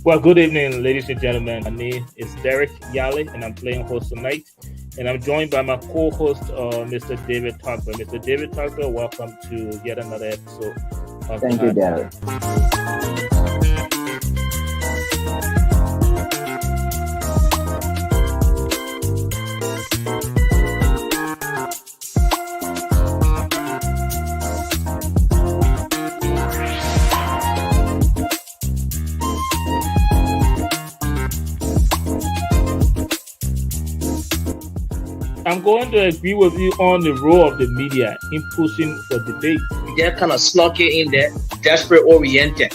Well, good evening, ladies and gentlemen. My name is Derek Yale, and I'm playing host tonight. And I'm joined by my co-host, Mr. David Tucker. Mr. David Tucker, welcome to yet another episode of Thank you, Derek. I'm going to agree with you on the role of the media in pushing for debate. They're kind of snuck it in there, desperate oriented.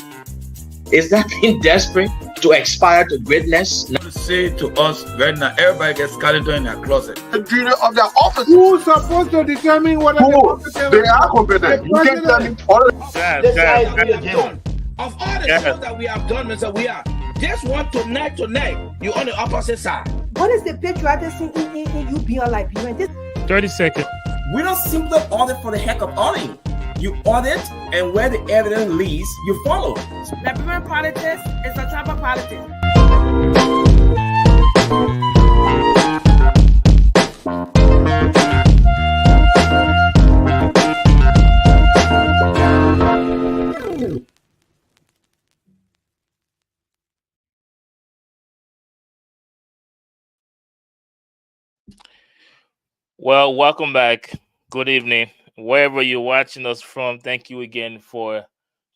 Is that being desperate to aspire to greatness? Say to us right now, everybody gets skeleton in their closet. The duty of their office. Who's supposed to determine whether they are competent? You can't tell me all. This is what we are doing. Of all the stuff that we have done, Mr. We are. This one tonight, you're on the opposite side. What is the patriotism in you being like you? 30 seconds. We don't simply audit for the heck of auditing. You audit, and where the evidence leads, you follow. Liberian politics is a type of politics. Well, welcome back. Good evening. Wherever you're watching us from, thank you again for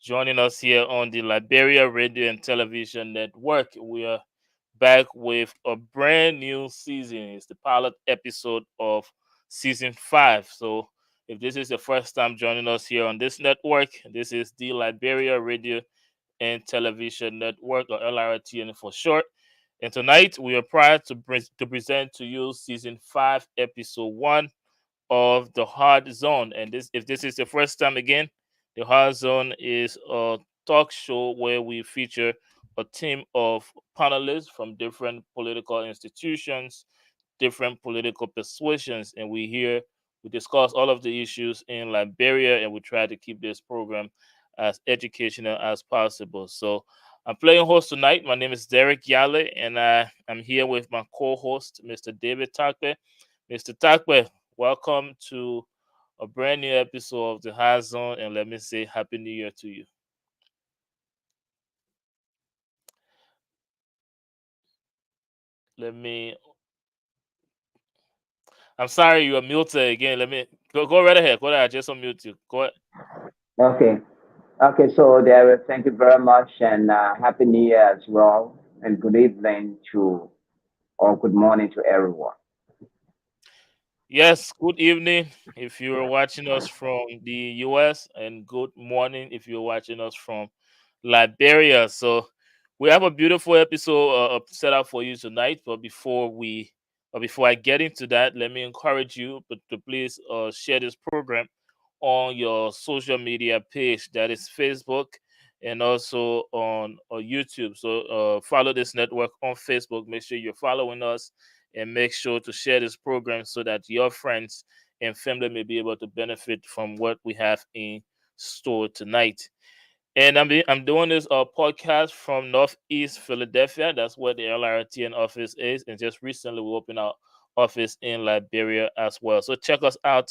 joining us here on the Liberia Radio and Television Network. We are back with a brand new season. It's the pilot episode of season 5. So if this is the first time joining us here on this network, this is the Liberia Radio and Television Network, or LRTN for short. And tonight we are proud to present to you season 5, episode 1 of The Hard Zone. And if this is the first time again, The Hard Zone is a talk show where we feature a team of panelists from different political institutions, different political persuasions, and we discuss all of the issues in Liberia, and we try to keep this program as educational as possible. So I'm playing host tonight. My name is Derek Yale, and I'm here with my co-host, Mr. David Tucker. Mr. Tucker, welcome to a brand new episode of The Hard Zone, and let me say Happy New Year to you. I'm sorry, you are muted again. Let me go right ahead. Go ahead. I just unmute you. Go ahead. Okay, so Derek, thank you very much, and Happy New Year as well, and good evening or good morning to everyone. Yes, good evening if you're watching us from the US, and good morning if you're watching us from Liberia. So we have a beautiful episode set up for you tonight. But before I get into that, let me encourage you to please share this program on your social media page, that is Facebook, and also on YouTube. So follow this network on Facebook. Make sure you're following us, and make sure to share this program so that your friends and family may be able to benefit from what we have in store tonight. And I'm doing this podcast from Northeast Philadelphia. That's where the LRTN office is. And just recently we opened our office in Liberia as well. So check us out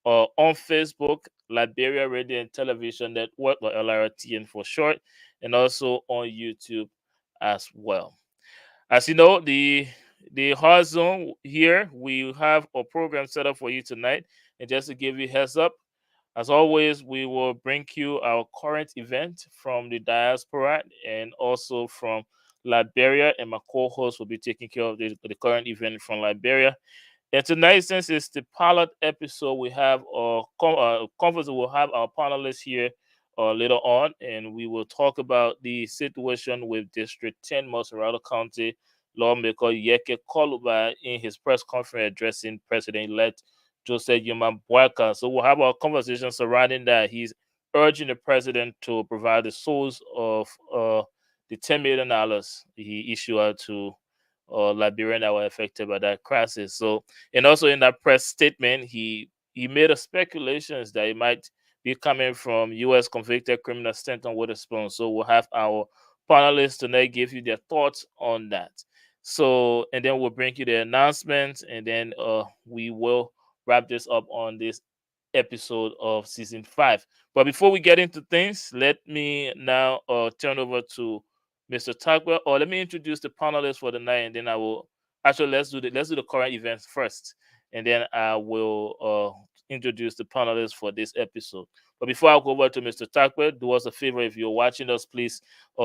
on Facebook, Liberia Radio and Television Network, or LRTN for short, and also on YouTube as well. As you know, the Hard Zone here, we have a program set up for you tonight. And just to give you a heads up, as always, we will bring you our current event from the diaspora and also from Liberia, and my co-host will be taking care of the current event from Liberia. And tonight, since it's the pilot episode, we have a conference. We'll have our panelists here later on, and we will talk about the situation with District 10, Moserado County lawmaker Yeke Koluba in his press conference addressing President-elect Joseph Yuma Boyka. So we'll have our conversation surrounding that. He's urging the president to provide the source of the $10 million he issued out to Liberians that were affected by that crisis. So, and also in that press statement, he made a speculations that it might be coming from U.S. convicted criminal Stanton Witherspoon. So we'll have our panelists tonight give you their thoughts on that. So, and then we'll bring you the announcements, and then we will wrap this up on this episode of season 5. But before we get into things, let me now turn over to Mr. Tucker, or let me introduce the panelists for the night, and then I will actually let's do the current events first, and then I will introduce the panelists for this episode. But before I go over to Mr. Tucker, do us a favor, if you're watching us, please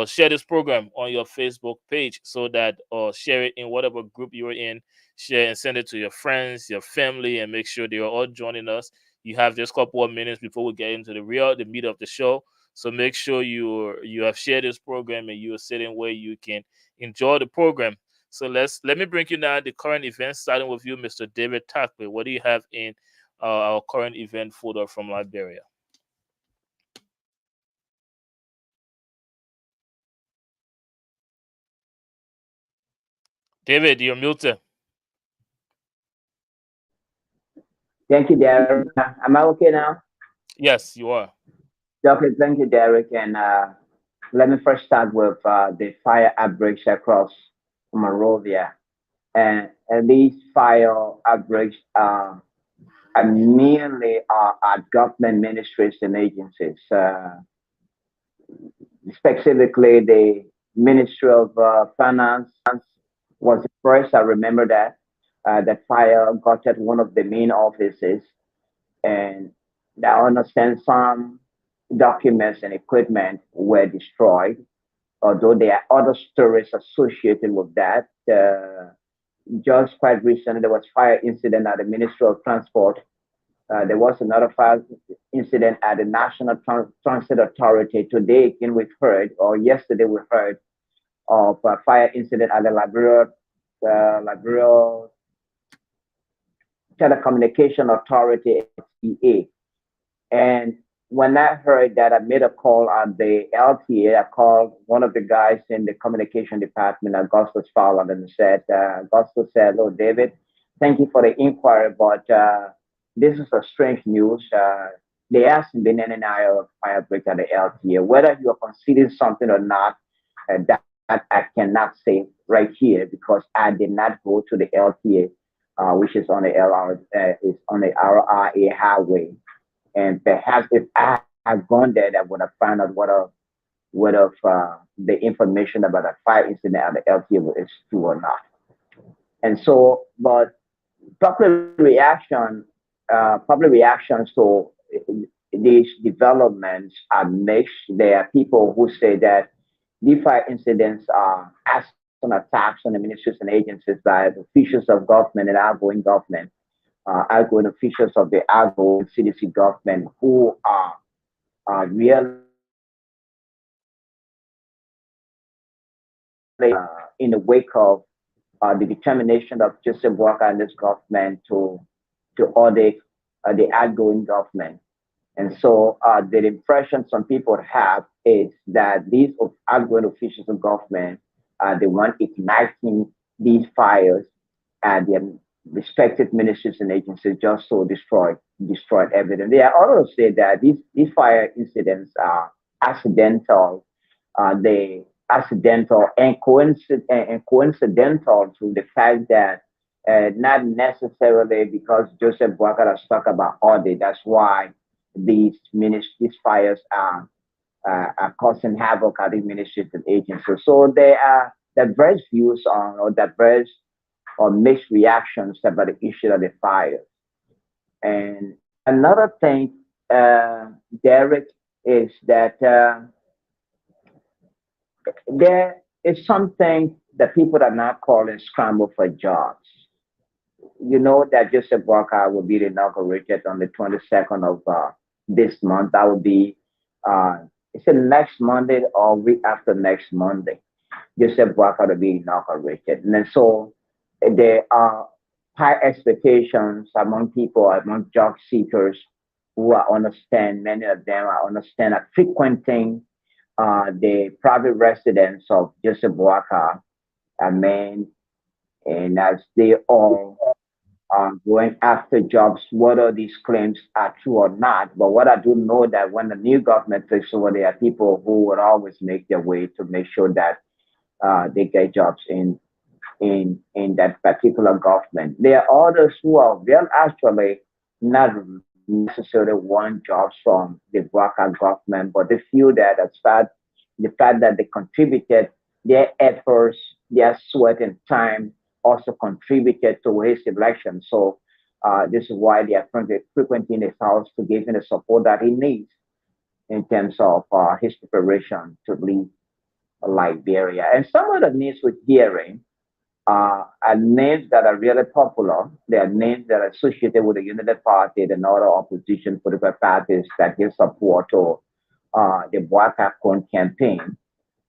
share this program on your Facebook page, so that share it in whatever group you're in, share and send it to your friends, your family, and make sure they're all joining us. You have just a couple of minutes before we get into the meat of the show. So make sure you have shared this program and you are sitting where you can enjoy the program. So let me bring you now the current events, starting with you, Mr. David Tucker. What do you have in our current event folder from Liberia? David, you're muted. Thank you, Derek. Am I okay now? Yes, you are. Okay, thank you, Derek. And let me first start with the fire outbreaks across Monrovia. And these fire outbreaks are mainly at government ministries and agencies. Specifically, the Ministry of Finance was the first. I remember that. That fire got at one of the main offices, and I understand some documents and equipment were destroyed, although there are other stories associated with that. Just quite recently, there was fire incident at the Ministry of Transport. There was another fire incident at the National Transit Authority. Today, again, we've heard, or yesterday we heard, of a fire incident at the Liberia Telecommunication Authority, STA. And when I heard that, I made a call at the LTA. I called one of the guys in the communication department, Augustus Fowler, and said, Augustus said, "Oh, David, thank you for the inquiry, but this is a strange news. There hasn't been any fire break at the LTA. Whether you are considering something or not, that I cannot say right here, because I did not go to the LTA, which is on the RRA highway. And perhaps if I had gone there, I would have found out what of the information about the fire incident at the LTA is true or not." And so, but public reactions to these developments are mixed. There are people who say that these fire incidents are accidental attacks on the ministries and agencies by officials of government and outgoing government, outgoing officials of the outgoing CDC government, who are really in the wake of the determination of Joseph Walker and this government to audit the outgoing government. And so the impression some people have is that these outgoing officials of government are the one igniting these fires, and their respective ministries and agencies just so destroyed evidence. They also say that these fire incidents are accidental. They accidental and coincidental to the fact that not necessarily because Joseph Walker has talked about audit. That's why these fires are causing havoc at the ministries and agencies. So there are diverse views on, or diverse or mixed reactions about the issue of the fires. And another thing, Derek, is that there is something that people are now calling scramble for jobs. You know that Joseph Walker will be inaugurated on the 22nd of this month. That will be, it's next Monday or week after next Monday. Joseph Walker will be inaugurated. And then so there are high expectations among people, among job seekers who are many of them are frequenting the private residence of Joseph Walker. And as they all going after jobs, whether these claims are true or not. But what I do know that when the new government takes over, there are people who would always make their way to make sure that they get jobs in that particular government. There are others who are well actually not necessarily want jobs from the worker government, but they feel that the fact that they contributed their efforts, their sweat and time also contributed to his election. So this is why they are frequenting his house to give him the support that he needs in terms of his preparation to lead Liberia. And some of the news we're hearing are names that are really popular. They are names that are associated with the Unity Party and other opposition political parties that give support to the Boakai Koné campaign.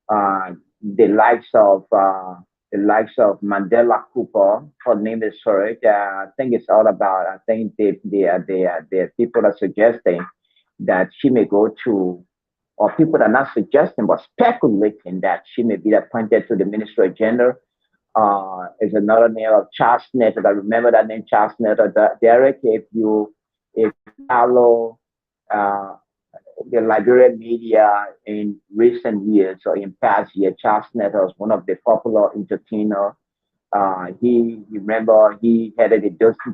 The likes of Mandela Cooper, her name is heard. I think it's all about. I think the people are suggesting that she may go to, or people are not suggesting but speculating that she may be appointed to the Ministry of Gender. Is another name of Charles Neto. I remember that name, Charles Neto. Derek, if you follow the Liberian media in recent years or in past years, Charles Neto was one of the popular entertainers. He had a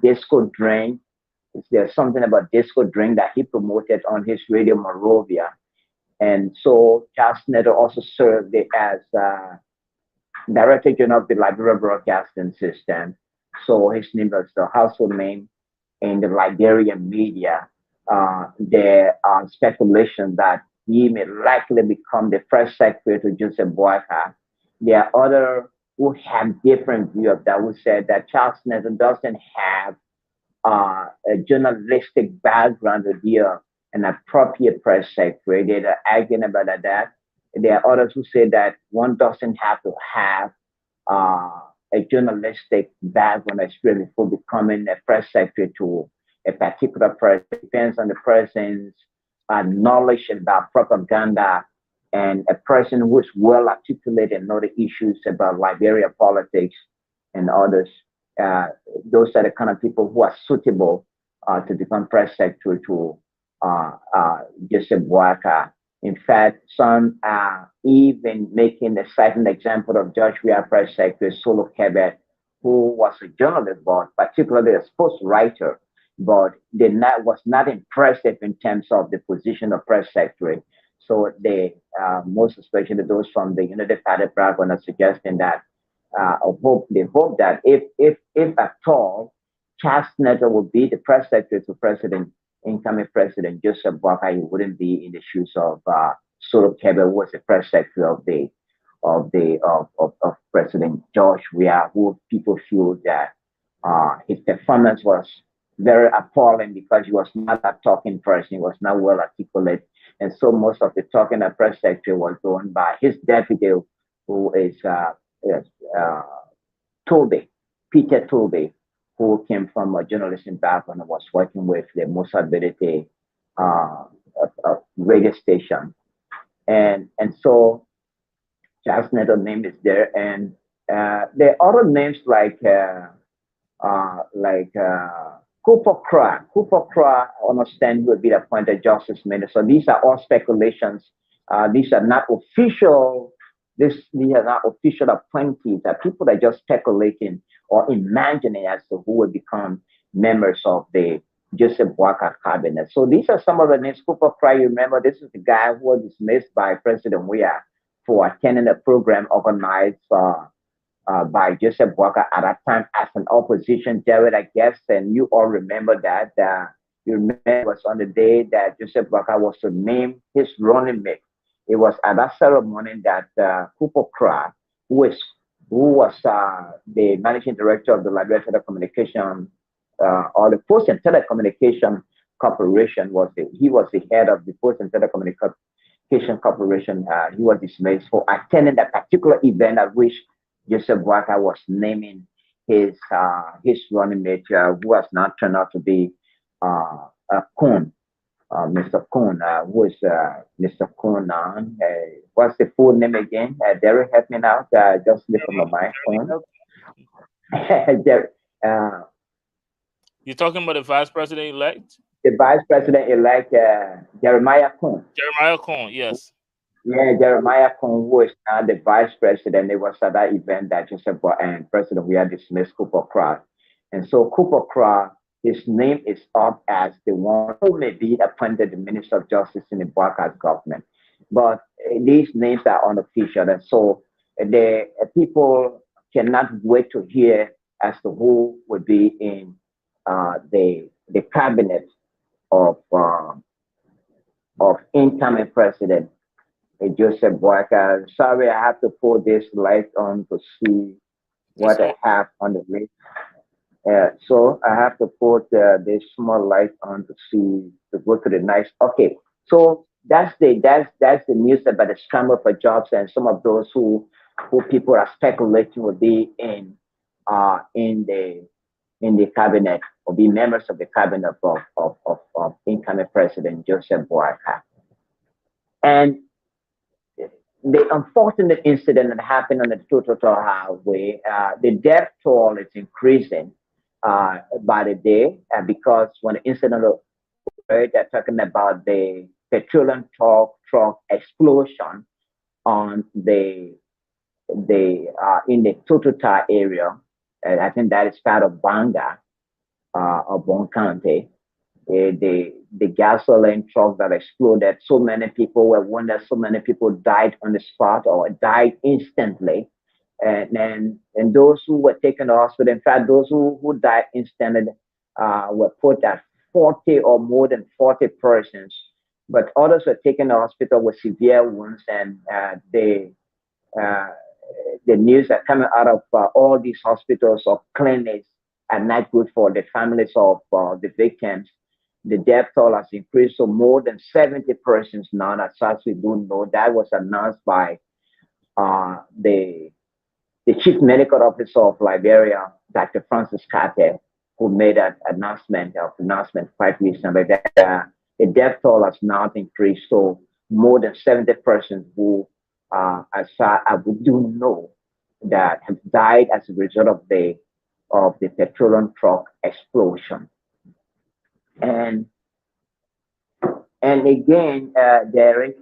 disco drink. There's something about disco drink that he promoted on his radio Morovia. And so Charles Neto also served as Director General of the Liberia Broadcasting System. So his name was the household name in the Liberian media. There are speculations that he may likely become the first secretary to Joseph Boakai. There are others who have different view of that, who said that Charles Neto doesn't have a journalistic background to be an appropriate press secretary. They're arguing about that. There are others who say that one doesn't have to have a journalistic background experience before becoming a press secretary to a particular press. It depends on the person's knowledge about propaganda and a person who is well articulated and know the issues about Liberia politics and others. Those are the kind of people who are suitable to become press secretary to Joseph Boakai. In fact, some are even making the second example of George Weah Press Secretary Solo Kebet, who was a journalist, but particularly a sports writer, but was not impressive in terms of the position of press secretary. So they, most especially those from the Unity Party background, are suggesting that they hope that if at all, Charles Neto will be the press secretary to incoming President Joseph Boakai, he wouldn't be in the shoes of Solo Kebet, who was the press secretary of President George Weah, who people feel that his performance was very appalling because he was not a talking person, he was not well articulate, and so most of the talking at press secretary was done by his deputy, who is Peter Tolbe, who came from a journalistic background and was working with the Musability radio station. And so Charles Neto's name is there. And there are other names like Cooper Cra. Cooper Cra, I understand, will be appointed justice minister. So these are all speculations. These are not official. These are not official appointees. People that are just speculating or imagining as to who will become members of the Joseph Boakai cabinet. So these are some of the names. Cooper Cry, you remember, this is the guy who was dismissed by President Weah for attending a program organized by Joseph Boakai at that time as an opposition delegate, I guess. And you all remember that. You remember it was on the day that Joseph Boakai was to name his running mate. It was at that ceremony that Cooper Cry, who was the managing director of the Liberia Telecommunication or the Post and Telecommunication Corporation, he was the head of the Post and Telecommunication Corporation. He was dismissed for attending that particular event at which Joseph Boakai was naming his running mate, who has now turned out to be Koné. Mr. Koné, who is Mr. Koné? What's the full name again? Derek, help me out. Just slip from my mind. Derek, You're talking about the vice president elect? The vice president elect Jeremiah Kuhn. Jeremiah Cohen, yes. Yeah, Jeremiah Kuhn, who is now the vice president. It was at that event that Joseph and President we had dismissed Cooper Craw. And so Cooper Craw, his name is up as the one who may be appointed the Minister of Justice in the Barker's government. But these names are unofficial. And so the people cannot wait to hear as to who would be in the cabinet of incoming president Joseph Boakai. Sorry, I have to put this light on to see what I have on the list. So I have to put this small light on to see to go to the nice. Okay, so that's the news about the scramble for jobs and some of those who people are speculating will be in the cabinet or be members of the cabinet of incoming president Joseph Boakai. And the unfortunate incident that happened on the Total Highway, the death toll is increasing by the day because when the incident occurred, they're talking about the petroleum truck explosion on the in the Total area, and I think that is part of Banga of Bon County. The gasoline truck that exploded, so many people were wounded, so many people died on the spot or died instantly. And those who were taken to the hospital, in fact, those who died instantly were put at 40 or more than 40 persons. But others were taken to the hospital with severe wounds, and the news that coming out of all these hospitals or clinics are not good for the families of the victims. The death toll has increased to more than 70 persons now. As far as we do know, that was announced by the chief medical officer of Liberia, Dr. Francis Carter, who made an announcement 5 weeks ago that the death toll has now increased to more than 70 persons who, as far as we do know, that have died as a result of the petroleum truck explosion. And again, Derek,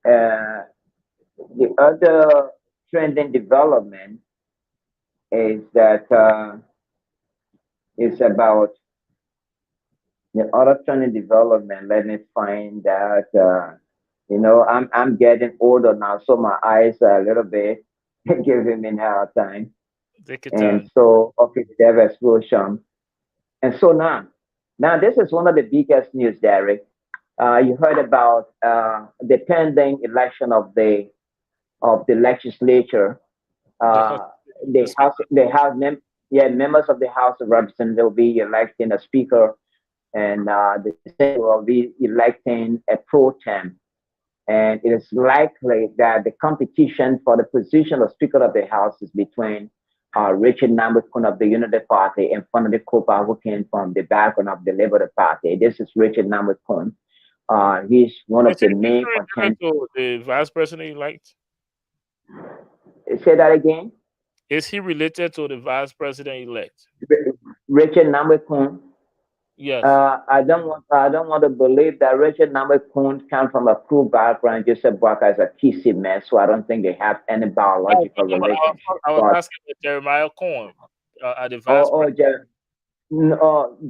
the other trending development is that it's about the other trending development. Let me find that. I'm getting older now, so my eyes are a little bit giving me a hard time. Take your time. And so, okay, the explosion. And so now this is one of the biggest news, Derek. You heard about the pending election of the legislature. Members of the House of Representatives will be electing a speaker, and the Senate will be electing a pro tem. And it is likely that the competition for the position of Speaker of the House is between Richard Nambikun of the Unity Party and Fanadi Kopa, who came from the background of the Labour Party. This is Richard Nambikun. He's one of the main contenders. The vice president elect? Say that again. Is he related to the vice president elect? Richard Nambikun. Yes. I don't want to believe that Richard Nambikun comes from a poor background. Joseph Boakai is a TC man, so I don't think they have any biological relation. I was asking about Jeremiah Cohen at the vice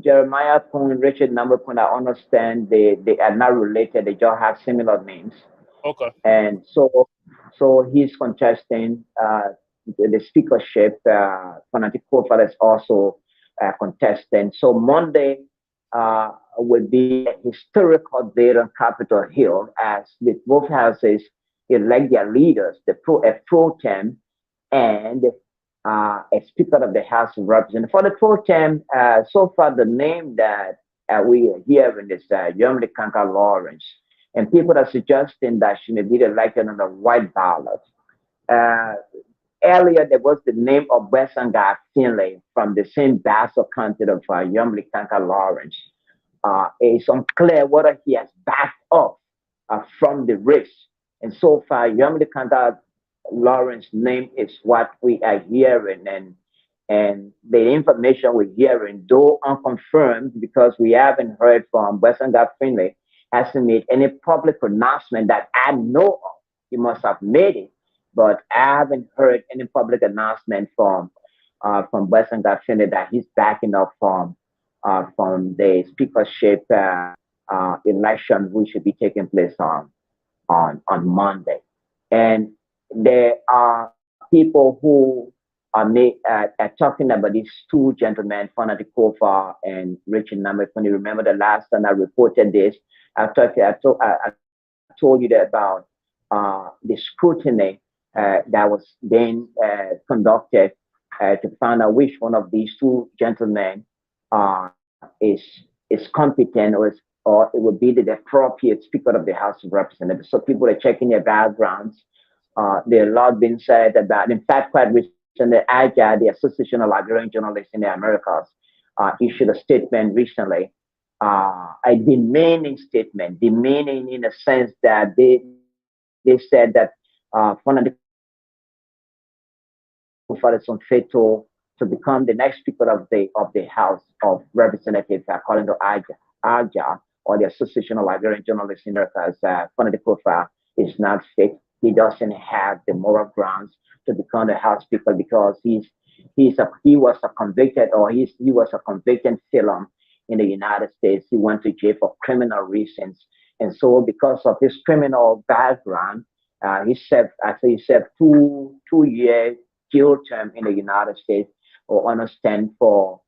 Jeremiah Cohen, Richard Nambikun, I understand they are not related. They just have similar names. Okay. And so he's contesting the speakership. Fanatic Kofa is also contesting. So Monday would be a historical day on Capitol Hill as the both houses elect their leaders, a pro tem and a Speaker of the House of Representatives. For the pro tem, so far the name that we are hearing is Yumli Kanka Lawrence. And people are suggesting that she may be elected on the white ballot. Earlier, there was the name of Besanga Finlay from the same Basso County of Yumli Kanka Lawrence. It's unclear whether he has backed up from the race. And so far, Yumli Kanka Lawrence's name is what we are hearing. And And the information we're hearing, though unconfirmed, because we haven't heard from Western God Finley, hasn't made any public pronouncement that I know of. He must have made it, but I haven't heard any public announcement from Western God Finley that he's backing up from the speakership election, which should be taking place on Monday. And there are people who are talking about these two gentlemen, Fana Kofa and Richard Namik. When you remember the last time I reported this, I told you that about the scrutiny that was being conducted to find out which one of these two gentlemen is competent or it would be the appropriate Speaker of the House of Representatives. So people are checking their backgrounds. There are a lot being said about, in fact, quite recently, AJA, the Association of Liberian Journalists in the Americas, issued a statement recently, a demeaning statement, demeaning in a sense that they said that one of the is unfit to become the next Speaker of the House of Representatives, according to AJA, or the Association of Liberian Journalists in Americas. Fana Kofa is not fit. He doesn't have the moral grounds to become the House Speaker because he was a convicted felon in the United States. He went to jail for criminal reasons, and so because of his criminal background, he served 2-year jail term in the United States, or understand for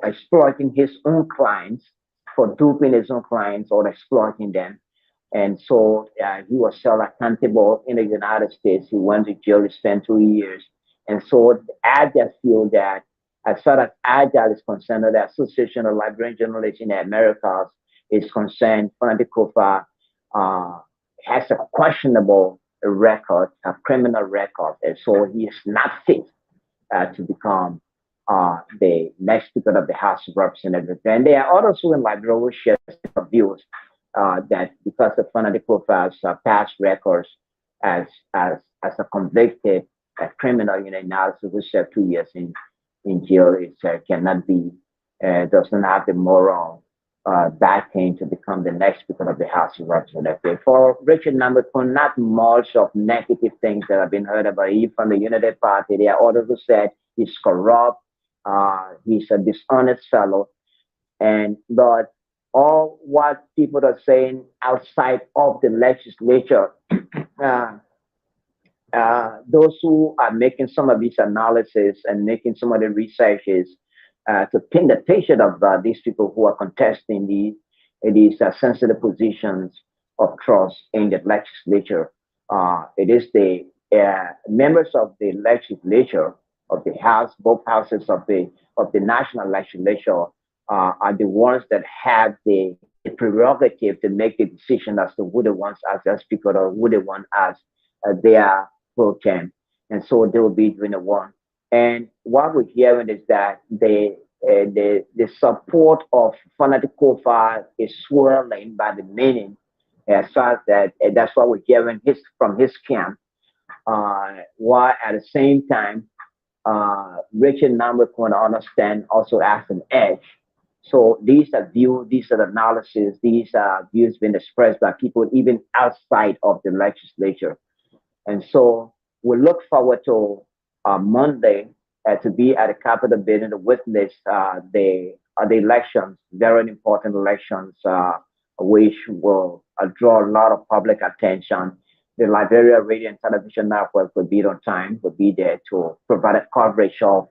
exploiting his own clients, for duping his own clients or exploiting them. And so he was held accountable in the United States. He went to jail, he spent 2 years. And so I just feel that as far as AJA is concerned, or the Association of Liberian Journalists in the Americas is concerned, Fana Kofa has a questionable record, a criminal record. And so he is not fit to become the next Speaker of the House of Representatives. And there are others who in Liberia who share views that because of Fana Kofa's past records as a convicted criminal in the United States who served 2 years in jail, it cannot be, doesn't have the moral backing to become the next Speaker of the House of Representatives. For Richard Namikun, not much of negative things that have been heard about him from the United Party. There are others who said he's corrupt, he's a dishonest fellow, but all what people are saying outside of the legislature, those who are making some of these analysis and making some of the researches to paint the picture of these people who are contesting these sensitive positions of trust in the legislature. It is the members of the legislature of the House, both houses of the national legislature, are the ones that have the prerogative to make the decision as to who they want as their speaker or who they want as their pro tem. And so they will be doing the one. And what we're hearing is that the support of Fana Kofa is swirling by the meaning. As far as that, that's what we're hearing from his camp. While at the same time, Richard Namik want to understand also as an edge. So these are views, these are analysis, these are views being expressed by people even outside of the legislature. And so we look forward to Monday to be at the Capitol building to witness the elections, very important elections, which will draw a lot of public attention. The Liberia Radio and Television Network will be on time, will be there to provide a coverage of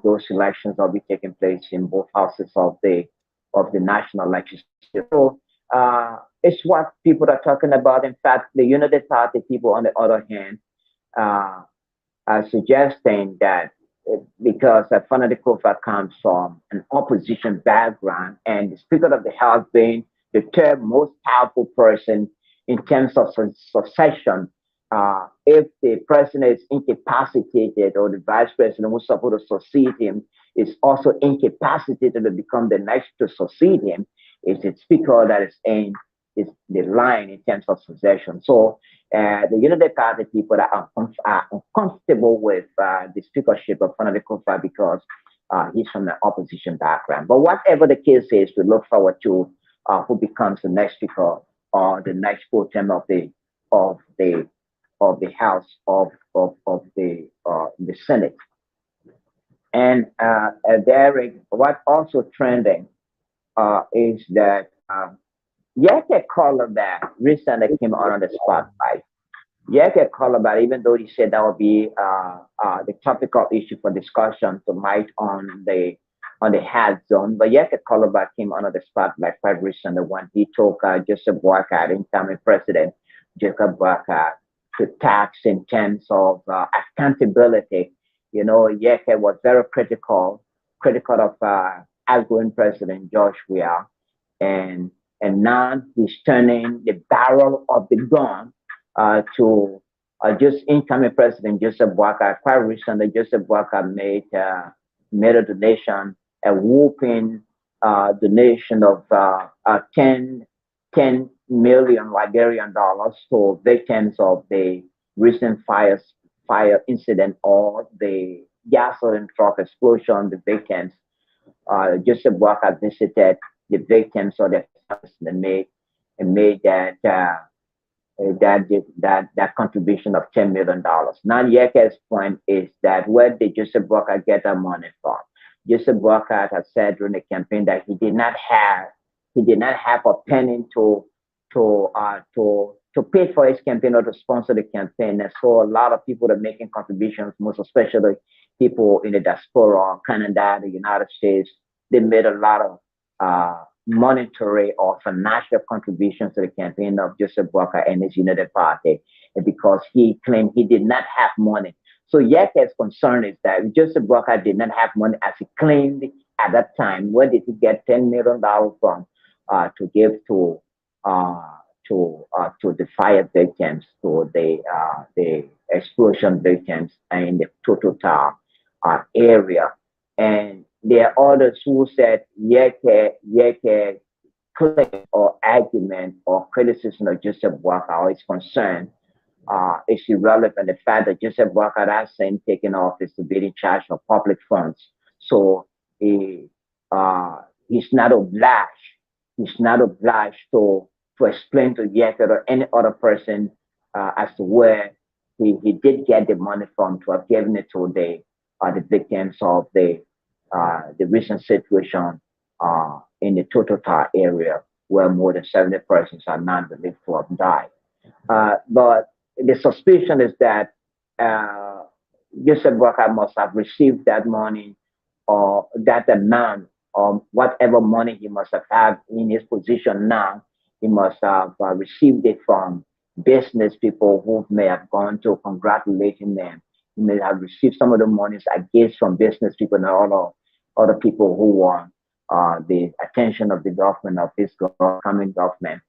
those elections that will be taking place in both houses of the national legislature. So it's what people are talking about. In fact, the United Party people, on the other hand, are suggesting that because Fana Kofa comes from an opposition background and the Speaker of the House being the third most powerful person in terms of succession, if the president is incapacitated or the vice president who's supposed to succeed him is also incapacitated to become the next to succeed him, it's the speaker that is in is the line in terms of succession. So the United Party people that are uncomfortable with the speakership of Fanani Kufa because he's from an opposition background. But whatever the case is, we look forward to who becomes the next speaker or the next pro tem of the House of the Senate. And Derek, what also trending is that Yeke Calabar recently came out on the spotlight. Yeke Calabar, even though he said that would be the topical issue for discussion tonight on the head zone, but Yeke Calabar came under the spotlight quite recently when he took Joseph Boakai, incoming president Jacob Boakai, to tax in terms of accountability. You know, Yeke was very critical of outgoing president George Weah, and now he's turning the barrel of the gun to just incoming president Joseph Boakai. Quite recently, Joseph Boakai made a donation, a whooping donation of 10 million Liberian dollars to victims of the recent fire incident or the gasoline truck explosion. The victims, Joseph Boakai visited the victims or the families and made that contribution of $10 million. Now, Yeke's point is that where did Joseph Boakai get that money from? Joseph Boakai has said during the campaign that he did not have a penny to pay for his campaign or to sponsor the campaign. And so a lot of people are making contributions, most especially people in the diaspora, Canada, the United States. They made a lot of monetary or financial contributions to the campaign of Joseph Boakai and his United Party, and because he claimed he did not have money. So Yeke's concern is that Joseph Boakai did not have money as he claimed at that time. Where did he get $10 million from to give to the fire victims, to the explosion victims in the Total Tower area? And there are others who said Yeke claim or argument or criticism of Joseph Boakai or his concern is irrelevant. The fact that Joseph Boakai has same taken office to be in charge of public funds, so he's not obliged. He's not obliged to explain to Yeke or any other person as to where he did get the money from to have given it to the victims of the recent situation in the Total Tower area, where more than 70 persons are now believed to have died. But the suspicion is that Joseph Boakai must have received that money or that amount or whatever money he must have had in his position now. He must have received it from business people who may have gone to congratulate him. He may have received some of the monies, I guess, from business people and all other people who want the attention of the government, of this coming government.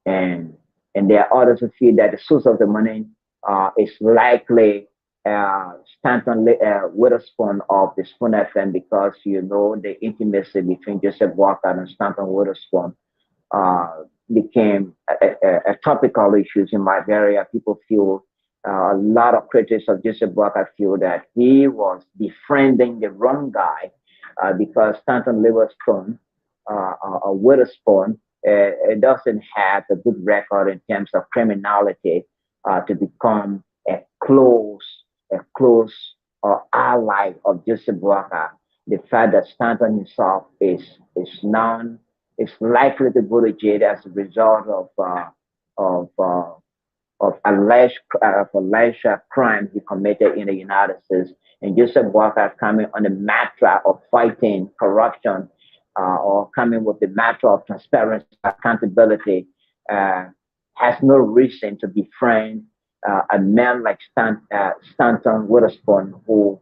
And there are others who feel that the source of the money is likely Stanton Witherspoon of the Spoon FM, because you know the intimacy between Joseph Boakai and Stanton Witherspoon became a topical issue in Liberia. People feel a lot of critics of Joseph Boakai feel that he was befriending the wrong guy because Stanton Witherspoon it doesn't have a good record in terms of criminality to become a close ally of Joseph Boakai. The fact that Stanton himself is likely to go to jail as a result of alleged crime he committed in the United States, and Joseph Boakai coming on the matter of fighting corruption or coming with the matter of transparency, accountability, has no reason to befriend a man like Stanton Witherspoon, who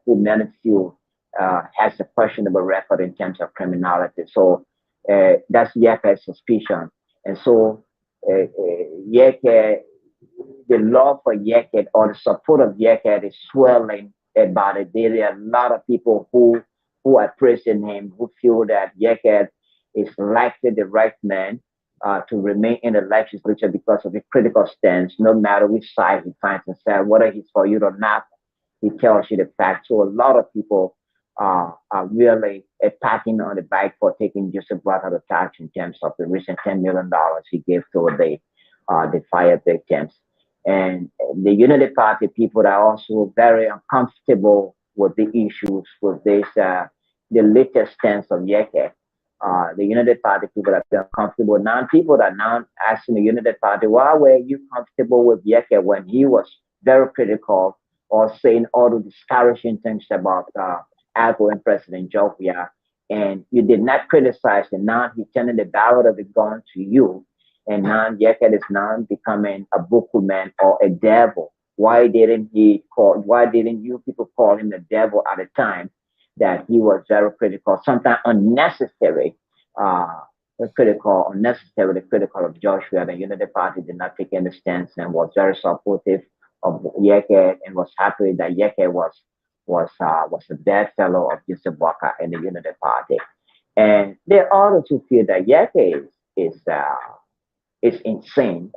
many feel has a questionable record in terms of criminality. So that's Yeke's suspicion. And so Yeke, the love for Yeke or the support of Yeke is swelling about it. There are a lot of people who are praising him, who feel that Yeke is likely the right man to remain in the legislature because of his critical stance, no matter which side he finds himself, whether he's for you or not. He tells you the facts. So a lot of people are really patting on the back for taking Joseph Blatter to task in terms of the recent $10 million he gave to the fire victims. And the Unity Party people are also very uncomfortable with the issues with this the latest stance of Yeke. The Unity Party people are very uncomfortable. Now people are now asking the Unity Party, why were you comfortable with Yeke when he was very critical or saying all the discouraging things about outgoing President Jovia, and you did not criticize him. Now he's turning the barrel of the gun to you, and now Yeket is now becoming a bookman or a devil. Why didn't he call? Why didn't you people call him the devil at the time that he was very critical, sometimes unnecessary, unnecessarily critical of Joshua? The Unity Party did not take any stance and was very supportive of Yeke and was happy that Yeke was a bedfellow of Joseph Walker in the Unity Party. And there are others who feel that Yeke is insane.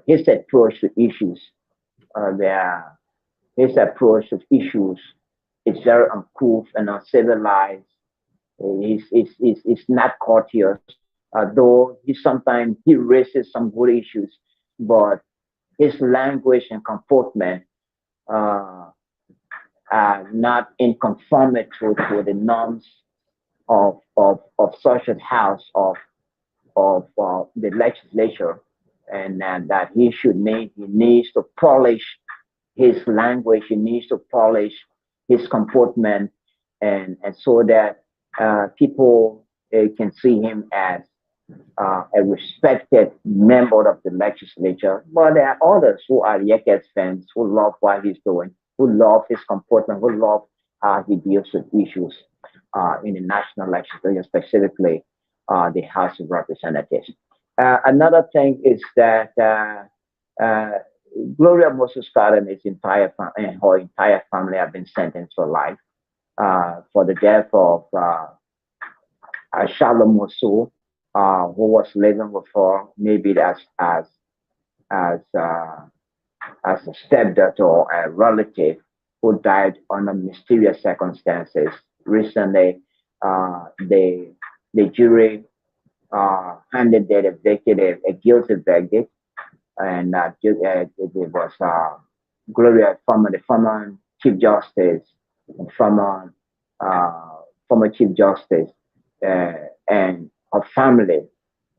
His approach to issues, his approach to issues is very uncouth and uncivilized. It's not courteous, though he raises some good issues, but his language and comportment uh, are not in conformity to the norms of such a house of the legislature, and that he needs to polish his language, he needs to polish his comportment, and so that people can see him as a respected member of the legislature. But there are others who are Yekes fans who love what he's doing, who love his comportment, who love how he deals with issues in the national legislature, specifically the House of Representatives. Another thing is that Gloria Moses Carter and her entire family have been sentenced for life for the death of Shalom Mosul, who was living with her, maybe as as a stepdaughter or a relative who died under mysterious circumstances. Recently, the jury handed the executive a guilty verdict, and it was Gloria, the former Chief Justice, former former Chief Justice, and her family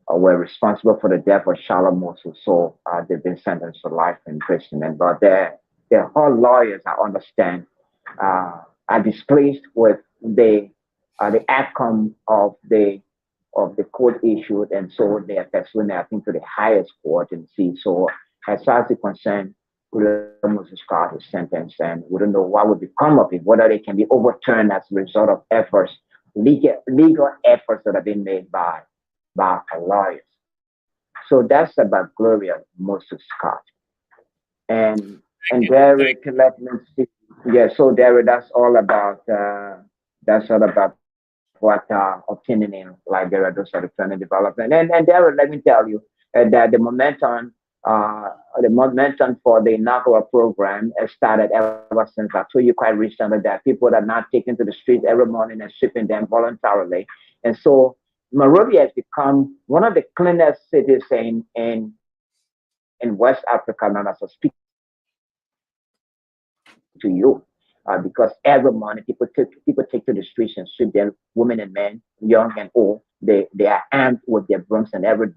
were responsible for the death of Shalom Mosul. So they've been sentenced to life imprisonment. But their whole lawyers, I understand, are displeased with the outcome of the court issued, and so they are pursuing, I think, to the highest court and see. So as far as it's concerned, Moses Scott is sentenced, and we don't know what would become of it, whether it can be overturned as a result of efforts, legal efforts that have been made by our lawyers. So that's about Gloria Moses Scott. And Derek, let me see. Yeah, so Derek, that's all about what obtaining in Liberia, those are the training development. And Derek, let me tell you that the momentum for the inaugural program has started ever since. I told you quite recently that people are not taking to the streets every morning and sweeping them voluntarily. And so Monrovia has become one of the cleanest cities in West Africa. Now, as I speak to you, because every morning people take to the streets and sweep them, women and men, young and old. They are armed with their brooms, and every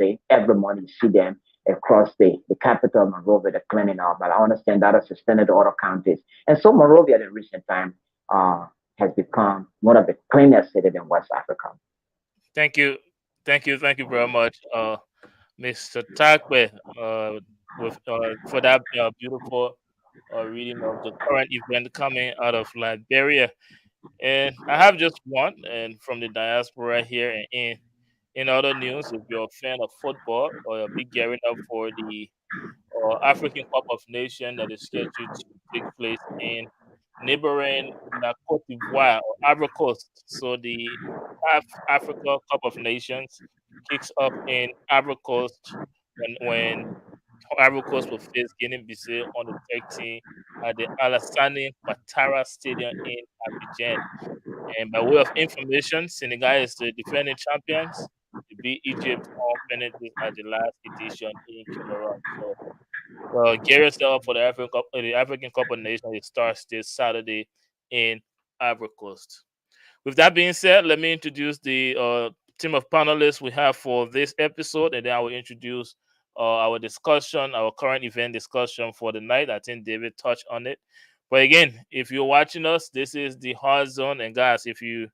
morning you see them across the capital of Monrovia, the cleaning up. But I understand that has extended to other counties. And so Monrovia in recent time has become one of the cleanest cities in West Africa. Thank you very much, Mr. Takwe, for that beautiful reading of the current event coming out of Liberia. And I have just one, and from the diaspora here. And in other news, if you're a fan of football or a big gearing up for the African Cup of Nations that is scheduled to take place in neighboring La Cote d'Ivoire or Ivory Coast. So the Africa Cup of Nations kicks up in Ivory Coast when Ivory Coast will face Guinea-Bissau on the 13th at the Alassane Ouattara Stadium in Abidjan. And by way of information, Senegal is the defending champions. They beat Egypt on penalties at the last edition in Cameroon. So, gear yourself for the African Cup of Nations. It starts this Saturday in Ivory Coast. With that being said, let me introduce the team of panelists we have for this episode, and then I will introduce our discussion, our current event discussion for the night. I think David touched on it. But again, if you're watching us, this is the Hard Zone, and guys, if you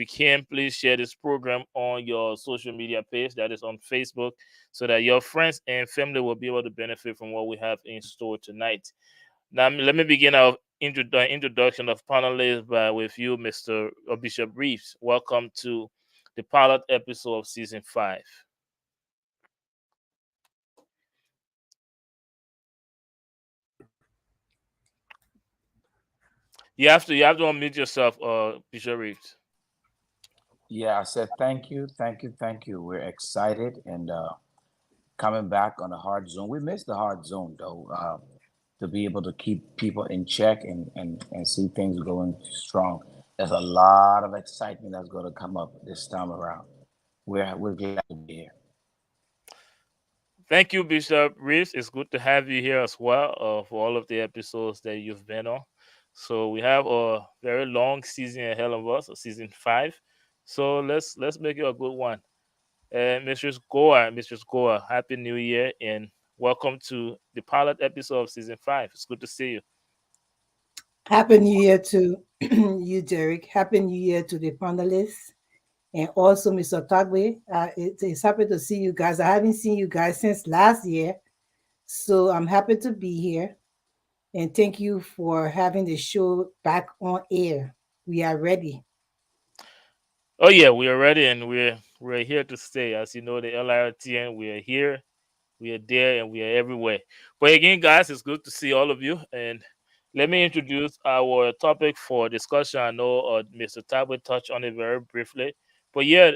can, please share this program on your social media page, that is on Facebook, so that your friends and family will be able to benefit from what we have in store tonight. Now, let me begin our introduction of panelists with you, Mr. Bishop Reeves. Welcome to the pilot episode of season 5. You have to unmute yourself, Bishop Reeves. Yeah, I said thank you. We're excited and coming back on the Hard Zone. We missed the Hard Zone though. To be able to keep people in check and see things going strong. There's a lot of excitement that's going to come up this time around. We're glad to be here. Thank you, Bishop Reeves. It's good to have you here as well for all of the episodes that you've been on. So we have a very long season ahead of us, season 5. So let's make it a good one. Mistress Goa, Happy New Year and welcome to the pilot episode of season 5. It's good to see you. Happy New Year to you, Derek. Happy New Year to the panelists and also Mr. Tagwe. It's happy to see you guys. I haven't seen you guys since last year, so I'm happy to be here. And thank you for having the show back on air. We are ready. Oh yeah, we are ready and we're here to stay. As you know, the LIRTN, we are here, we are there, and we are everywhere. But again, guys, it's good to see all of you. And let me introduce our topic for discussion. I know Mr. Tablet touched on it very briefly. But yeah,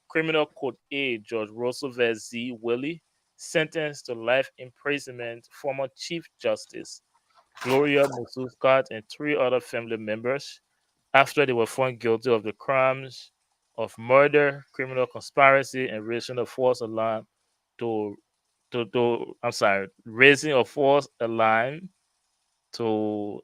Criminal Code A, George Roosevelt Z. Willie, sentenced to life imprisonment, former Chief Justice Gloria Mususkat and 3 other family members after they were found guilty of the crimes of murder, criminal conspiracy, and raising a false alarm raising a false alarm to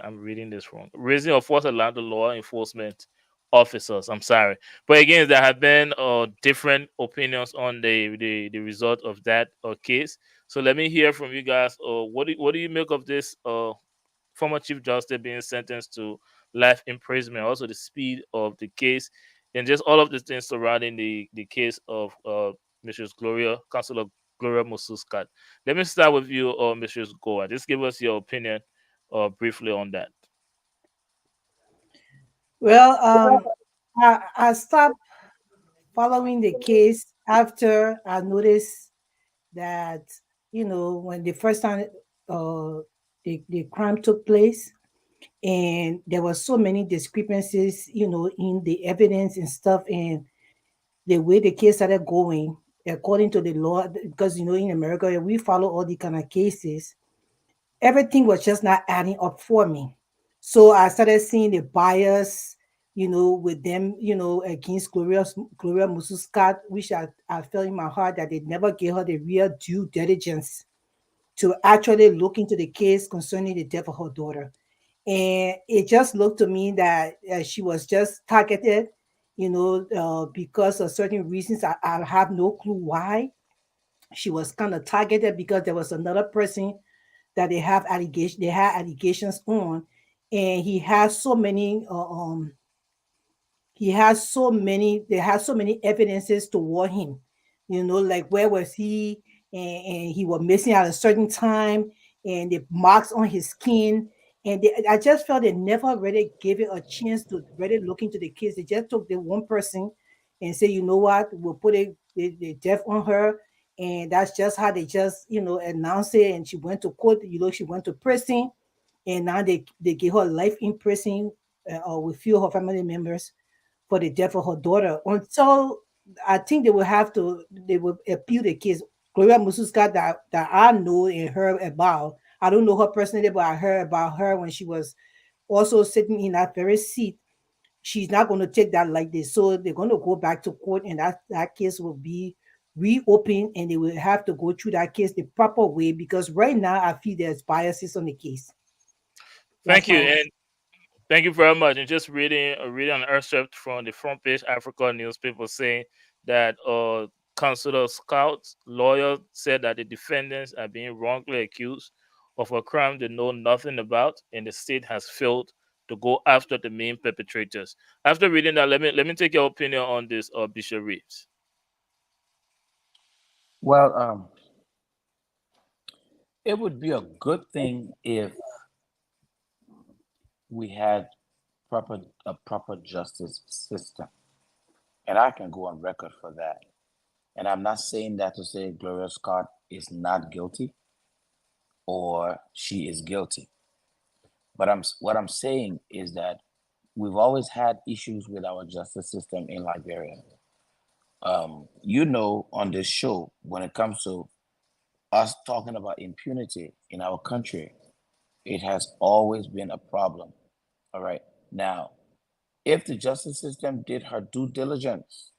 I'm reading this wrong. Raising a false alarm to law enforcement officers. I'm sorry. But again, there have been different opinions on the result of that case. So let me hear from you guys. What do you make of this former Chief Justice being sentenced to life imprisonment? Also, the speed of the case and just all of the things surrounding the case of Mrs. Councilor Gloria Mususkat. Let me start with you, Mrs. Goa. Just give us your opinion briefly on that. Well, I stopped following the case after I noticed that, when the first time the crime took place, and there were so many discrepancies, in the evidence and stuff, and the way the case started going, according to the law, because, in America, we follow all the kind of cases, everything was just not adding up for me. So I started seeing the bias, with them, against Gloria Mususkat, which I felt in my heart that they never gave her the real due diligence to actually look into the case concerning the death of her daughter. And it just looked to me that she was just targeted, because of certain reasons. I have no clue why. She was kind of targeted because there was another person that they had allegations on, and they had so many evidences toward him, like where was he, and he was missing at a certain time, and the marks on his skin. And I just felt they never really gave it a chance to really look into the case. They just took the one person and say, you know what, we'll put the death on her. And that's just how they just, announced it. And she went to court, she went to prison. And now they gave her life in prison with few of her family members for the death of her daughter. Until I think they will appeal the case. Gloria Mususka that I know and heard about. I don't know her personally, but I heard about her when she was also sitting in that very seat. She's not going to take that like this. So they're going to go back to court, and that case will be reopened, and they will have to go through that case the proper way, because right now I feel there's biases on the case. That's Thank you, my and thank you very much. And just reading an excerpt from the front page Africa newspaper saying that Consular Scout's lawyer said that the defendants are being wrongly accused of a crime they know nothing about, and the state has failed to go after the main perpetrators. After reading that, let me take your opinion on this, Bishop Reeves. Well, it would be a good thing if we had a proper justice system, and I can go on record for that. And I'm not saying that to say Gloria Scott is not guilty or she is guilty, but what I'm saying is that we've always had issues with our justice system in Liberia. On this show, when it comes to us talking about impunity in our country, it has always been a problem. All right. Now, if the justice system did her due diligence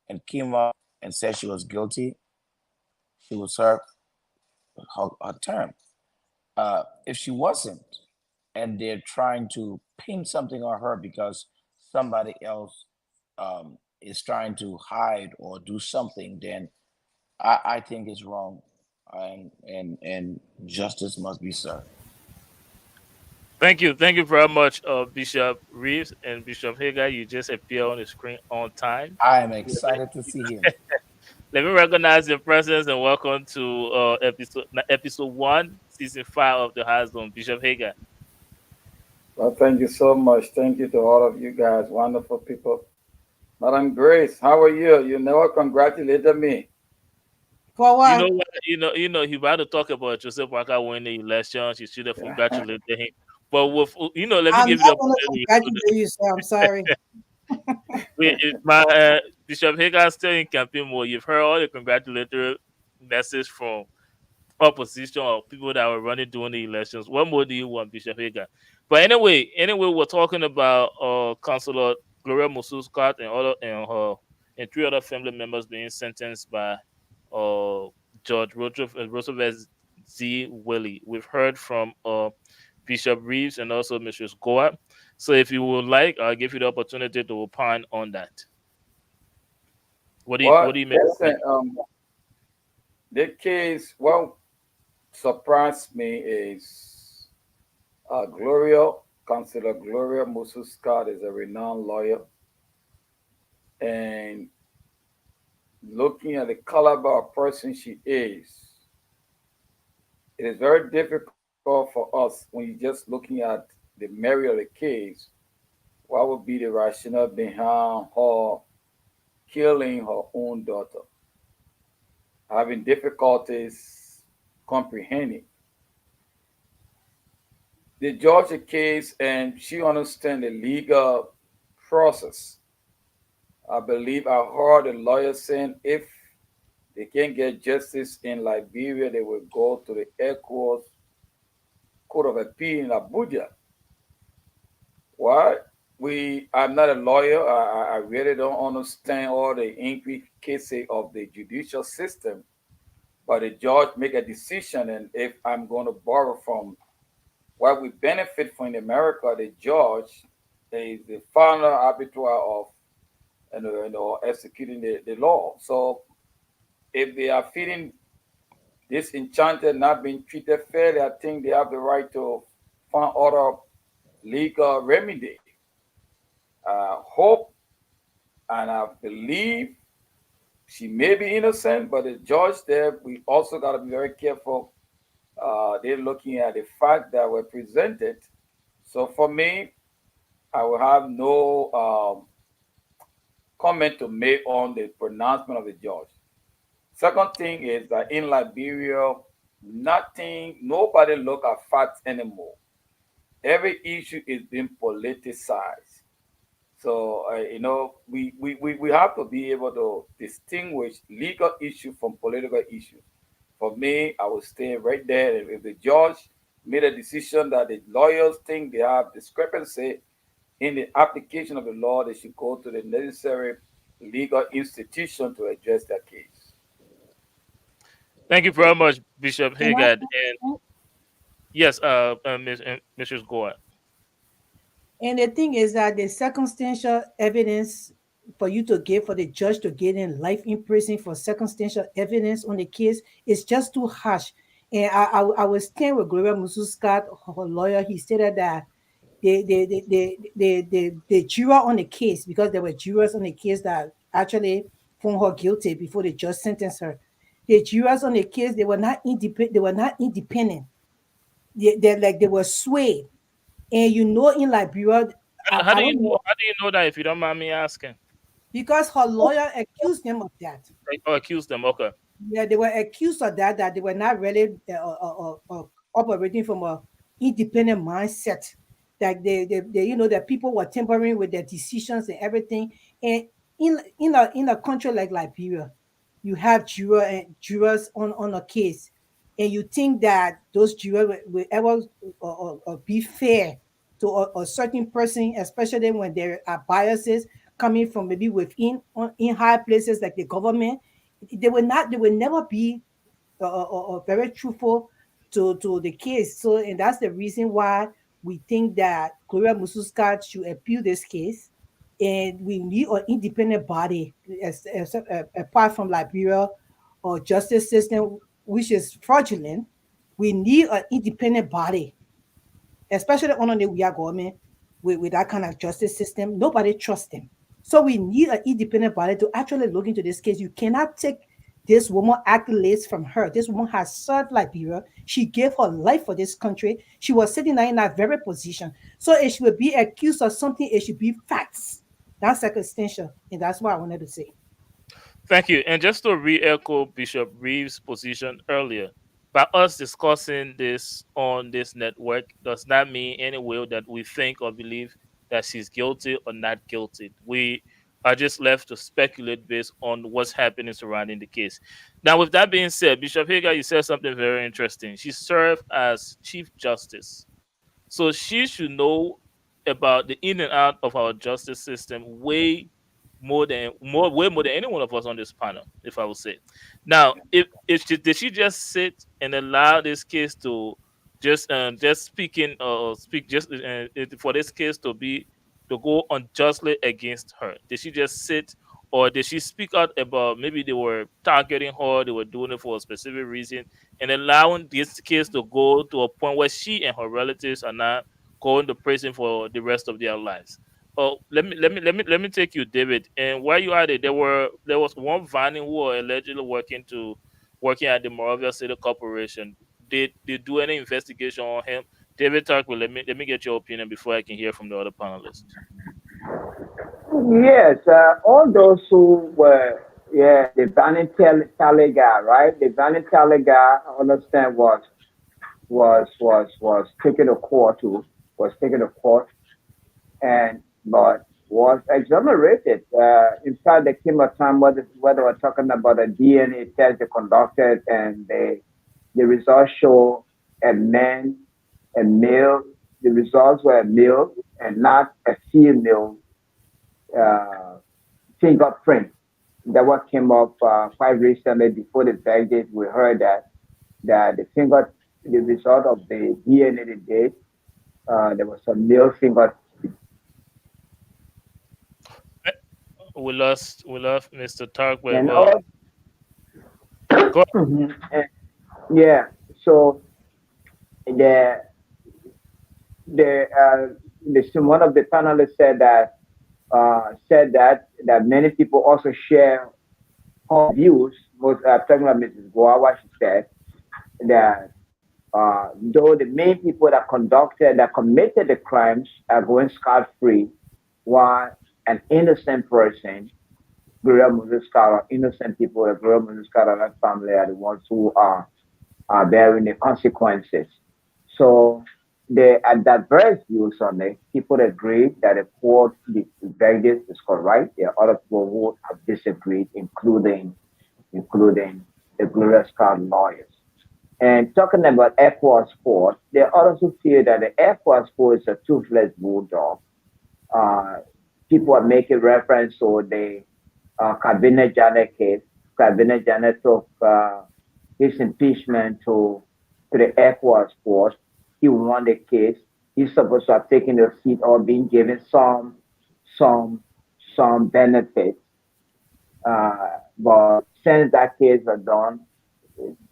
and came up and said she was guilty, she would serve her term. If she wasn't, and they're trying to pin something on her because somebody else is trying to hide or do something, then I think it's wrong, and justice must be served. Thank you very much, Bishop Reeves and Bishop Hager. You just appear on the screen on time. I am excited to see him. Let me recognize your presence and welcome to episode 1, season 5 of the High Zone, Bishop Hager. Well, thank you so much. Thank you to all of you guys, wonderful people. Madam Grace, how are you? You never congratulated me. For what? You know what? He about to talk about Joseph Waka winning the election. She should have congratulated him. But let me give you the congratulate you, sir. I'm sorry. My Bishop Hager still in campaign mode. You've heard all the congratulatory message from opposition or people that were running during the elections. What more do you want, Bishop Hager? But anyway, we're talking about Councilor Gloria Mususka and 3 other family members being sentenced by Judge Roosevelt Z. Willie. We've heard from Bishop Reeves and also Mrs. Goa. So if you would like, I'll give you the opportunity to opine on that. What do you make? The case, what surprised me is Councilor Gloria Mususka is a renowned lawyer. And looking at the caliber of person she is, it is very difficult for us when you're just looking at the merit of the case. What would be the rationale behind her killing her own daughter? Having difficulties comprehending. They judge the case and she understands the legal process. I believe I heard a lawyer saying if they can't get justice in Liberia, they will go to the ECOWAS Court of Appeal in Abuja. Why? I'm not a lawyer. I really don't understand all the intricacies of the judicial system. But the judge make a decision, and if I'm going to borrow from what we benefit from in America, the judge is the final arbiter of executing the law. So if they are feeling disenchanted, not being treated fairly, I think they have the right to find other legal remedy. I hope and I believe she may be innocent, but the judge there, we also got to be very careful. They're looking at the fact that were presented. So for me, I will have no comment to make on the pronouncement of the judge. Second thing is that in Liberia, nobody look at facts anymore. Every issue is being politicized. So, we have to be able to distinguish legal issue from political issue. For me, I would stay right there. If the judge made a decision that the lawyers think they have discrepancy in the application of the law, they should go to the necessary legal institution to address that case. Thank you very much, Bishop And Hagard. And yes, Mrs. Gore. And the thing is that the circumstantial evidence for you to give, for the judge to get in life in prison for circumstantial evidence on the case is just too harsh. And I was staying with Gloria Mususkat, her lawyer. He stated that the juror on the case, because there were jurors on the case that actually found her guilty before the judge sentenced her. The jurors on the case, they were not independent. They were not independent. They were swayed. And in Liberia, How do you know? How do you know that? If you don't mind me asking, because her lawyer accused them of that. or accuse them. Okay. Yeah, they were accused of that they were not really operating from a independent mindset. That that people were tampering with their decisions and everything. And in a country like Liberia, you have jurors on a case, and you think that those jurors will ever be fair to a certain person, especially when there are biases coming from maybe within in high places like the government. They will never be very truthful to the case. So, and that's the reason why we think that Gloria Mususkat should appeal this case, and we need an independent body apart from Liberia or justice system, which is fraudulent. We need an independent body, especially under the we are government with that kind of justice system. Nobody trusts them. So we need an independent body to actually look into this case. You cannot take this woman accolades from her. This woman has served Liberia. She gave her life for this country. She was sitting there in that very position. So if she would be accused of something, it should be facts. That's circumstantial. And that's what I wanted to say. Thank you. And just to re-echo Bishop Reeves' position earlier, by us discussing this on this network does not mean any way that we think or believe that she's guilty or not guilty. We are just left to speculate based on what's happening surrounding the case. Now, with that being said, Bishop Hagar, you said something very interesting. She served as Chief Justice. So she should know about the in and out of our justice system way more than any one of us on this panel, if I would say. Now, did she just sit and allow this case to just speak just for this case to go unjustly against her? Did she just sit, or did she speak out about maybe they were targeting her, they were doing it for a specific reason, and allowing this case to go to a point where she and her relatives are not going to prison for the rest of their lives? Oh, let me take you, David. And while you are there, there was one Vanning who were allegedly working at the Moravia City Corporation. Did they do any investigation on him? David Tarkwell, let me get your opinion before I can hear from the other panelists. Yes, all those who were, the Vanning Talega, right? The Vanning Talega, I understand was taken to court and but was exonerated. In fact, there came a time where they were talking about a DNA test they conducted, and the results show a male. The results were a male and not a female fingerprint. That what came up quite recently before the verdict. We heard that the result of the DNA they did, there was a male finger. We lost Mr. Tarkwell. Yeah. So one of the panelists said that many people also share her views. Most talking about Mrs. Goa, she said that though the main people that committed the crimes are going scot-free, while an innocent person, Gloria Mususkat, innocent people, Gloria Mususkat and her family are the ones who are bearing the consequences. So there are diverse views on it. People agree that the verdict is correct. There are other people who have disagreed, including the Glorious Crown lawyers. And talking about Air Force Sport, there are others who feel that the Air Force Sport is a toothless bulldog. Uh, People are making reference to the Cabinet Janet case. Cabinet Janet took his impeachment to the Air Force Force. He won the case. He's supposed to have taken the seat or been given some some benefits. But since that case was done,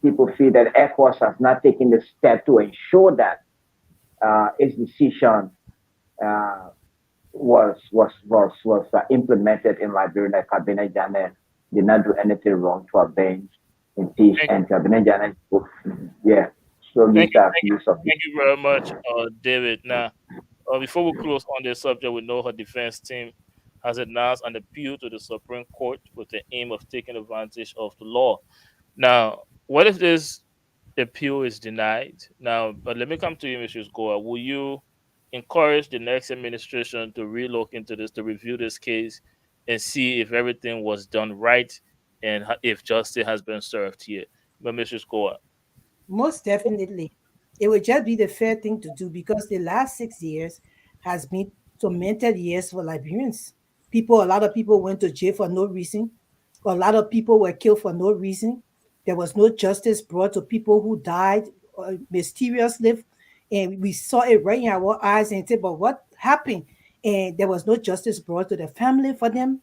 people feel that Air Force has not taken the step to ensure that its decision uh, was implemented in Liberia. That Cabinet Janet did not do anything wrong to have been impeached, Thank, and Cabinet Janet, yeah, so thank use you, that thank you, use of it. thank you very much, David. Now, before we close on this subject, we know her defense team has announced an appeal to the Supreme Court with the aim of taking advantage of the law. Now, what if this appeal is denied? Now, but let me come to you, Mrs. Goa. Will you encourage the next administration to relook into this, to review this case, and see if everything was done right and if justice has been served here? But Mrs. Goa, Most definitely. It would just be the fair thing to do because the last 6 years has been tormented years for Liberians. A lot of people went to jail for no reason. A lot of people were killed for no reason. There was no justice brought to people who died mysteriously. And we saw it right in our eyes and said, but what happened? And there was no justice brought to the family for them,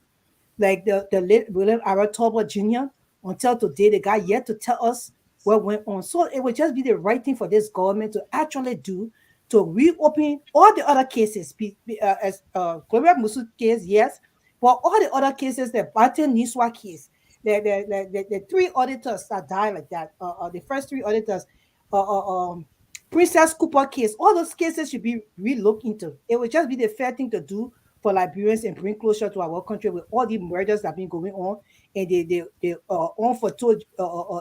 like the late William Aratoba Jr. Until today, the guy yet to tell us what went on. So it would just be the right thing for this government to actually do to reopen all the other cases, as Gloria Musu case, yes, but all the other cases, the Batten Niswa case, the three auditors that died like that, the first three auditors, uh, uh, um, Princess Cooper case, all those cases should be re-looked into. It would just be the fair thing to do for Liberians and bring closure to our country with all the murders that have been going on and the unforetold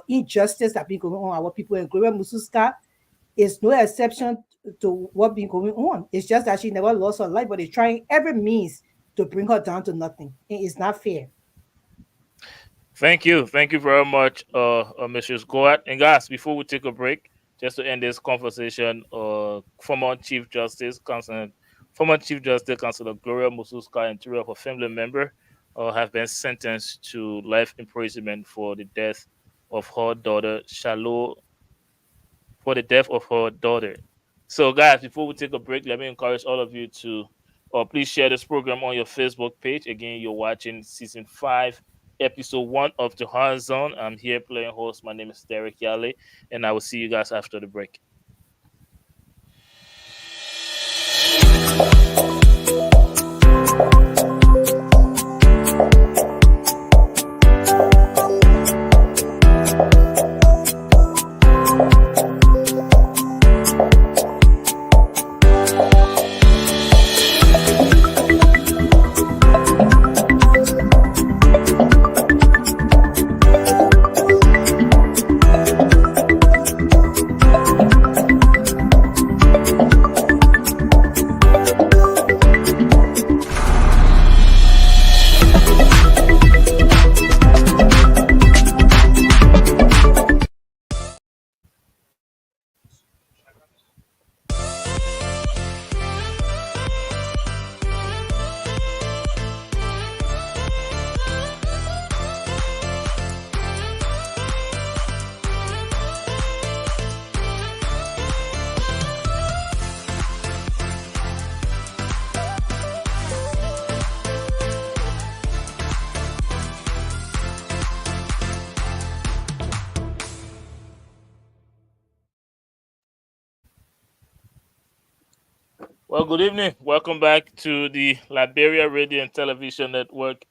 injustice that have been going on our people. And Gloria Mususka is no exception to what been going on. It's just that she never lost her life, but they're trying every means to bring her down to nothing. And it's not fair. thank you very much, Mrs. Goa. And guys, before we take a break, just to end this conversation, former Chief Justice Councilor Gloria Mususka and three of her family member have been sentenced to life imprisonment for the death of her daughter. So, guys, before we take a break, let me encourage all of you to please share this program on your Facebook page. Again, you're watching season 5, episode 1 of the Hands Zone. I'm here playing host. My name is Derek Yale, and I will see you guys after the break. Well, good evening. Welcome back to the Liberia Radio and Television Network,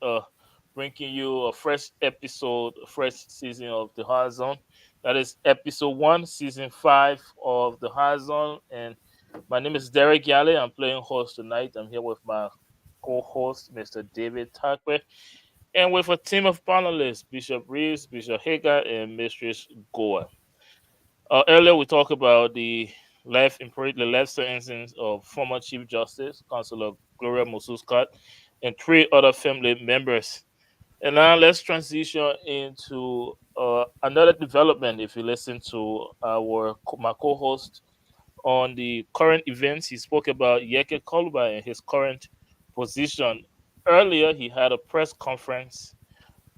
bringing you a fresh episode, a fresh season of the Hard Zone. That is episode 1, season 5 of the Hard Zone. And my name is Derek Yale. I'm playing host tonight. I'm here with my co-host, Mr. David Takwe, and with a team of panelists, Bishop Reeves, Bishop Hager, and Mistress Goa. Earlier, we talked about the the life sentences of former Chief Justice, Councilor Gloria Mususkat, and three other family members. And now let's transition into another development. If you listen to my co-host on the current events, he spoke about Yeke Koluba and his current position. Earlier, he had a press conference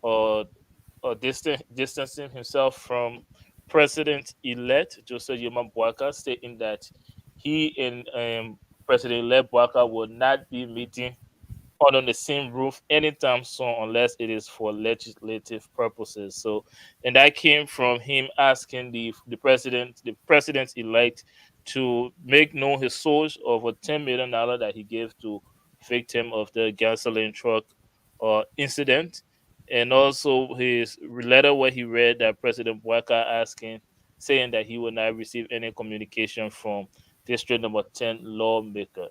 uh, distancing himself from President-elect Joseph Yoma Boaka, stating that he and President-elect Boaka will not be meeting on the same roof anytime soon unless it is for legislative purposes. So, and that came from him asking the president elect to make known his source of a $10 million that he gave to victim of the gasoline truck incident, and also his letter where he read that President Bouaka asking, saying that he will not receive any communication from District Number 10 lawmaker.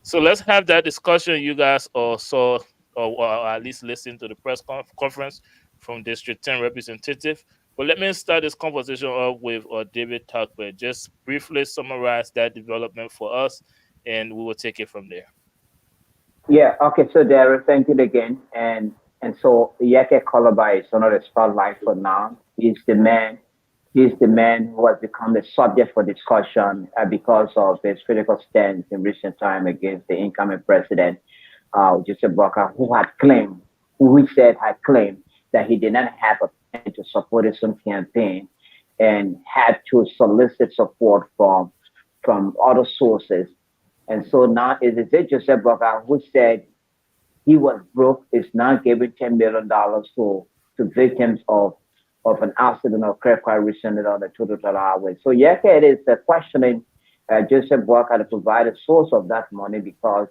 So let's have that discussion. You guys saw, or at least listen to the press conference from District 10 representative. But let me start this conversation up with David Tuckberg. Just briefly summarize that development for us, and we will take it from there. Yeah, okay, so Derek, thank you again. And so Yeke Kolobai is under the spotlight for now. He's the man who has become the subject for discussion because of his critical stance in recent time against the incoming president, Joseph Boakai, who he said had claimed that he did not have a plan to support his own campaign and had to solicit support from other sources. And so now it is Joseph Boakai who said he was broke, is now giving $10 million to victims of an accident or crash quite recently on the Total Highway. So Yeke is questioning Joseph Boakai to provide a source of that money because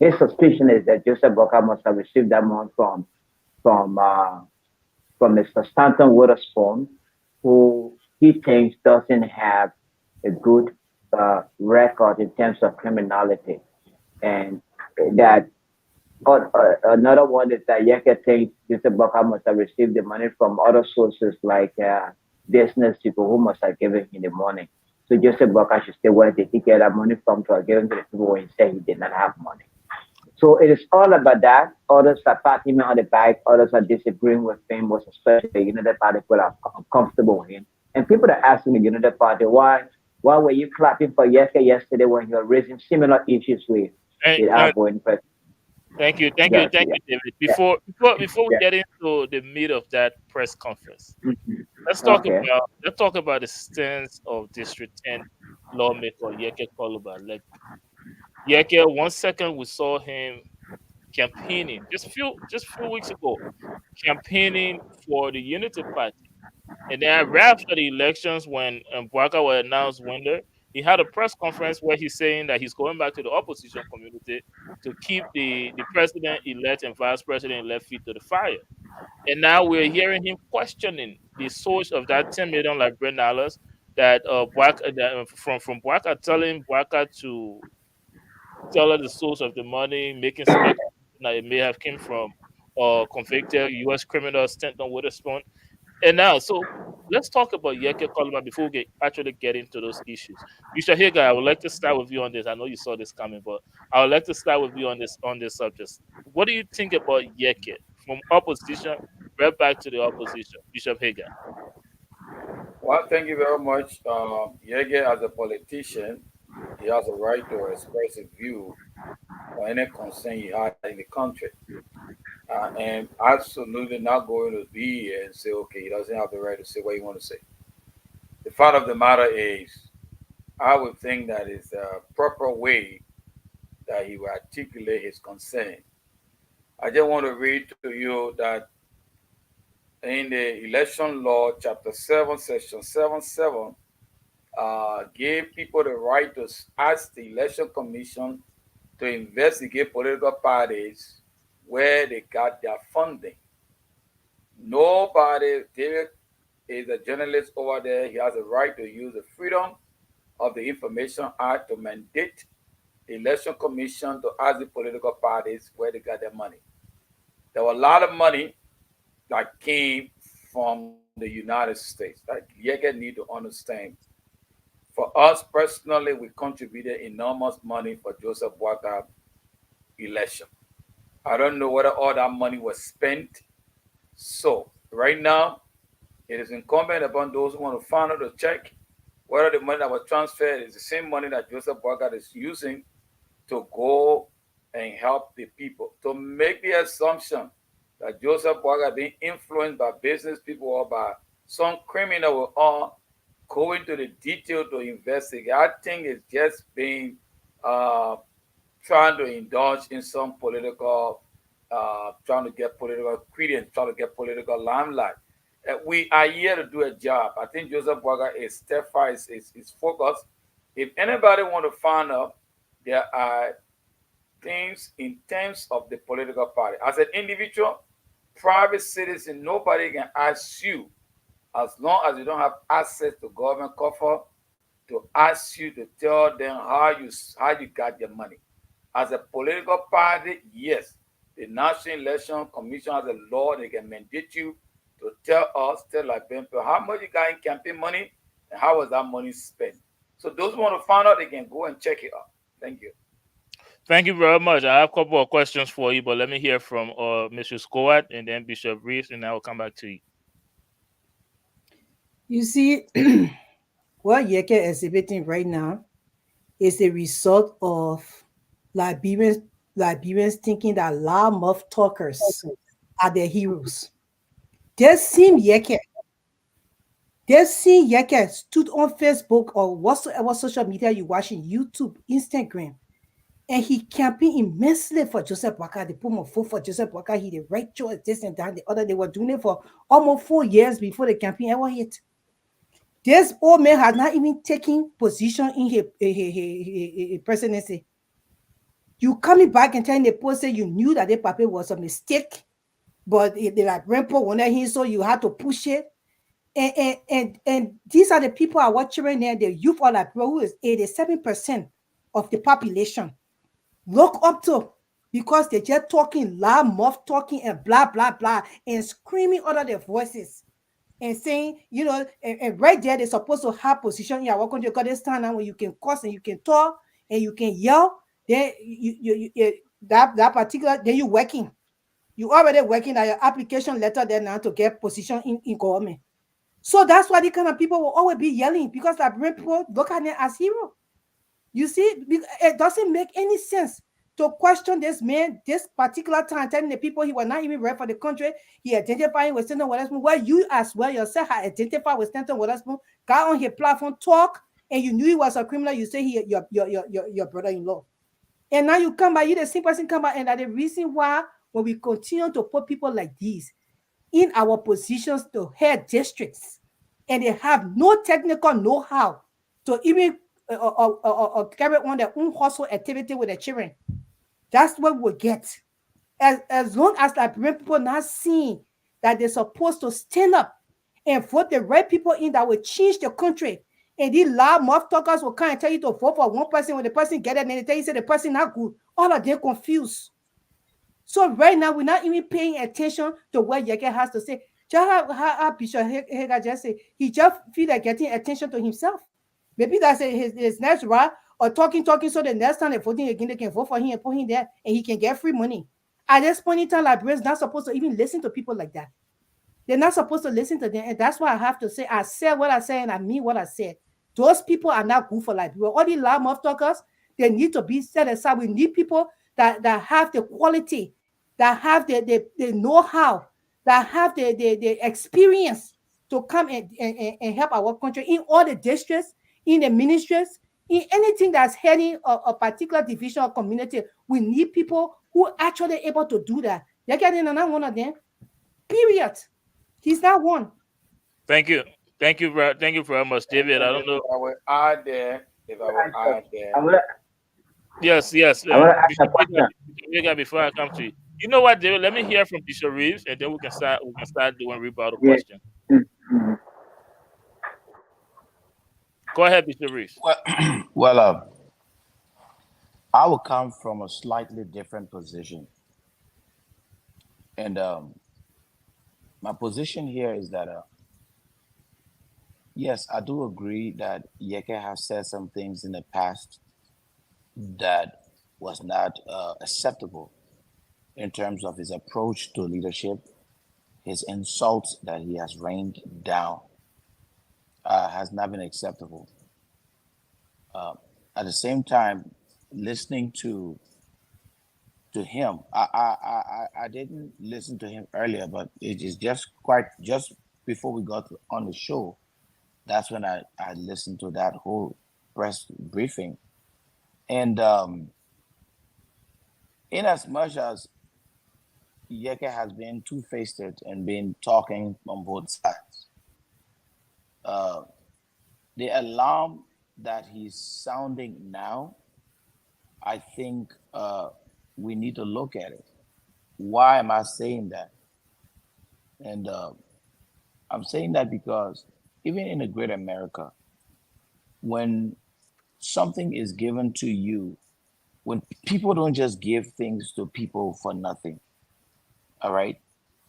his suspicion is that Joseph Boakai must have received that money from Mr. Stanton Witherspoon, who he thinks doesn't have a good record in terms of criminality, and that another one is that Yeke thinks Mr. Boakai must have received the money from other sources like business people who must have given him the money. So Joseph Boakai should say where did he get that money from to have given to the people when he said he did not have money. So it is all about that. Others are patting him on the back, others are disagreeing with him, most especially the United Party people are uncomfortable with him. And people are asking the United Party, why were you clapping for Yeke yesterday when you were raising similar issues with the outgoing president? Thank you, David. Before we get into the meat of that press conference, let's talk about the stance of District 10 lawmaker Yeke Koluba. Like Yeke, 1 second we saw him campaigning just few weeks ago, campaigning for the Unity Party. And then right after the elections, when Boakai was announced winner, he had a press conference where he's saying that he's going back to the opposition community to keep the president-elect and vice president-elect feet to the fire. And now we're hearing him questioning the source of that $10 million Liberian dollars that from Boakai, telling Boakai to tell her the source of the money, making speculation that it may have came from convicted U.S. criminal Stanton Witherspoon. And now, so let's talk about Yeke Koluba before we actually get into those issues. Bishop Hagar, I would like to start with you on this. I know you saw this coming, but I would like to start with you on this subject. What do you think about Yeke from opposition right back to the opposition? Bishop Hagar. Well, thank you very much. Yege, as a politician, he has a right to express his view on any concern he has in the country. And absolutely not going to be here and say, okay, he doesn't have the right to say what he wants to say. The fact of the matter is, I would think that is the proper way that he will articulate his concern. I just want to read to you that in the election law, chapter 7, section 77, gave people the right to ask the election commission to investigate political parties where they got their funding. Nobody, David is a journalist over there. He has a right to use the Freedom of the Information Act to mandate the election commission to ask the political parties where they got their money. There were a lot of money that came from the United States. That Yeke need to understand. For us personally, we contributed enormous money for Joseph Boakai election. I don't know whether all that money was spent. So right now, it is incumbent upon those who want to find out to check whether the money that was transferred is the same money that Joseph Boakai is using to go and help the people. To make the assumption that Joseph Boakai being influenced by business people or by some criminal or go into the detail to investigate, I think it's just being trying to indulge in some political, trying to get political credence, trying to get political limelight. We are here to do a job. I think Joseph Boakai is steadfast, is focused. If anybody want to find out, there are things in terms of the political party. As an individual, private citizen, nobody can ask you, as long as you don't have access to government coffers, to ask you to tell them how you got your money. As a political party, yes, the National Election Commission has a law they can mandate you to tell Liberian people how much you got in campaign money and how was that money spent. So those who want to find out, they can go and check it out. Thank you. Thank you very much. I have a couple of questions for you, but let me hear from Mr. Scott and then Bishop Reeves, and I will come back to you. You see, what Yeke is exhibiting right now is a result of Liberians thinking that loudmouth talkers are their heroes. They seen Yeke stood on Facebook or whatsoever social media you watching, YouTube, Instagram, and he campaigned immensely for Joseph Boakai. They put more vote for Joseph Boakai. He the right choice, this and that, the other. They were doing it for almost 4 years before the campaign ever hit. This old man had not even taken position in his presidency. You coming back and telling the post say you knew that the paper was a mistake, but the Liberian wanted him, so you had to push it. And these are the people are watching right now, the youth of Liberia, who is 87% of the population. Look up to, because they're just talking loud mouth talking and blah blah blah and screaming under their voices and saying, you know, and right there they're supposed to have position. Yeah, welcome to this time now when you can cuss and you can talk and you can yell. Then that particular, then you working. You already working at your application letter there now to get position in government. So that's why the kind of people will always be yelling, because Liberian people look at them as hero. You see, it doesn't make any sense to question this man this particular time, telling the people he was not even ready for the country. He identified with Stanton Witherspoon. Well, you as well yourself had identified with Stanton Witherspoon, got on his platform, talk, and you knew he was a criminal. You say he your brother-in-law. And now you come back, you the same person come back, and that the reason why when we continue to put people like these in our positions to head districts, and they have no technical know-how to even carry on their own hustle activity with their children. That's what we'll get. As long as Liberian people not seeing that they're supposed to stand up and vote the right people in that will change the country, and these loud mouth talkers will come and tell you to vote for one person when the person get it, and they tell you say the person not good. All of them confused. So right now we're not even paying attention to what Yeke has to say. Just how Bishop Hager just said, he just feel like getting attention to himself. Maybe that's his next right, or talking, so the next time they're voting again, they can vote for him and put him there, and he can get free money. At this point in time, Liberians not supposed to even listen to people like that. They're not supposed to listen to them, and that's why I have to say, I said what I said, and I mean what I said. Those people are not good for Liberia. All these loud mouth talkers, they need to be set aside. We need people that have the quality, that have the know-how, that have the experience to come and help our country in all the districts, in the ministries, in anything that's heading a particular division or community. We need people who are actually able to do that. They're getting another one of them. Period. He's not one. Thank you. Thank you very much, David. I don't know. I will add there. Yes. I want to ask a question. Before I come to you, you know what, David? Let me hear from Bishop Reeves, and then we can start doing rebuttal question. Mm-hmm. Go ahead, Bishop Reeves. Well, I will come from a slightly different position, and my position here is that Yes, I do agree that Yeke has said some things in the past that was not acceptable in terms of his approach to leadership, his insults that he has rained down has not been acceptable. Uh, at the same time, listening to him, I didn't listen to him earlier, but it is just before we got on the show. That's when I listened to that whole press briefing, and in as much as Yeke has been two-faced and been talking on both sides. Uh, the alarm that he's sounding now, I think we need to look at it. Why am I saying that? And I'm saying that because even in a great America, when something is given to you, when people don't just give things to people for nothing, all right?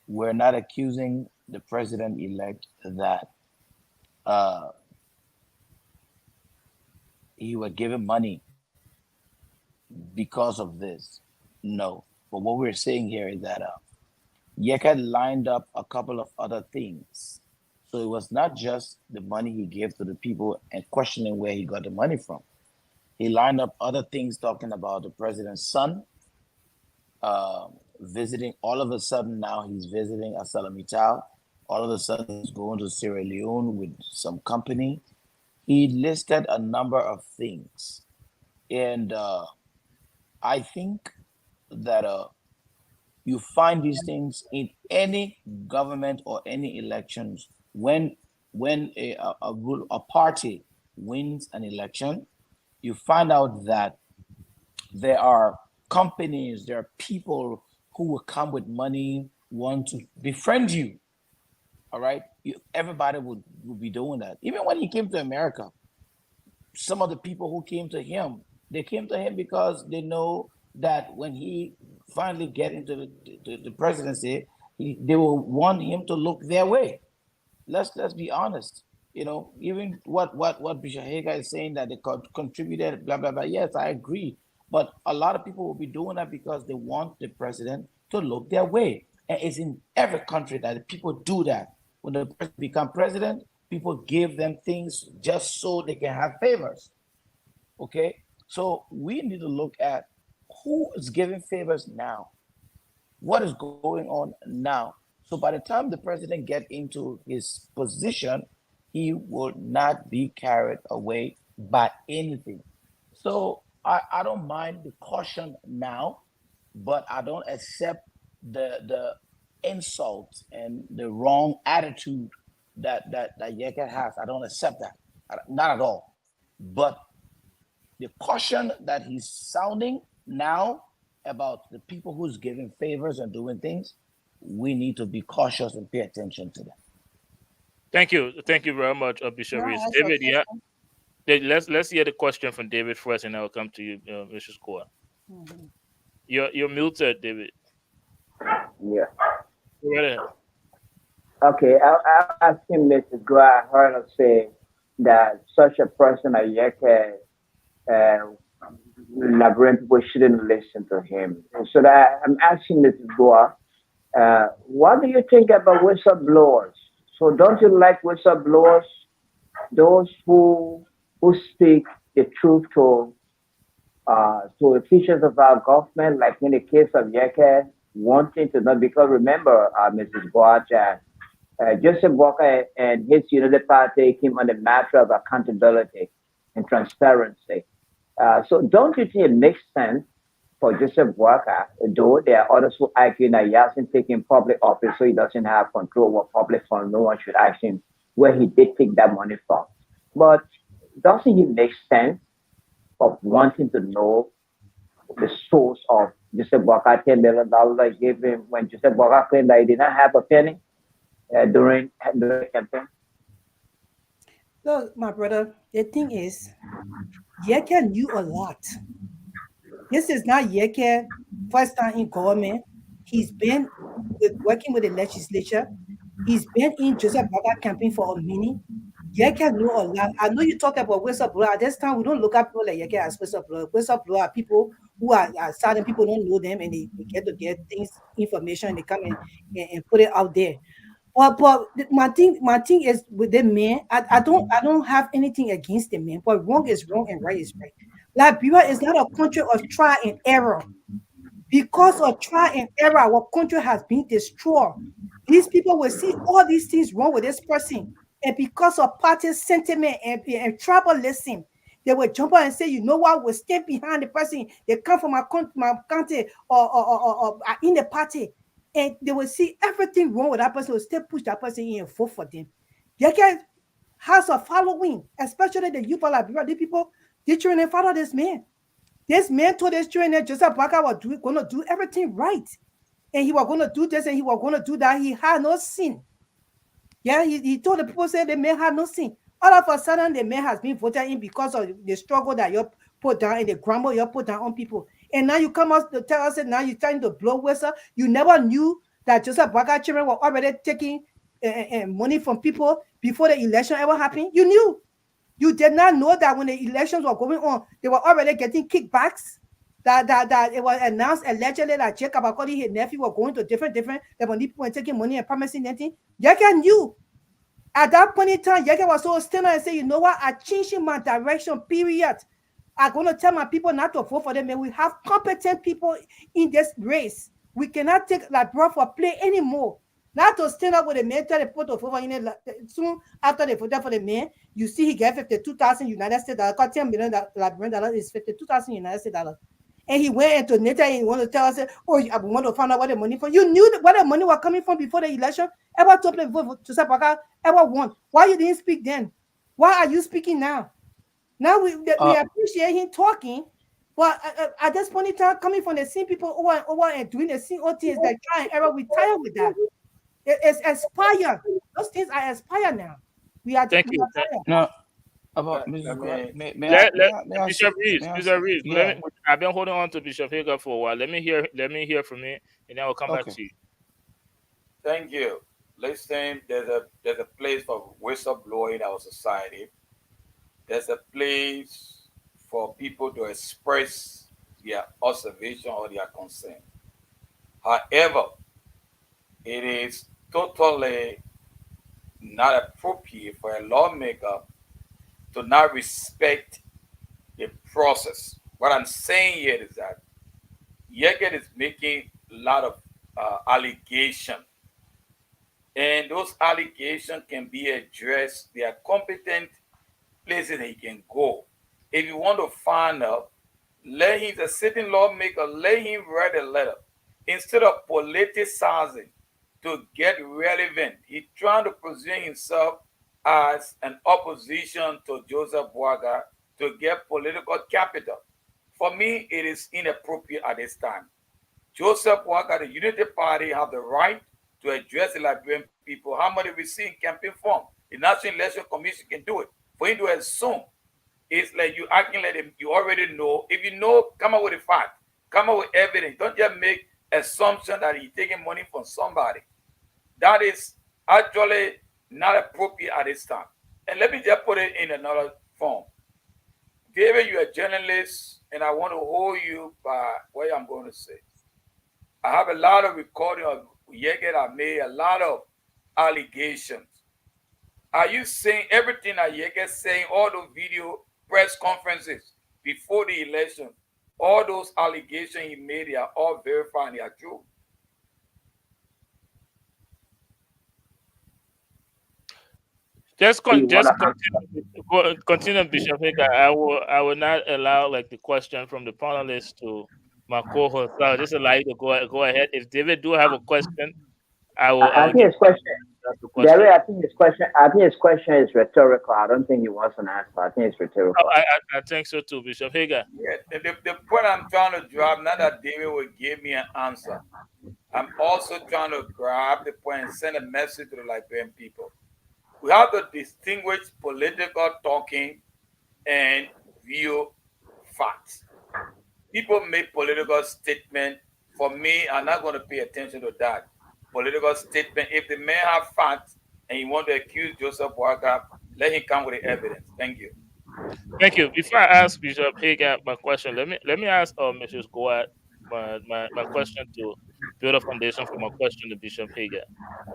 We're not accusing the president-elect that he was given money because of this. No. But what we're saying here is that Yeka lined up a couple of other things. So it was not just the money he gave to the people and questioning where he got the money from. He lined up other things talking about the president's son, visiting. All of a sudden now he's visiting ArcelorMittal. All of a sudden he's going to Sierra Leone with some company. He listed a number of things. And I think that you find these things in any government or any elections when a party wins an election, you find out that there are companies, there are people who will come with money, want to befriend you. All right, everybody would be doing that. Even when he came to America, some of the people who came to him, they came to him because they know that when he finally get into the presidency, they will want him to look their way. Let's be honest. You know, even what Bishop Hager is saying that they contributed, blah blah blah. Yes, I agree. But a lot of people will be doing that because they want the president to look their way. And it's in every country that people do that. When the president become president, people give them things just so they can have favors. Okay, so we need to look at who is giving favors now. What is going on now? So by the time the president get into his position, he will not be carried away by anything. So I don't mind the caution now, but I don't accept the insult and the wrong attitude that Yeka has. I don't accept that. Not at all. But the caution that he's sounding now about the people who's giving favors and doing things, we need to be cautious and pay attention to that. Thank you very much, Bishop Reese. David, yeah. Let's hear the question from David first, and I'll come to you, Mr. Score. Mm-hmm. You're muted, David. Yeah. Go right ahead. Okay, I'll ask him, Mrs. Go. I heard her say that such a person like Yeke, Liberian people shouldn't listen to him. And so that I'm asking Mrs. Goa, what do you think about whistleblowers? So don't you like whistleblowers? Those who speak the truth to officials of our government, like in the case of Yeke, wanting to know, because remember, Mrs. Goa, Joseph Walker and his United Party came on the matter of accountability and transparency. So don't you think it makes sense for Joseph Walker, though there are others who argue that he hasn't taken public office, so he doesn't have control over public funds. No one should ask him where he did take that money from. But doesn't it make sense of wanting to know the source of Joseph Walker $10 million I gave him when Joseph Walker claimed that he did not have a penny during the campaign? Look, my brother, the thing is, Yeke knew a lot. This is not Yeke first time in government. He's been working with the legislature. He's been in Joseph Boakai campaign for a minute. Yeke know a lot. I know you talk about whistleblower. At this time, we don't look at people like Yeke as whistleblower. Whistleblower are people who are certain people don't know them and they get to get things, information, they come and put it out there. My thing is with the man, I don't have anything against the man, but wrong is wrong and right is right. Liberia is not a country of trial and error. Because of trial and error, our country has been destroyed. These people will see all these things wrong with this person. And because of party sentiment and tribalism, they will jump out and say, you know what, we'll stand behind the person. They come from my country or are in the party. And they will see everything wrong with that person, will still push that person in and vote for them. They can has a following, especially the youth of Liberia. The people, they trying to follow this man. This man told his children that Joseph Parker was going to do everything right. And he was going to do this and he was going to do that. He had no sin. Yeah, he told the people, said the man had no sin. All of a sudden, the man has been voted in because of the struggle that you put down and the grumble you put down on people. And now you come out to tell us that now you're trying to blow whistle. You never knew that Joseph Parker children were already taking money from people before the election ever happened. You knew. You did not know that when the elections were going on, they were already getting kickbacks. That it was announced allegedly that Jacob Akoli, his nephew, were going to different that when people were taking money and promising anything. Yeke knew. At that point in time, Yeke was so still and say, you know what? I'm changing my direction, period. I'm going to tell my people not to vote for them. And we have competent people in this race. We cannot take like bro for play anymore. Not to stand up with a man, tell the people to vote for him. Soon after they voted for the man, you see he get 52,000 United States dollars. $10 million is 52,000 United States dollars. And he went into Neta and he wanted to tell us, oh, I want to find out where the money from. You knew where the money was coming from before the election. Ever told the vote for Joseph Parker, ever won. Why you didn't speak then? Why are you speaking now? Now we appreciate him talking, but at this point in time, coming from the same people over and doing the same old things that try and error, we tired with that. It's expired. Those things are expired now. We are. Thank you. No, about Bishop Reeves. I've been holding on to Bishop Hager for a while. Let me hear from you, and then I'll come back to you. Thank you. Listen, there's a place for whistleblowing in our society. There's a place for people to express their observation or their concern. However, it is totally not appropriate for a lawmaker to not respect the process. What I'm saying here is that Yeket is making a lot of allegations, and those allegations can be addressed. There are competent places that he can go. If you want to find out, he's a sitting lawmaker, let him write a letter. Instead of politicizing to get relevant, he's trying to position himself as an opposition to Joseph Boaga to get political capital. For me, it is inappropriate at this time. Joseph Boaga, the Unity Party, have the right to address the Liberian people. How much we see in campaign form? The National Election Commission can do it. For him to assume, it's like you acting like you already know. If you know, come up with a fact, come up with evidence. Don't just make assumption that he's taking money from somebody. That is actually not appropriate at this time. And let me just put it in another form. David, you're a journalist, and I want to hold you by what I'm going to say. I have a lot of recording of Yeket. I made a lot of allegations. Are you saying everything that Yeket saying, all those video press conferences before the election, all those allegations he made, they are all verified and they are true? Just continue, Bishop Hager. I will not allow like the question from the panelists to my co-host. I'll just allow you to go ahead. If David do have a question, I think his question. Gary, I think his question is rhetorical. I don't think he wants an answer. I think it's rhetorical. I think so too, Bishop Hager. Yeah, the point I'm trying to drive, not that David will give me an answer. I'm also trying to grab the point and send a message to the Liberian people. We have to distinguish political talking and real facts. People make political statements. For me, I'm not going to pay attention to that. Political statement. If the man have facts and you want to accuse Joseph Boaga, let him come with the evidence. Thank you. Thank you. Before I ask Bishop Hager my question, let me ask Mrs. Goat my question to build a foundation for my question to Bishop Hager.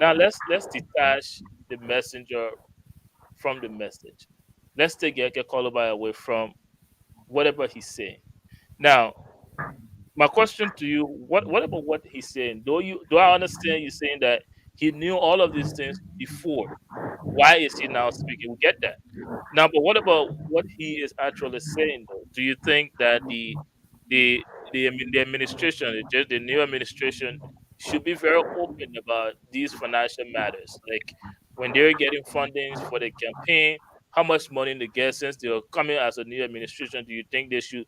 Now let's detach the messenger from the message. Let's take Yeke Kolobai away from whatever he's saying. Now, my question to you, what about what he's saying? Do I understand you saying that he knew all of these things before? Why is he now speaking? We get that. Now, but what about what he is actually saying though? Do you think that the administration, just the new administration, should be very open about these financial matters? Like when they're getting fundings for the campaign, how much money they get since they're coming as a new administration, do you think they should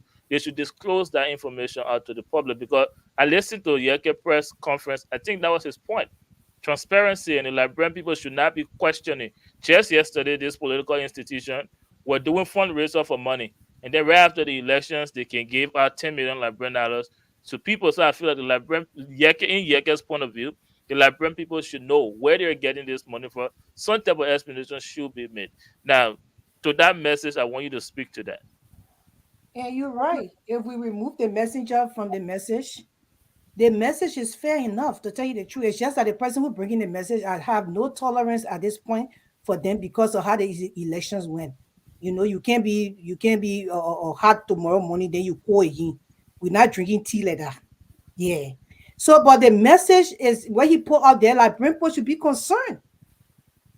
disclose that information out to the public? Because I listened to Yeke press conference. I think that was his point. Transparency, and the Liberian people should not be questioning. Just yesterday, this political institution were doing fundraiser for money, and then right after the elections, they can give out 10 million Liberian dollars to people. So I feel like the Liberian Yeke, in Yeke's point of view, the Liberian people should know where they're getting this money from. Some type of explanation should be made. Now, to that message, I want you to speak to that. And you're right. If we remove the messenger from the message is fair enough, to tell you the truth. It's just that the person who bringing the message, I have no tolerance at this point for them because of how the elections went. You can't be hot tomorrow morning, then you call again. We're not drinking tea like that. Yeah. So, but the message is what he put out there, like Brentford should be concerned.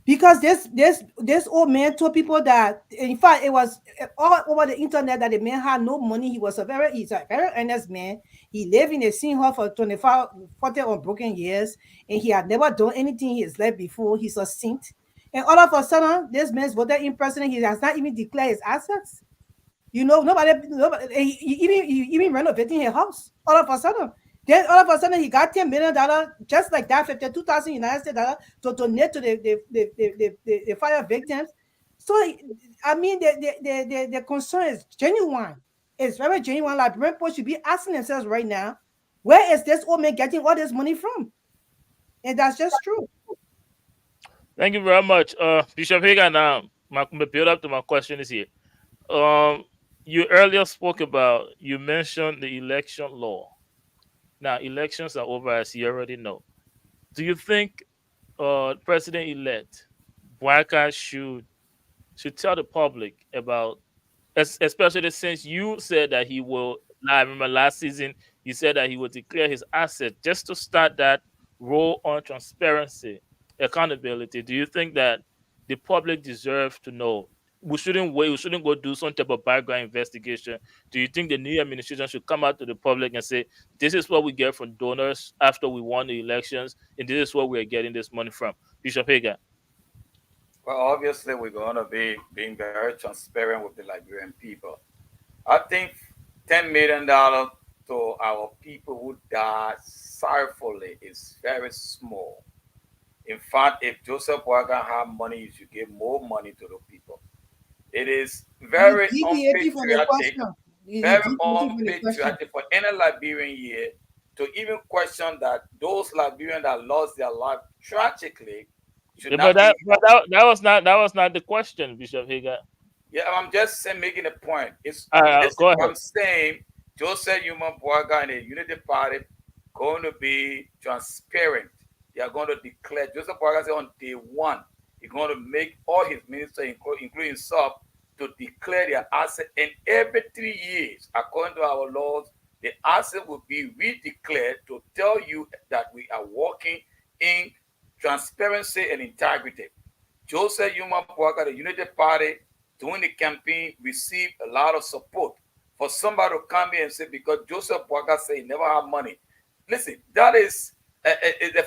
Because this old man told people that, in fact, it was all over the internet that the man had no money. He's a very earnest man. He lived in a sin hall for 25, 40 unbroken years, and he had never done anything in his life before. He's a saint. And all of a sudden, this man's voted in president. He has not even declared his assets. Nobody he even renovating his house. All of a sudden. Then all of a sudden he got $10 million just like that, 52,000 United States dollars to donate to the fire victims. So I mean the concern is genuine. It's very genuine. Like Brentford should be asking themselves right now, where is this old man getting all this money from? And that's just true. Thank you very much, Bishop Hagan. Now, my build up to my question is here. You earlier spoke about, you mentioned the election law. Now, elections are over, as you already know. Do you think President-elect Bouaka should tell the public about, especially since you said that he will, I remember last season, you said that he would declare his asset, just to start that role on transparency, accountability. Do you think that the public deserves to know? We shouldn't wait. We shouldn't go do some type of background investigation. Do you think the new administration should come out to the public and say, this is what we get from donors after we won the elections, and this is where we're getting this money from? Bishop Hager. Well, obviously, we're going to be being very transparent with the Liberian people. I think $10 million to our people who died sorrowfully is very small. In fact, if Joseph Bouaka had money, he should give more money to the people. It is very unpatriotic, for any Liberian here to even question that those Liberians that lost their life tragically should not. That was not the question, Bishop Hager. Yeah, I'm just saying, making a point. Go ahead. I'm saying Joseph Yuma Bouaka and the Unity Party going to be transparent. They are going to declare. Joseph Bouaka said on day one, he's going to make all his ministers, including himself, to declare their asset. And every 3 years, according to our laws, the asset will be redeclared to tell you that we are working in transparency and integrity. Joseph Yuma Bouaka, the Unity Party, during the campaign, received a lot of support. For somebody to come here and say, because Joseph Bouaka said he never had money. Listen, that is a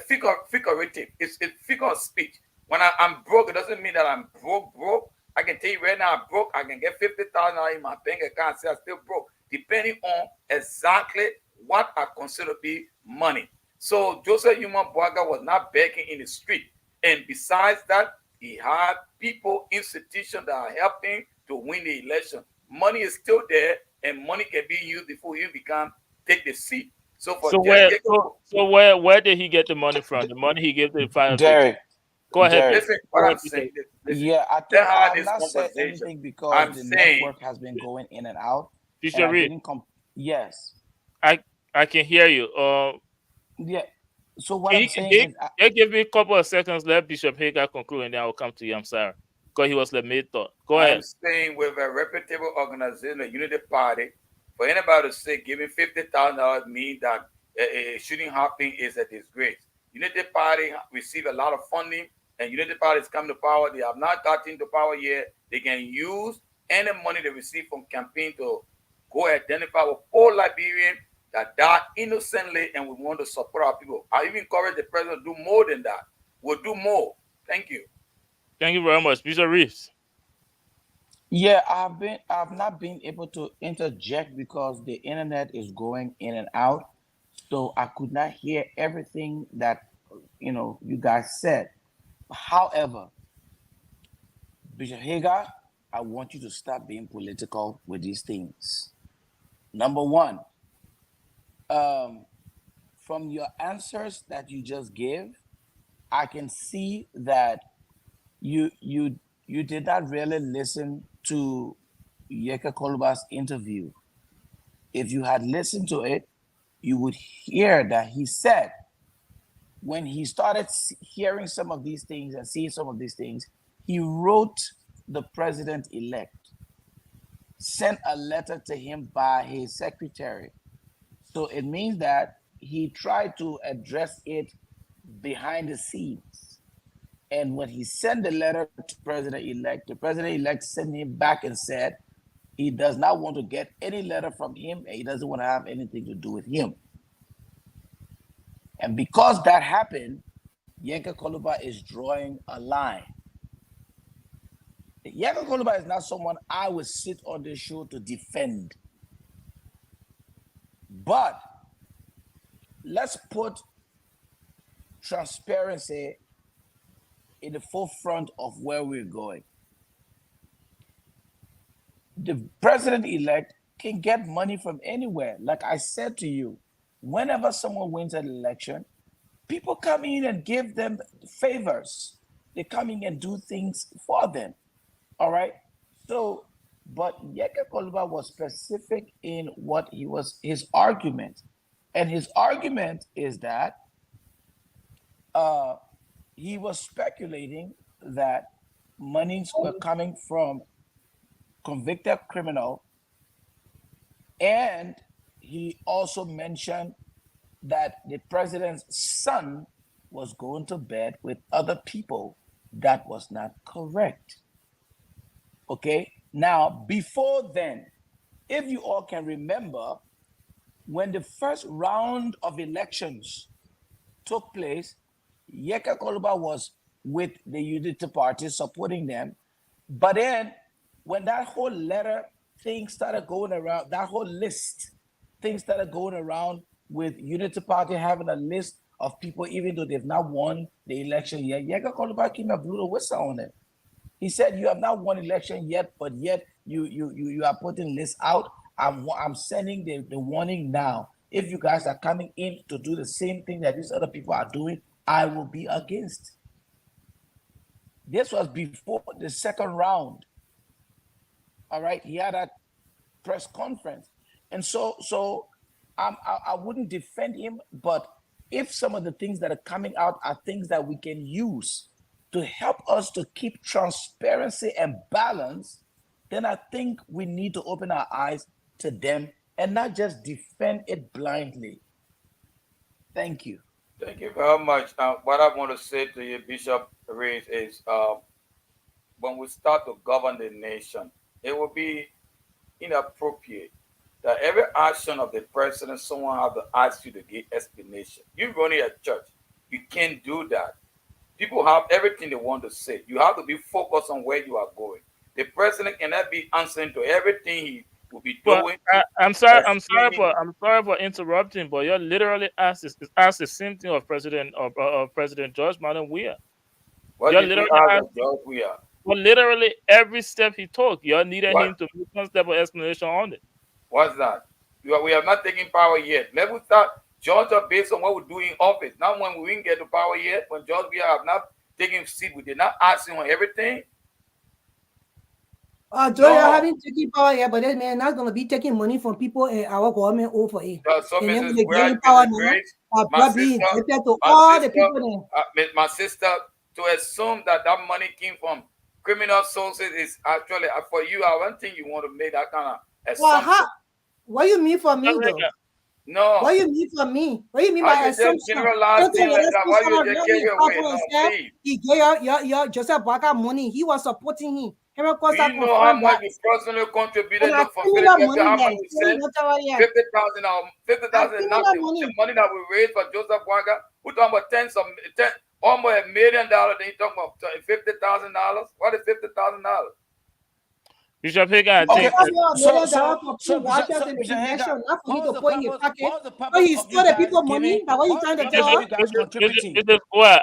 figurative. It's a figure of speech. When I'm broke, it doesn't mean that I'm broke. I can tell you right now, I'm broke. I can get $50,000 in my bank account and say I'm still broke, depending on exactly what I consider to be money. So Joseph Yuma Bouaka was not begging in the street. And besides that, he had people, institutions that are helping to win the election. Money is still there, and money can be used before you take the seat. So where did he get the money from? The money he gave to the fire. Derek, Go ahead. Derek. Listen, what I'm saying. Listen, Yeah, I let's think I have have this not said conversation. anything because I'm the saying, network has been going in and out. And Bishop I Reed, didn't yes. I can hear you. Yeah. So what Can I'm you, saying can is you give me a couple of seconds? Let Bishop Hagar conclude, and then I will come to you. I'm sorry, because he was the mid thought. Go I'm ahead. saying with a reputable organization, the Unity Party, for anybody to say giving $50,000 mean that it shouldn't happen is a disgrace. Unity Party receive a lot of funding, and Unity Party is coming to power. They have not gotten to power yet. They can use any money they receive from campaign to go identify with all Liberians that died innocently, and we want to support our people. I even encourage the president to do more than that. We'll do more. Thank you. Thank you very much, Bishop Reeves. yeah, I've not been able to interject because the internet is going in and out. So I could not hear everything that you guys said. However, Bishop Hagar, I want you to stop being political with these things. Number one, from your answers that you just gave, I can see that you did not really listen to Yeka Koluba's interview. If you had listened to it, you would hear that he said when he started hearing some of these things and seeing some of these things, he wrote the president-elect, sent a letter to him by his secretary. So it means that he tried to address it behind the scenes. And when he sent the letter to president-elect, the president-elect sent him back and said he does not want to get any letter from him and he doesn't want to have anything to do with him. And because that happened, Yeka Koluba is drawing a line. Yeka Koluba is not someone I would sit on this show to defend. But let's put transparency in the forefront of where we're going. The president-elect can get money from anywhere. Like I said to you, whenever someone wins an election, people come in and give them favors. They come in and do things for them. All right. So, but Yeka Koluba was specific in what his argument. And his argument is that he was speculating that monies were coming from convicted criminal. And he also mentioned that the president's son was going to bed with other people. That was not correct. Okay. Now, before then, if you all can remember, when the first round of elections took place, Yeka Koluba was with the Unity Party supporting them. But then when that whole letter thing started going around, that whole list thing started going around with Unity Party having a list of people, even though they've not won the election yet, Yeka Koluba came and blew the whistle on it. He said, you have not won election yet, but yet you are putting lists out. I'm sending the warning now. If you guys are coming in to do the same thing that these other people are doing, I will be against. This was before the second round. All right, he had a press conference. And so I wouldn't defend him, but if some of the things that are coming out are things that we can use to help us to keep transparency and balance, then I think we need to open our eyes to them and not just defend it blindly. Thank you. Thank you very much. What I want to say to you, Bishop Reeves, is when we start to govern the nation, it will be inappropriate that every action of the president, someone have to ask you to give explanation. You're running a church. You can't do that. People have everything they want to say. You have to be focused on where you are going. The president cannot be answering to everything he will be doing. I'm sorry for interrupting, but you literally asked the same thing of President George Martin Weah. What did we ask of George Weah? Well, literally every step he took, you needed him to make some step of explanation on it. What's that? We have not taken power yet. Let us start Georgia based on what we do in office. Not when we didn't get to power yet, when George Weah have not taking seat. We did not ask him on everything. Joe, you're having taking power here, but that man not gonna be taking money from people and our government over it. So and then Mrs. they Where getting power now. My sister, to assume that that money came from criminal sources is actually for you. I don't think you want to make that kind of assumption. Well, what you mean for me though? No. What you mean for me? What you mean by assumption? Generalizing like that. Why you just carry away? No, please. He gave your Joseph Barker money. He was supporting him. Do you know how much you personally contributed to fulfill how much you said? 50,000 or 50,000 nothing. The money that we raised for Joseph Barker, we're talking about almost $1 million. Then you talking about $50,000. What is $50,000? Bishop Hagar, he stole the people money. What you trying to tell us?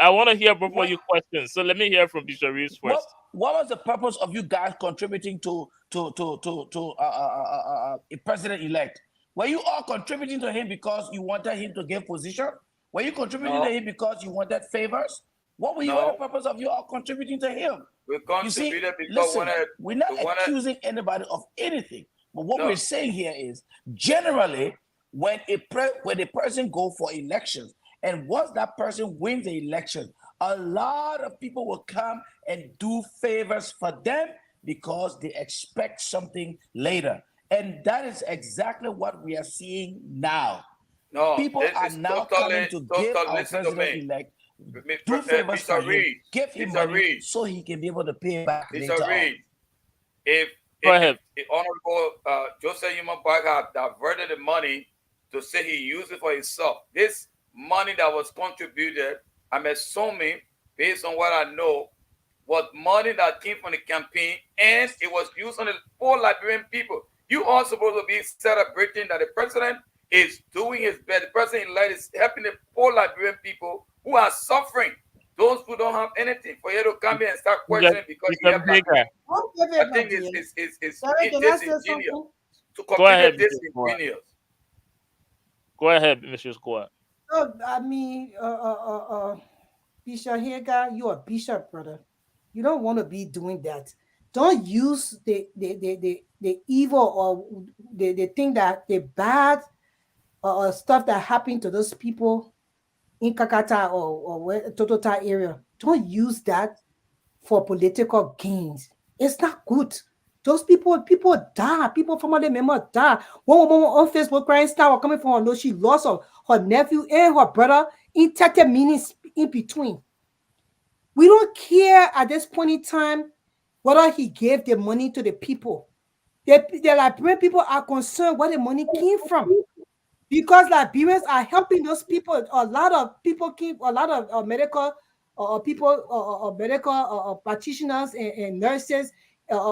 I want to hear both of your questions. So let me hear from Bishop Reeves first. What was the purpose of you guys contributing to a president-elect? Were you all contributing to him because you wanted him to give position? Were you contributing to him because you wanted favors? What were the purpose of you all contributing to him? We contributed because we're not accusing anybody of anything. But what we're saying here is, generally, when a person go for elections, and once that person wins the election, a lot of people will come and do favors for them because they expect something later. And that is exactly what we are seeing now. No, people are now coming to give our president-elect do favors for him, give him money so he can be able to pay back later on. If Honorable Joseph Nyeman Barker had diverted the money to say he used it for himself, this money that was contributed, I'm assuming, based on what I know, was money that came from the campaign and it was used on the poor Liberian people. You are supposed to be celebrating that the president is doing his best. The president-elect is helping the poor Liberian people who are suffering, those who don't have anything, for you to come here and start questioning because you have I think it's disingenuous. To completely disingenuous. Go ahead, Mr. Squad. I mean, Bishop Hagar, you're a bishop, brother. You don't want to be doing that. Don't use the evil or the thing that the bad stuff that happened to those people in Kakata or Totota area. Don't use that for political gains. It's not good. Those people die. People from the members die. One woman on Facebook crying star coming from her, no, she lost her nephew and her brother in 30 minutes in between. We don't care at this point in time whether he gave the money to the people. The Liberian people are concerned where the money came from. Because Liberians are helping those people. A lot of people medical people, medical practitioners and nurses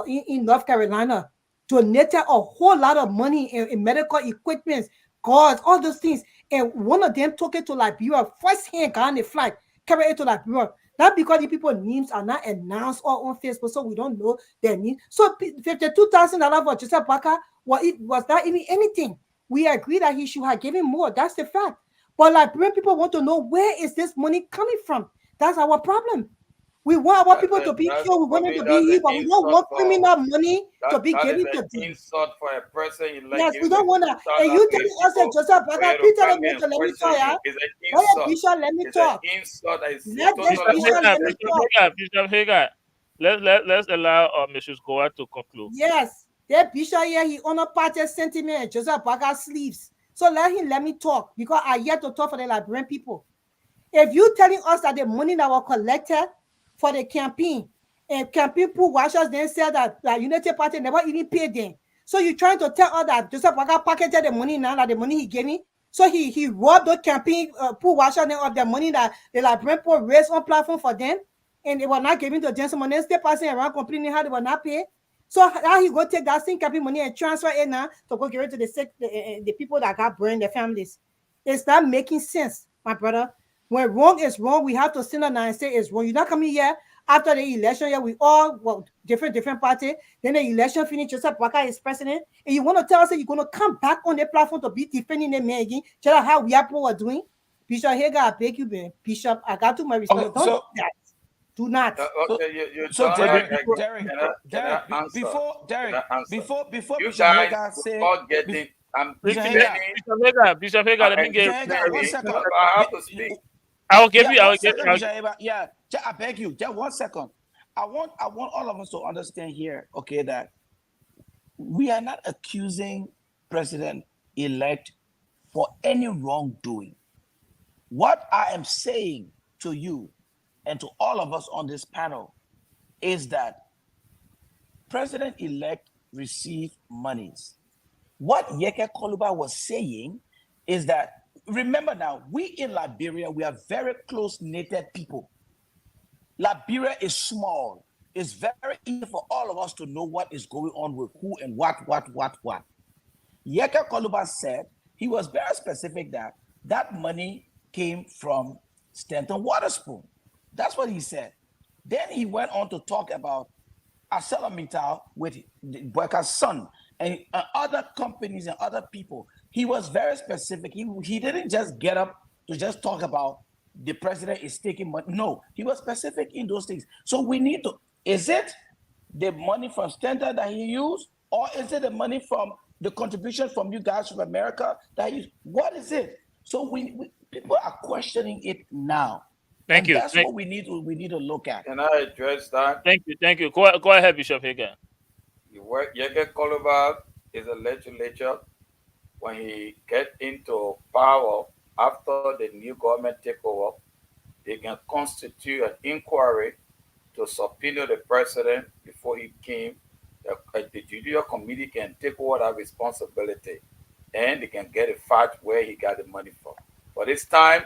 in North Carolina donated a whole lot of money in medical equipment, gauze, all those things. And one of them took it to Liberia, first hand, got on the flight, carried it to Liberia. Not because the people's names are not announced or on Facebook, so we don't know their names. So $52,000 for Joseph Barker, was that even anything? We agree that he should have given more. That's the fact. But Liberian people want to know, where is this money coming from? That's our problem. We want our people to be killed. We want them to be here, but we don't want criminal money to be given to them. Insult for a person. Yes, we don't want that. And you tell us that Joseph Barker, please tell me to let me talk. Let me talk. Bishop Hagar, let's allow Mrs. Goa to conclude. Yes. That bishop here, he honor party sentiment and Joseph Barker sleeves. So let me talk, because I yet to talk for the Liberian people. If you telling us that the money that was collected for the campaign, and campaign pool watchers then said that the United Party never even paid them. So you trying to tell us that Joseph Barker pocketed the money now, that the money he gave me? So he robbed those campaign pool watchers of the money that the Liberian people raised on platform for them, and they were not giving to them. Someone else still passing around complaining how they were not paid. So how he go take that same campaign money and transfer it now to go give it to the people that got burned, their families? It's not making sense, my brother. When wrong is wrong, we have to sit down and say it's wrong. You're not coming here after the election. Yeah, we all different party. Then the election finished. Joseph Barker is president, and you want to tell us that you're going to come back on the platform to be defending the man again? Tell us how we are doing. Bishop Hagar, I beg you, man. Bishop, I got to my response. Don't do that. Do not. Okay, you So don't Derek, like, Derek, can I Derek, answer? before Derek, Can I answer? before You Bishop guys Hagar say, forgetting. I'm Bishop Bishop Hagar, explaining. Bishop Hagar, let me And get. you Bishop tell Hagar, one me second. I have to speak. I will give you. I One will give. second, Bishop Hagar. Yeah, I beg you, just 1 second. I want all of us to understand here, okay, that we are not accusing President-elect for any wrongdoing. What I am saying to you and to all of us on this panel is that President-elect received monies. What Yeke Koluba was saying is that, remember now, we in Liberia, we are very close-knitted people. Liberia is small. It's very easy for all of us to know what is going on with who and what. Yeke Koluba said, he was very specific that money came from Stanton Waterspoon. That's what he said. Then he went on to talk about ArcelorMittal with Boyka's son and other companies and other people. He was very specific. He didn't just get up to just talk about the president is taking money. No, he was specific in those things. So we need to, is it the money from Stanton that he used, or is it the money from the contribution from you guys from America that he used? What is it? So we people are questioning it now. Thank you. That's what we need to look at. Can I address that? Thank you. Go ahead, Bishop Hagar. Yeke Koluba is a legislature. When he get into power after the new government take over, they can constitute an inquiry to subpoena the president before he came. The judicial committee can take over that responsibility, and they can get a fact where he got the money from. For this time,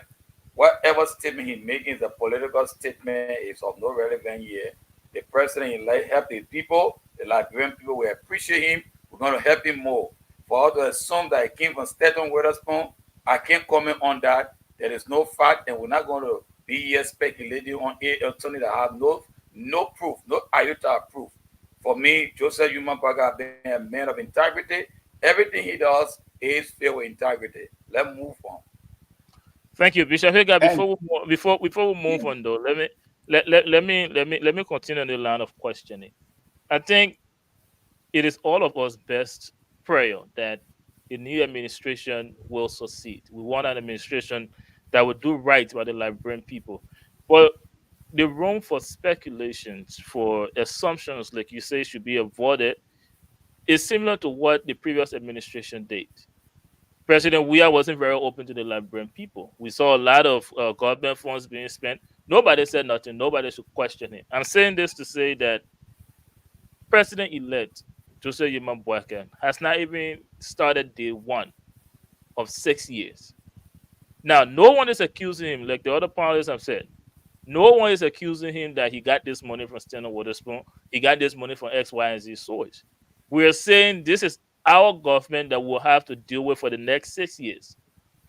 whatever statement he's making is a political statement, is of no relevance here. The president elect help the people, the Liberian people will appreciate him. We're going to help him more. For us to assume that it came from Stanton Witherspoon, I can't comment on that. There is no fact, and we're not going to be here speculating on something that have no proof, no iota of proof. For me, Joseph Yuma Baga being a man of integrity, everything he does is filled with integrity. Let's move on. Thank you, Bishop Hagar. Before we move on, though, let me continue on the line of questioning. I think it is all of us best prayer that the new administration will succeed. We want an administration that will do right by the Liberian people. But the room for speculations, for assumptions, like you say, should be avoided, is similar to what the previous administration did. President Weah wasn't very open to the Liberian people. We saw a lot of government funds being spent. Nobody said nothing. Nobody should question it. I'm saying this to say that President-elect Joseph Yuma Boakai has not even started day one of 6 years. Now, no one is accusing him, like the other panelists have said. No one is accusing him that he got this money from Stanton Witherspoon. He got this money from X, Y, and Z source. We are saying this is our government that we'll have to deal with for the next 6 years.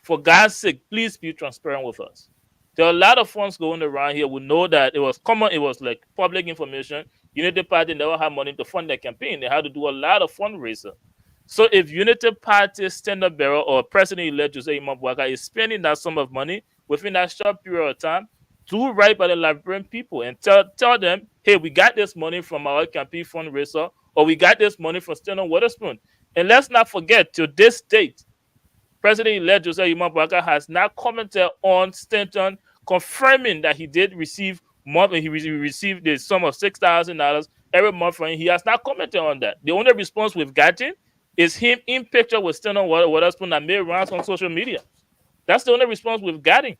For God's sake, please be transparent with us. There are a lot of funds going around here. We know that it was common, it was like public information. Unity Party never had money to fund their campaign. They had to do a lot of fundraiser. So if Unity Party standard bearer or President-elect Jose Yuma Boakai is spending that sum of money within that short period of time, do right by the Liberian people and tell them, hey, we got this money from our campaign fundraiser, or we got this money from Stanton Witherspoon. And let's not forget, to this date, President-elect Jose Yuma Boakai has not commented on Stanton confirming that he did receive money. He received the sum of $6,000 every month from him. He has not commented on that. The only response we've gotten is him in picture with Stanton Witherspoon that made rounds on social media. That's the only response we've gotten.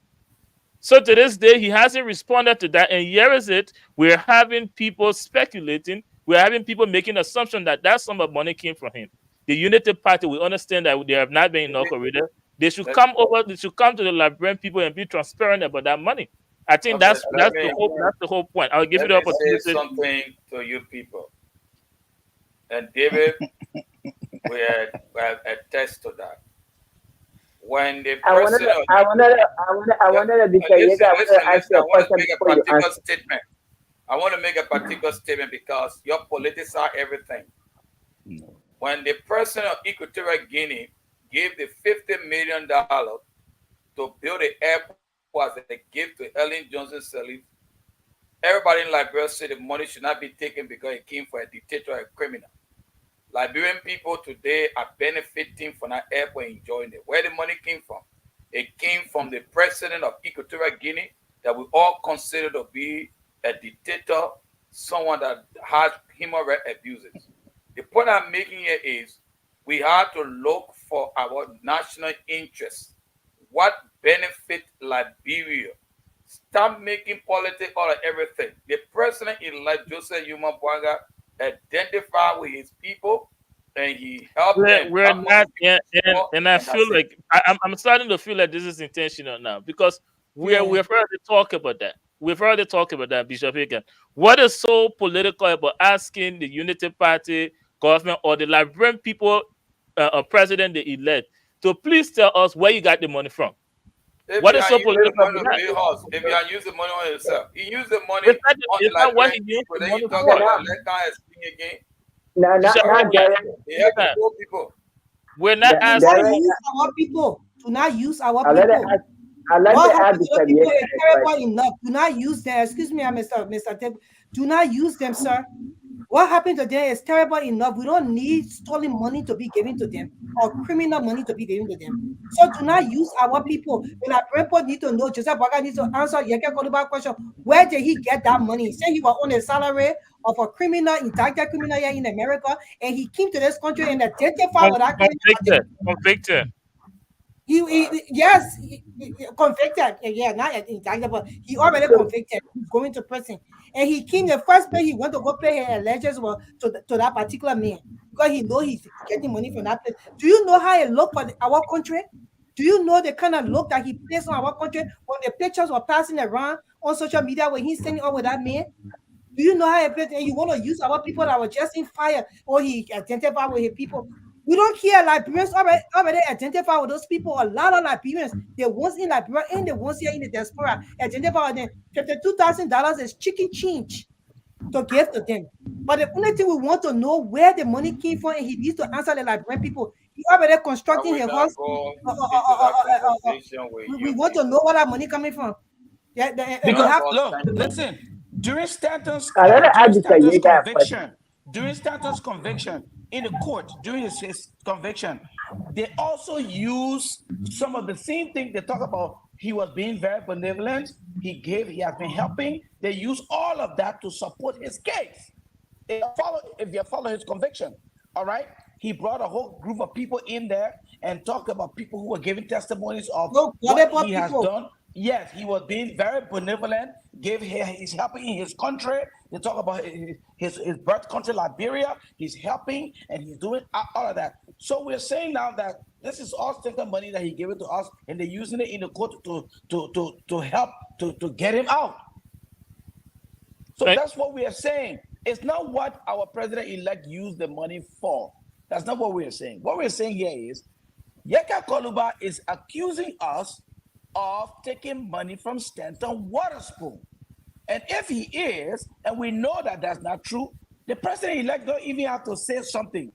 So to this day, he hasn't responded to that. And here is it. We're having people speculating. We're having people making assumption that that sum of money came from him. The Unity Party, we understand that they have not been inaugurated. They should come over. They should come to the Liberian people and be transparent about that money. I think that's the whole point. I'll give you the opportunity. Let me say something to you people. And David, we attest to that. When the I wanted to be listen, I want to make a particular statement. I want to make a particular statement because you politicize everything. When the president of Equatorial Guinea gave the $50 million to build an airport as a gift to Ellen Johnson Sirleaf, everybody in Liberia said the money should not be taken because it came from a dictator or a criminal. Liberian people today are benefiting from that airport, enjoying it. Where the money came from? It came from the president of Equatorial Guinea that we all consider to be a dictator, someone that has human rights abuses. The point I'm making here is we have to look for our national interests. What benefit Liberia? Stop making politics out of everything. The president-elect Joseph Yuma Bwanga identified with his people and he helped them. We're not, and I feel like I'm starting to feel like this is intentional now because we've already talked about that. We've already talked about that, Bishop Hagan. What is so political about asking the Unity Party government or the Liberian people, president they elect, to please tell us where you got the money from? What is so political? If you are using money on yourself, he used the money on the Liberian people. Then you talk about let guy explain again. No, not people. We're not asking our people. Do not use our people. What happened to people is terrible enough. Do not use them. Excuse me, Mr. Teb. Do not use them, sir. What happened to them is terrible enough. We don't need stolen money to be given to them or criminal money to be given to them. So do not use our people. When our people need to know, Joseph Bwanga needs to answer Yeke Koluba question. Where did he get that money? He said he was on a salary of a criminal, indicted criminal here in America, and he came to this country and identified with that convicted. Yes, convicted. Yeah, not indicted, but he already convicted. He's going to prison. And he came, the first place he went to go pay his allegiance was to that particular man because he know he's getting money from that place. Do you know how it looked for our country? Do you know the kind of look that he placed on our country when the pictures were passing around on social media when he's standing up with that man? Do you know how it plays? And you want to use our people that were just in fire or he identified with his people? We don't care. Liberians already identify with those people. A lot of Liberians, the ones in Liberia and the ones here in the diaspora, identify with them. $52,000 is chicken change to give to them. But the only thing we want to know where the money came from, and he needs to answer the Liberian people. He already constructing his house. We want to know where that money coming from. Look, listen. During Stanton's conviction in the court, during his conviction, they also use some of the same things they talk about. He was being very benevolent. He has been helping. They use all of that to support his case. If you follow his conviction, all right? He brought a whole group of people in there and talked about people who were giving testimonies of what he has done. Yes, he was being very benevolent. He's helping in his country. They talk about his birth country, Liberia. He's helping and he's doing all of that. So we're saying now that this is all stinking money that he gave it to us, and they're using it in the court to help to get him out. So that's what we are saying. It's not what our president-elect used the money for. That's not what we're saying. What we're saying here is Yeke Koluba is accusing us of taking money from Stanton Waterspoon. And if he is, and we know that that's not true, the president-elect don't even have to say something.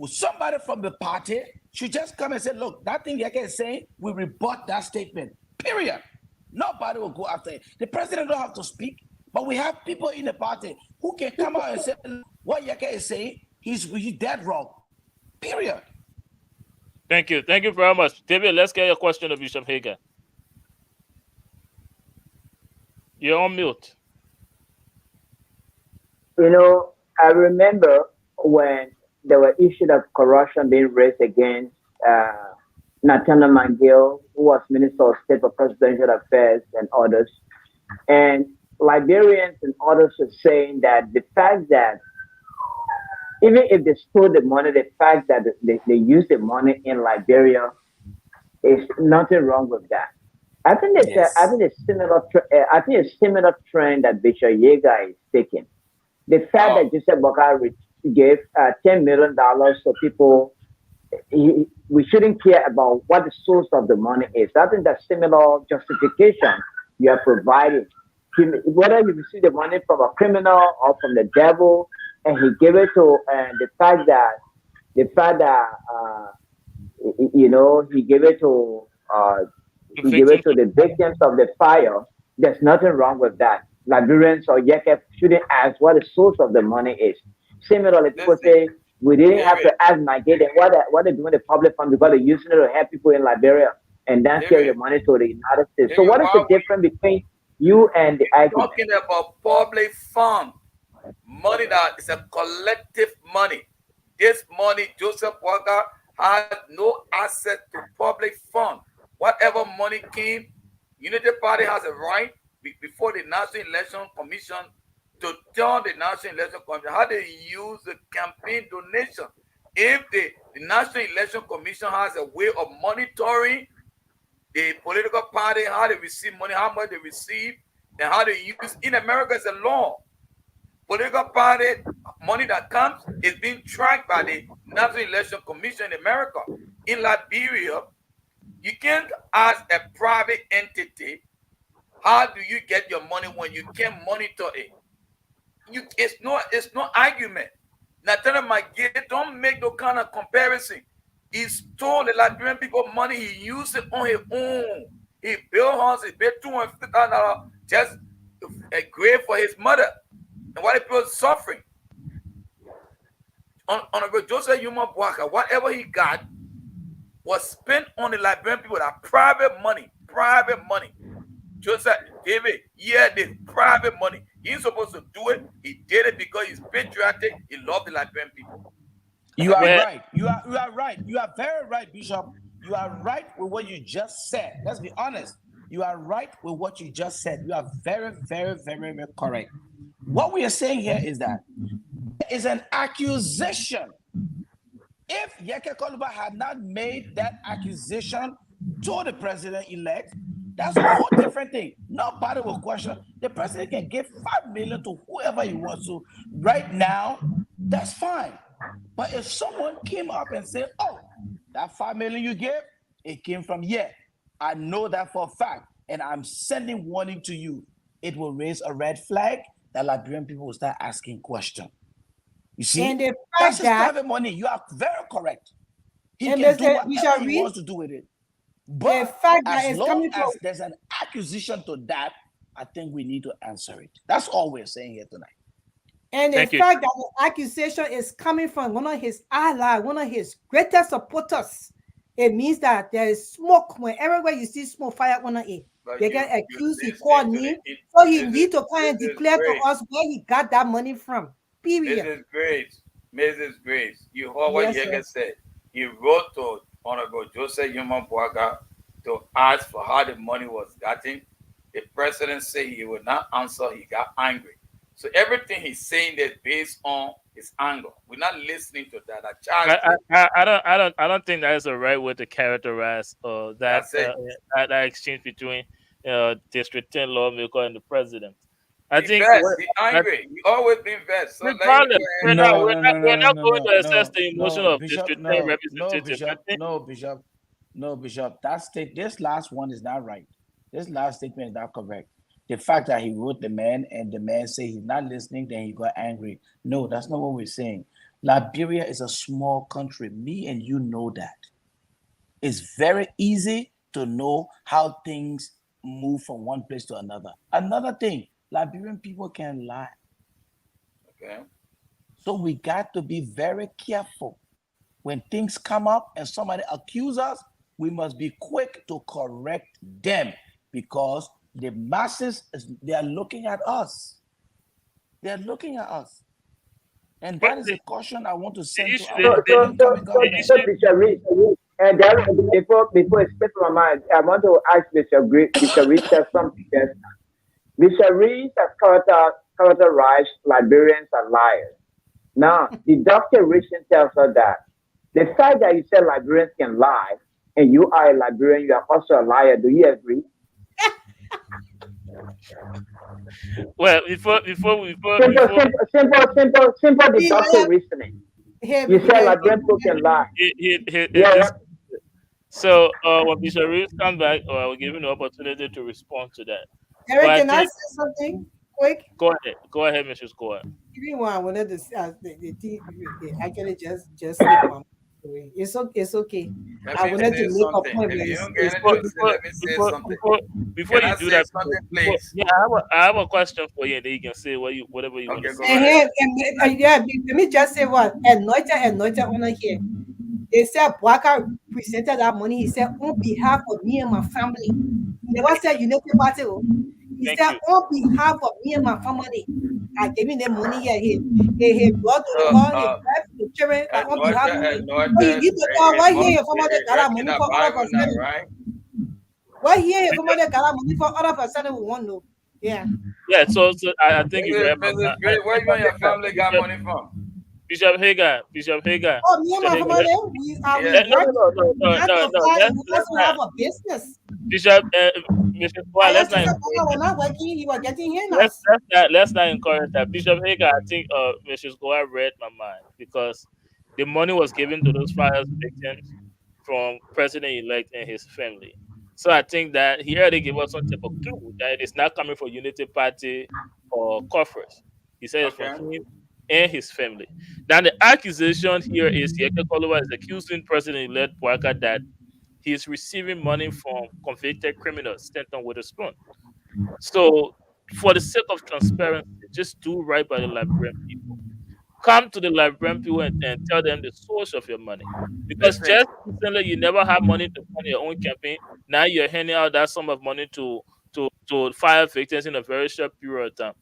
Somebody from the party should just come and say, look, that thing Yeke is saying, we rebut that statement, period. Nobody will go after it. The president don't have to speak, but we have people in the party who can come out and say, what Yeke is saying, he's dead wrong, period. Thank you. Thank you very much. David, let's get your question of Bishop Hagan. You're on mute. You know, I remember when there were issues of corruption being raised against Nathaniel Mangill, who was Minister of State for Presidential Affairs and others. And Liberians and others are saying that the fact that even if they stole the money, the fact that they use the money in Liberia, is nothing wrong with that. I think it's a similar trend that Bishop Yega is taking. The fact that Joseph Bwanga gave $10 million to people, we shouldn't care about what the source of the money is. I think that similar justification you are providing, whether you receive the money from a criminal or from the devil, and he gave it to the fact that you know, he gave it to the victims of the fire. There's nothing wrong with that. Liberians or Yeke shouldn't ask what the source of the money is. Similarly, people say we didn't have to ask Nigeria what they're doing the public fund because they're using it to help people in Liberia and then carry the money to the United States. So what is the difference between you and the argument? Talking about public fund, money that is a collective money. This money, Joseph Walker has no access to public fund. Whatever money came, Unity Party has a right before the National Election Commission to tell the National Election Commission how they use the campaign donation. If the National Election Commission has a way of monitoring the political party, how they receive money, how much they receive, and how they use, in America, it's a law. Political party money that comes is being tracked by the National Election Commission in America. In Liberia, you can't ask a private entity, how do you get your money when you can't monitor it? It's no argument. Nathaniel McGee, don't make no kind of comparison. He stole the Liberian people money. He used it on his own. He built houses. He built $250,000 just a grave for his mother. And while the people suffering. Honorable Joseph Yuma Boaka, whatever he got was spent on the Liberian people. That private money. Joseph David, the private money. He's supposed to do it. He did it because he's patriotic. He loved the Liberian people. You are right. You are right. You are very right, Bishop. You are right with what you just said. Let's be honest. You are right with what you just said. You are very, very, very, very correct. What we are saying here is that there is an accusation. If Yeke Koluba had not made that accusation to the president-elect, that's a whole different thing. Nobody will question. The president can give $5 million to whoever he wants to right now. That's fine. But if someone came up and said, "Oh, that $5 million you gave, it came from I know that for a fact, and I'm sending warning to you," it will raise a red flag that Liberian people will start asking questions. You see, and the that's fact his private money. You are very correct. He and can do whatever he wants to do with it. But the fact that as it's long coming as from there's an accusation to that, I think we need to answer it. That's all we're saying here tonight. and the fact that the accusation is coming from one of his allies, one of his greatest supporters, it means that there is smoke. When everywhere you see smoke, fire on it. They get accused, he called me. So he need to kind of declare to us where he got that money from. Period. Mrs. Grace, you heard what Yeke said. He wrote to Honorable Joseph Yuma Boaka to ask for how the money was gotten. The president said he would not answer. He got angry. So everything he's saying is based on his anger. We're not listening to that. I don't think that is the right way to characterize that exchange between District 10 lawmaker and the president. I think he's angry. He always been vexed. So we're not going to assess the emotion of District 10 representative. No, Bishop. This last one is not right. This last statement is not correct. The fact that he wrote the man and the man said he's not listening, then he got angry. No, that's not what we're saying. Liberia is a small country. Me and you know that. It's very easy to know how things move from one place to another. Another thing, Liberian people can lie. Okay. So we got to be very careful. When things come up and somebody accuses us, we must be quick to correct them because the masses, they are looking at us. They are looking at us. And that is a caution I want to send to our incoming government. Before I step my mind, I want to ask Mr. Reese something. Mr. Reese has characterized Liberians as liars. Now, the Dr. Richard tells us that the fact that you said Liberians can lie and you are a Liberian, you are also a liar. Do you agree? Well, before simple deductive reasoning. You said Liberian people can lie. So when Mr. Reese comes back, we'll give him the opportunity to respond to that. Eric, can I say something quick? Go ahead, Mrs. Squad. Give me one. I wanted to actually just slip on. It's okay. It's okay. Let I me wanted say to make a something. point, If but you it's, don't get it's anything before to okay. say, before let me say before something. before before Can you I do say that, something, before, please? yeah, I have a question for you, and then you can say whatever you want to Okay, go say. And ahead. here, yeah, let me just say what anointed honor here. They said Bwaka presented that money. He said, on behalf of me and my family. He never Thank said you, United Party. Oh. He thank said, you. on behalf of me and my family. I gave him the money here. He brought to the So, God, his wife, the children, that on behalf of me. So you anointed, need to know what must here your family be got our reading money the for all of Bible us. now, right? What here your family got our money for all of us. We want to know. Yeah. Yeah, so I thank you very much. Mrs. Grace, where you and your family got Bishop money from? Bishop Hagar, Oh, me and Bishop my Hagar. family, we Yeah. No, work no, no, no, no, nine no, to no. five, and we Let's also not, have a business. Bishop, Mrs. Boy, I let's just not said, encourage Baba, that. we're not working. He was getting handouts. Let's not encourage that. Bishop Hagar, I think Mrs. Goa read my mind because the money was given to those fires victims from President-elect and his family. So I think that he already gave us some type of clue that it is not coming from Unity Party or coffers. He said it's from Okay. him and his family. Now the accusation here is Yeke Kolowa is accusing President-elect Boaka that he is receiving money from convicted criminals sent on with a spoon. So, for the sake of transparency, just do right by the Liberian people. Come to the Liberian people and tell them the source of your money. Because Listen, just recently you never had money to fund your own campaign. Now you're handing out that sum of money to fire victims in a very short period of time.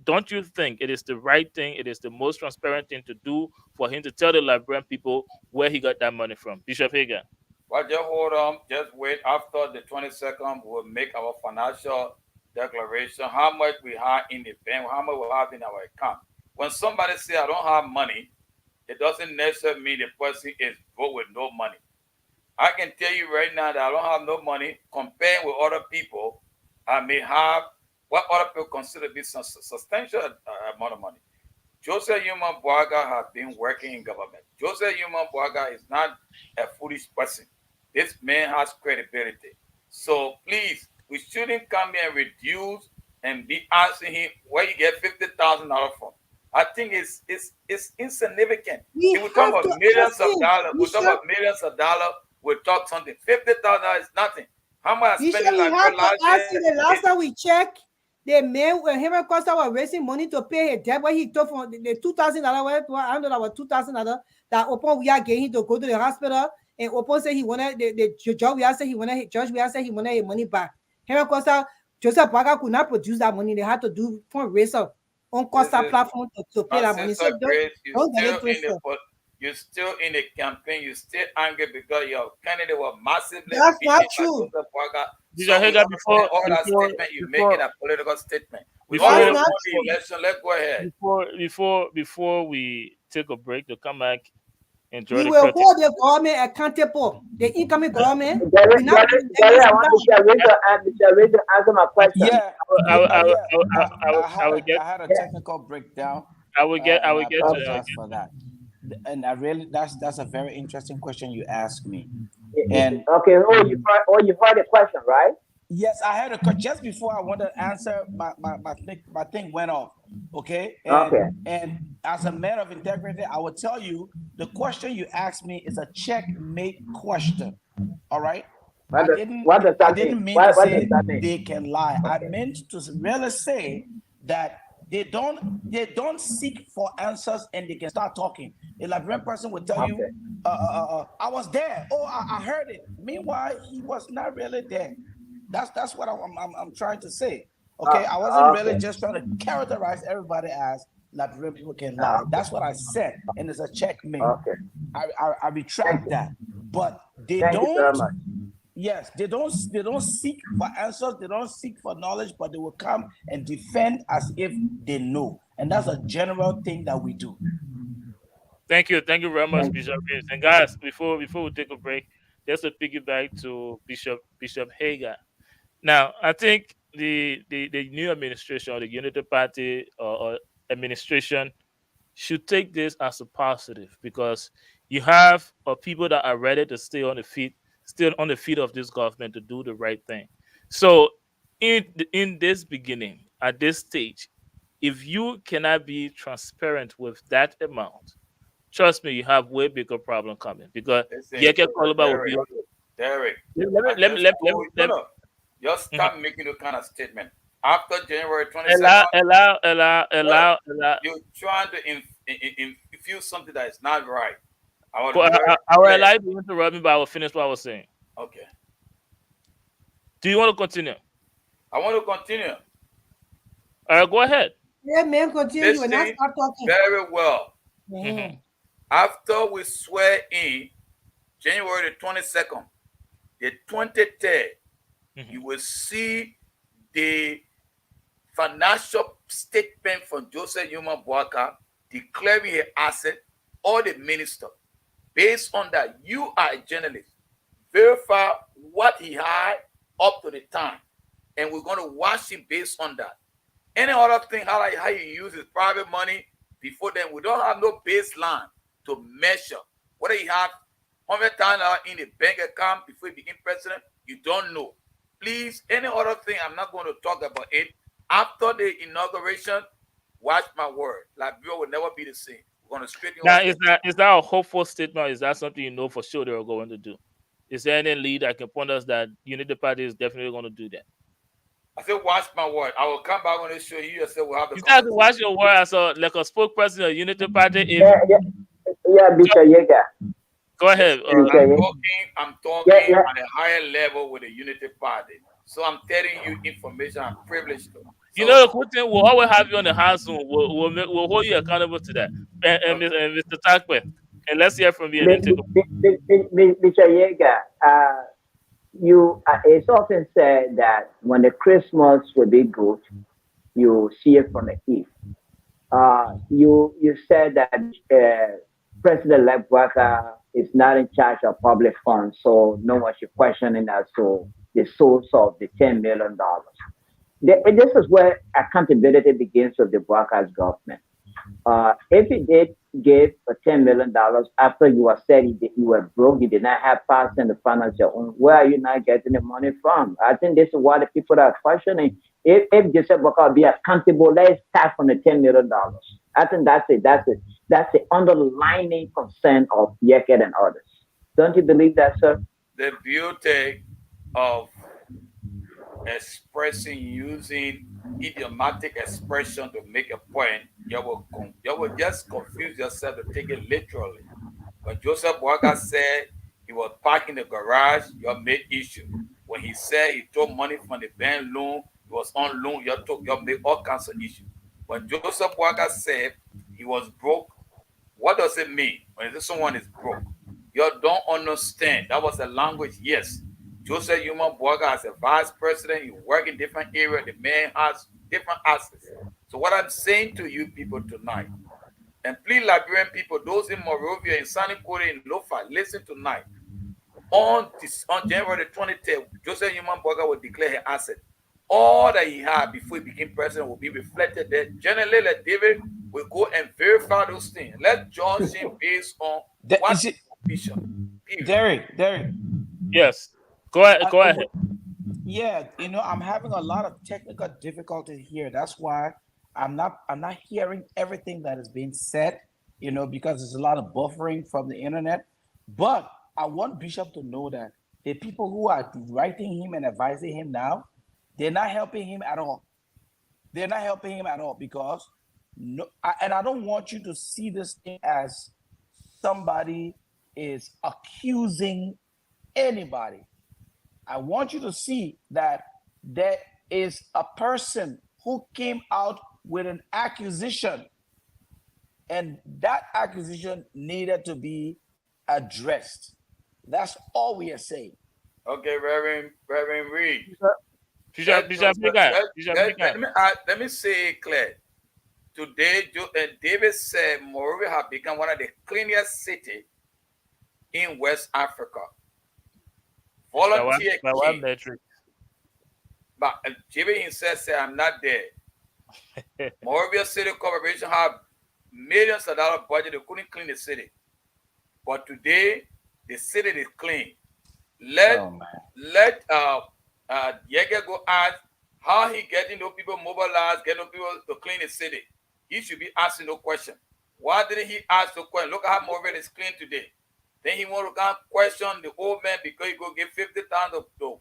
Don't you think it is the right thing? It is the most transparent thing to do for him to tell the Liberian people where he got that money from. Bishop Hagan. well, just hold on. Just wait. After the 22nd, we'll make our financial declaration, how much we have in the bank, how much we have in our account. When somebody say I don't have money, it doesn't necessarily mean the person is broke with no money. I can tell you right now that I don't have no money compared with other people. I may have what other people consider to be some substantial amount of money. Joseph Yuma Boaga has been working in government. Joseph Yuma Boaga is not a foolish person. This man has credibility. So please, we shouldn't come here and reduce and be asking him where you get $50,000 from. I think it's insignificant. We If we talk have about to millions ask of him. dollars, we talk Bishop, about millions of dollars, we talk something. $50,000 is nothing. How much I spent Bishop, in we have Liberia to last ask year? him. The last time we checked, the man when him and Costa were raising money to pay his debt, what he took from the $2,000, I don't know that was $2,000 that Opon we are getting to go to the hospital, and Opon said he wanted the judge. We are said he wanted judge. We are said he wanted his money back. Him and Costa, Joseph Baga could not produce that money. They had to do fundraiser on This Costa is platform to pay my that money. So sister Grace. don't get it twisted. You're still in the campaign. You're still angry because your candidate was massively That's not beaten by true. Joseph Boaga. Bishop So we Hagan, understand all that statement you make in before a political statement. We That's already before won not the true. election. Let's go ahead. before we take a break to come back, enjoy We the will curtain. hold the government accountable. The incoming government, Gary, we not Gary, put Gary, them I want Mr. Ray to answer my question. Yeah, I will, I will, yeah. I will, I will get I had a Yeah. technical breakdown, I and will I get to apologize for that. And I really, that's a very interesting question you asked me. And Okay. You heard the question, right? yes, I had a question just before I wanted to answer. My thing went off. Okay, Okay. and as a man of integrity, I will tell you the question you asked me is a checkmate question. All right. What does I that mean? didn't mean to What does say that mean? they can lie. I Okay. meant to really say that they don't seek for answers and they can start talking. A Liberian person will tell you, Okay. I was there. Oh, I heard it. Meanwhile, he was not really there. That's what I'm trying to say. Okay, I wasn't really Okay. just trying to characterize everybody as Liberian people can lie. That's what I said, and it's a checkmate. Okay. I Thank retract you. that. But they Thank you very don't. much. Yes, they don't seek for answers, they don't seek for knowledge, but they will come and defend as if they know. And that's a general thing that we do. thank you very much, Thank Bishop Hayes. And guys, before we take a break, just to piggyback to Bishop Hagan. Now, I think the new administration or the Unity Party or administration should take this as a positive because you have people that are ready to stay on the feet of this government to do the right thing. So, in this beginning, at this stage, if you cannot be transparent with that amount, trust me, you have way bigger problem coming because Listen, Yeke Koloba will be. Derek, Let me no. Just stop making those kind of statement. After January 22nd, allow. you're trying to infuse something that is not right. I I was will allow you to interrupt me, but I will finish what I was saying. Okay. Do you want to continue? I want to continue. All right, go ahead. Yeah, man, continue. When I start talking. Very well. Mm-hmm. After we swear in January the 22nd, the 23rd, you will see the financial statement from Joseph Yuma Boaka declaring his asset or the minister. Based on that, you are a journalist. Verify what he had up to the time. And we're going to watch him based on that. Any other thing, how you use his private money before then, we don't have no baseline to measure. Whether he had $100,000 in the bank account before he became president, you don't know. Please, any other thing, I'm not going to talk about it. After the inauguration, watch my word. Liberia will never be the same. We're going to straighten now. Is that a hopeful statement? Is that something you know for sure they're going to do? Is there any lead that can point us that Unity Party is definitely going to do that? I said, watch my word. I will come back on this show. You said we'll have the. You have to watch your word as like a spokesperson of Unity Party. Yeah, Bishop Yeager. Go ahead. I'm talking at a higher level with the Unity Party. So I'm telling you information I'm privileged to. You know, the good thing, we'll always have you on the house Zoom. We'll hold you accountable to that. And Mr. Takwe, and let's hear from you. Bishop Yeager, it's often said that when the Christmas will be good, you see it from the east. You said that President-elect Boaka is not in charge of public funds, so no one should question it as to the source of the $10 million. This is where accountability begins with the Boaka's government. If he did give $10 million after you were said you were broke, you did not have funds in the finance your own, where are you not getting the money from? I think this is why the people are questioning. If Joseph Boaka will be accountable, let's start from the $10 million. I think that's the underlying concern of Yeket and others. Don't you believe that, sir? The beauty of expressing using idiomatic expression to make a point, you will just confuse yourself to take it literally. When Joseph Boaka said he was parking the garage, you made issue. When he said he took money from the bank loan, he was on loan, you made all kinds of issues. When Joseph Boaka said he was broke, what does it mean when someone is broke? You don't understand. That was the language, yes. Joseph Yuma Boaka as a vice president, he work in different areas. The man has different assets. So what I'm saying to you people tonight, and please Liberian people, those in Monrovia, in Sani Kore, in Lofa, listen tonight. On January the 23rd, Joseph Yuma Boaka will declare his asset. All that he had before he became president will be reflected there. Generally, like David will go and verify those things. Let's judge him based on what vision. Derek. Yes. Go ahead. Yeah, I'm having a lot of technical difficulties here. That's why I'm not hearing everything that is being said, because there's a lot of buffering from the internet. But I want Bishop to know that the people who are writing him and advising him now, they're not helping him at all. They're not helping him at all because I don't want you to see this thing as somebody is accusing anybody. I want you to see that there is a person who came out with an accusation, and that accusation needed to be addressed. That's all we are saying. Okay, Reverend Reed. Let me say it clear. Today, David said Monrovia has become one of the cleanest cities in West Africa. Volunteer king. But David himself said, I'm not there. Monrovia City Corporation have millions of dollars budget. They couldn't clean the city. But today, the city is clean. Let Yeager go ask how he getting those people mobilized, getting those people to clean the city. He should be asking no question. Why didn't he ask the question? Look how Morgan is clean today. Then he want to come question the old man because he go give 50,000 to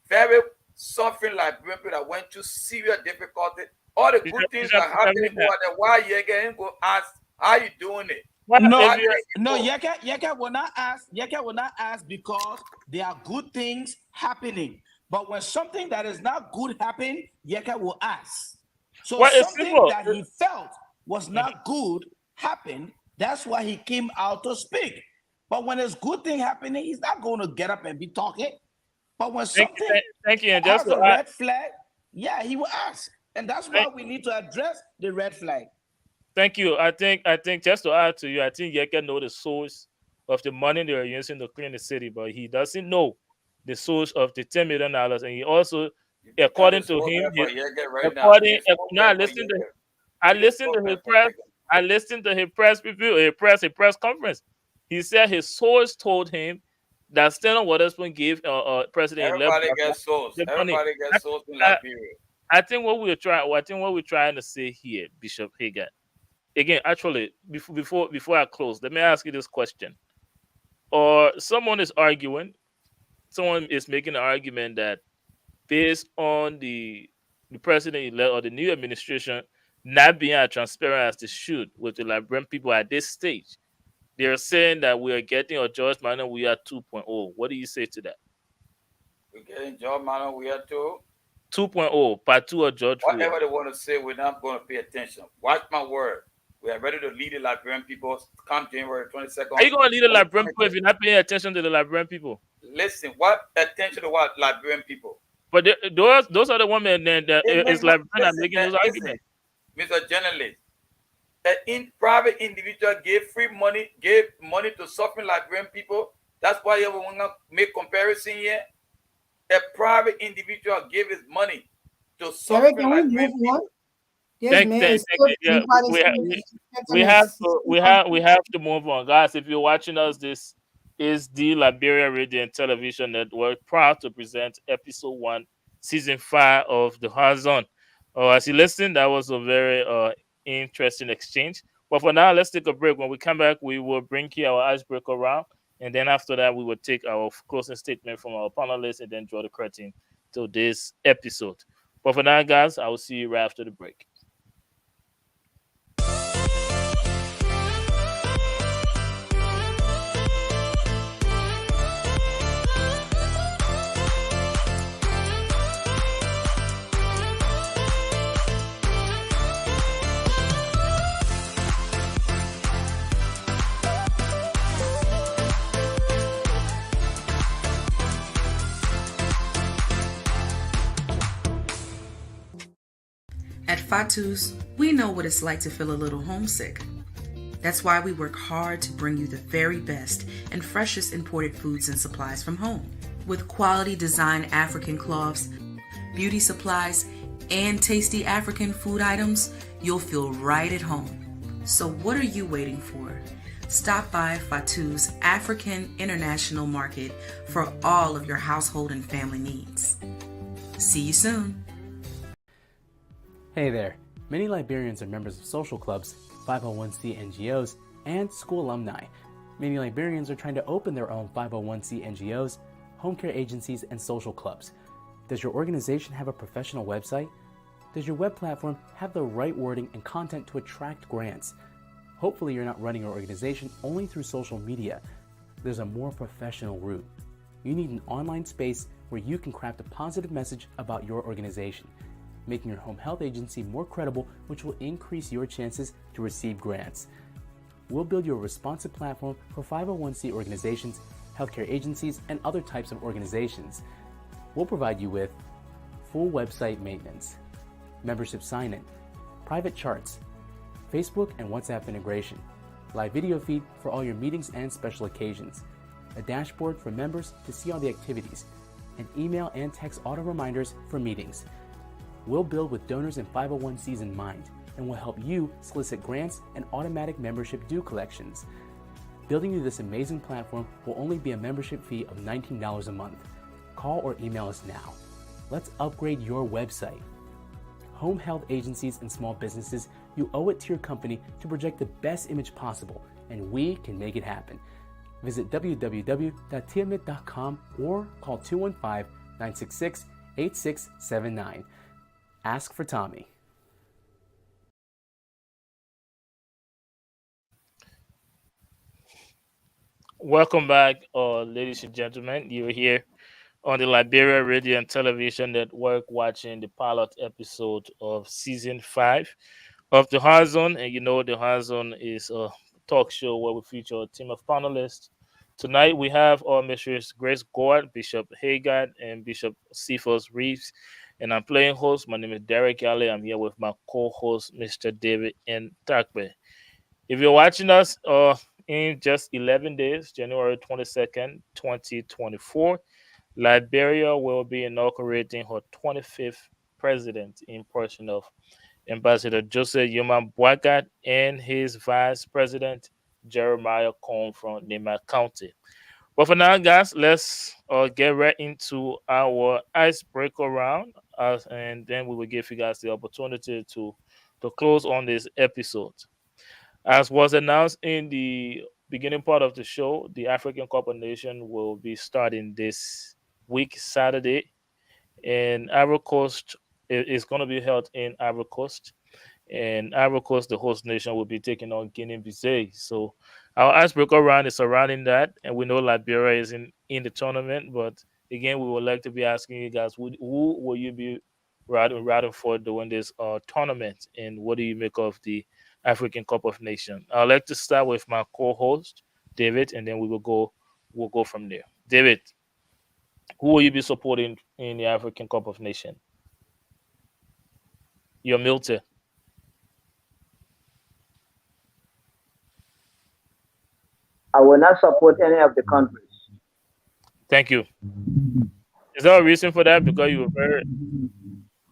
very suffering Liberian people that went through serious difficulty. All the good things that happening over there. Why you again go ask how you doing it? No, Yeke will not ask. Yeke will not ask because there are good things happening. But when something that is not good happen, Yeke will ask. So something that he felt was not good happened. That's why he came out to speak. But when there's good thing happening, he's not going to get up and be talking. But when something has a red flag, yeah, he will ask. And that's why we need to address the red flag. Thank you. I think just to add to you, I think Yeke know the source of the money they are using to clean the city, but he doesn't know the source of the $10 million. And he also, according to him, I listened to his press review, a press conference. He said his source told him that Stanley Witherspoon gave President Everybody gets source. Everybody gets source in Liberia. I think what we're trying to say here, Bishop Hagan. Again, actually, before I close, let me ask you this question. Or someone is making an argument that based on the president or the new administration not being as transparent as they should with the Liberian people at this stage, they're saying that we are getting a George Manor, we are 2.0. What do you say to that? We're getting George Manor, we are 2.0, part 2 of George. Whatever they want to say, we're not going to pay attention. Watch my word. We are ready to lead the Liberian people come January 22nd. Are you going to lead the Liberian people if you're not paying attention to the Liberian people? Listen, what attention to what Liberian people? But those are the women that is Liberian and making those arguments. Mr. Journalist, an private individual gave money to suffering Liberian people. That's why you want to make comparison here. A private individual gave his money to suffering Liberian people. We have to move on, guys. If you're watching us, this is the Liberia Radio and Television Network, proud to present episode 1, season 5 of the Hard Zone. As you listen, that was a very interesting exchange. But for now, let's take a break. When we come back, we will bring you our icebreaker round, and then after that, we will take our closing statement from our panelists and then draw the curtain to this episode. But for now, guys, I will see you right after the break. At Fatu's, we know what it's like to feel a little homesick. That's why we work hard to bring you the very best and freshest imported foods and supplies from home. With quality design African cloths, beauty supplies, and tasty African food items, you'll feel right at home. So what are you waiting for? Stop by Fatu's African International Market for all of your household and family needs. See you soon. Hey there. Many Liberians are members of social clubs, 501c NGOs, and school alumni. Many Liberians are trying to open their own 501c NGOs, home care agencies, and social clubs. Does your organization have a professional website? Does your web platform have the right wording and content to attract grants? Hopefully you're not running your organization only through social media. There's a more professional route. You need an online space where you can craft a positive message about your organization, making your home health agency more credible, which will increase your chances to receive grants. We'll build you a responsive platform for 501c organizations, healthcare agencies, and other types of organizations. We'll provide you with full website maintenance, membership sign-in, private charts, Facebook and WhatsApp integration, live video feed for all your meetings and special occasions, a dashboard for members to see all the activities, and email and text auto reminders for meetings. We'll build with donors and 501c in mind, and will help you solicit grants and automatic membership due collections. Building you this amazing platform will only be a membership fee of $19 a month. Call or email us now. Let's upgrade your website. home health agencies, and small businesses, you owe it to your company to project the best image possible, and we can make it happen. Visit www.tiamit.com or call 215-966-8679. Ask for Tommy. Welcome back, ladies and gentlemen. You're here on the Liberia Radio and Television Network watching the pilot episode of Season 5 of The Hard Zone. And you know, The Hard Zone is a talk show where we feature a team of panelists. Tonight we have our Mrs. Grace Gord, Bishop Haggard, and Bishop Cephas Reeves. And I'm playing host. My name is Derek Alley. I'm here with my co-host, Mr. David N. Takbe. If you're watching us in just 11 days, January 22nd, 2024, Liberia will be inaugurating her 25th president in person of Ambassador Joseph Yuma Boagat and his vice president, Jeremiah Cohn from Nema County. But for now, guys, let's get right into our icebreaker round, and then we will give you guys the opportunity to close on this episode. As was announced in the beginning part of the show, the African Cup of Nations will be starting this week, Saturday, in Ivory Coast. It's going to be held in Ivory Coast. And Ivory Coast, the host nation, will be taking on Guinea-Bissau. So our icebreaker round is surrounding that. And we know Liberia is in the tournament. But again, we would like to be asking you guys, who will you be riding for during this tournament? And what do you make of the African Cup of Nations? I'd like to start with my co-host, David, and then we'll go from there. David, who will you be supporting in the African Cup of Nations? You're muted. I will not support any of the countries. Thank you. Is there a reason for that? Because you were very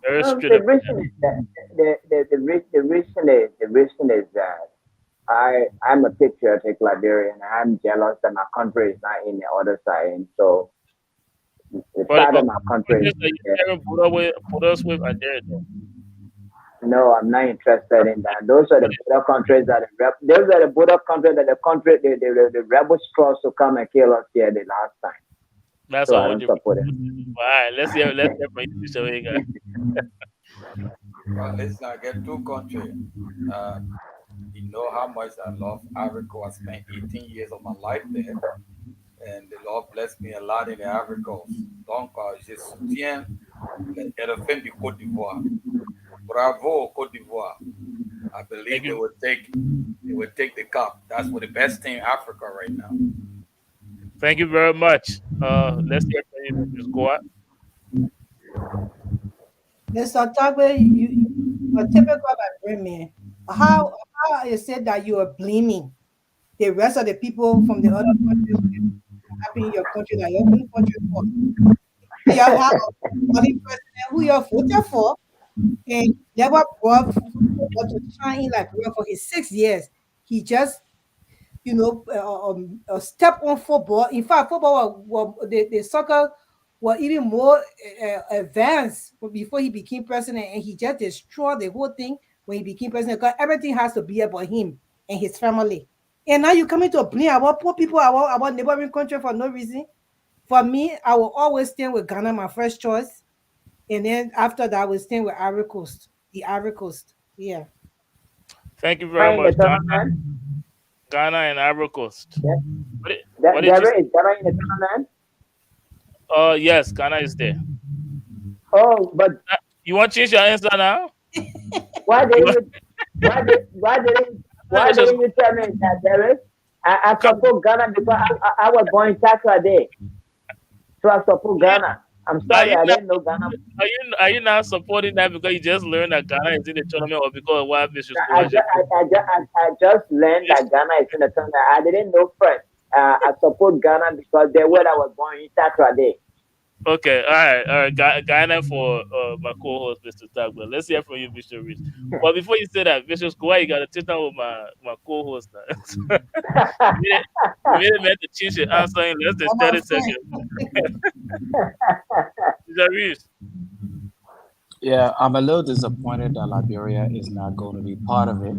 No, strict. the reason is that the reason is that I'm a patriotic Liberian. I'm jealous that my country is not in the other side, and so the side of my country. Put us with Nigeria. No, I'm not interested in that. Those are the border countries that the border countries that the rebels tried to come and kill us here the last time. That's So I all. don't support it. All right, let's hear from you, Mr. Vega. Well, let's not get too country. You know how much I love Africa. I spent 18 years of my life there. And the Lord blessed me a lot in the Ivory Coast. Donc, je soutiens RFN du Côte d'Ivoire. Bravo, Côte d'Ivoire. I believe they will take the cup. That's what the best team in Africa right now. Thank you very much. Let's hear from you, Ms. Goa. Mr. Tagwe, you are typical Liberian. How you said that you are blaming the rest of the people from the other countries happening in your country that your own country for? You have a president who you voted for and never brought football to shine in Liberia for his 6 years. He just step on football. In fact, football the soccer were even more advanced before he became president, and he just destroyed the whole thing when he became president because everything has to be about him and his family. And now you're coming to blame about poor people, about neighboring country for no reason. For me, I will always stand with Ghana, my first choice. And then after that, I will stand with Ivory Coast, the Ivory Coast. Yeah. Thank you very much, Ghana and Ivory Coast. Yeah. What did you say? Is Ghana in the tournament? Yes, Ghana is there. Oh, but you want to change your answer now? Why didn't you tell me that, Derek? I support Ghana because I was born in Takra Day. So I support Ghana. I'm sorry, I didn't know Ghana. Are you now supporting that because you just learned that Ghana is in the tournament, or because why Mr. I just learned that Ghana is in the tournament. I didn't know first. I support Ghana because they where I was born in Takra Day. Okay, all right. Ghana for my co-host, Mr. Tagba. Let's hear from you, Mr. Reese. But before you say that, Mr. Squire, you got to sit down with my co-host now. You really meant to change your answer in less than 30 seconds. Mr. Reese. Yeah, I'm a little disappointed that Liberia is not going to be part of it.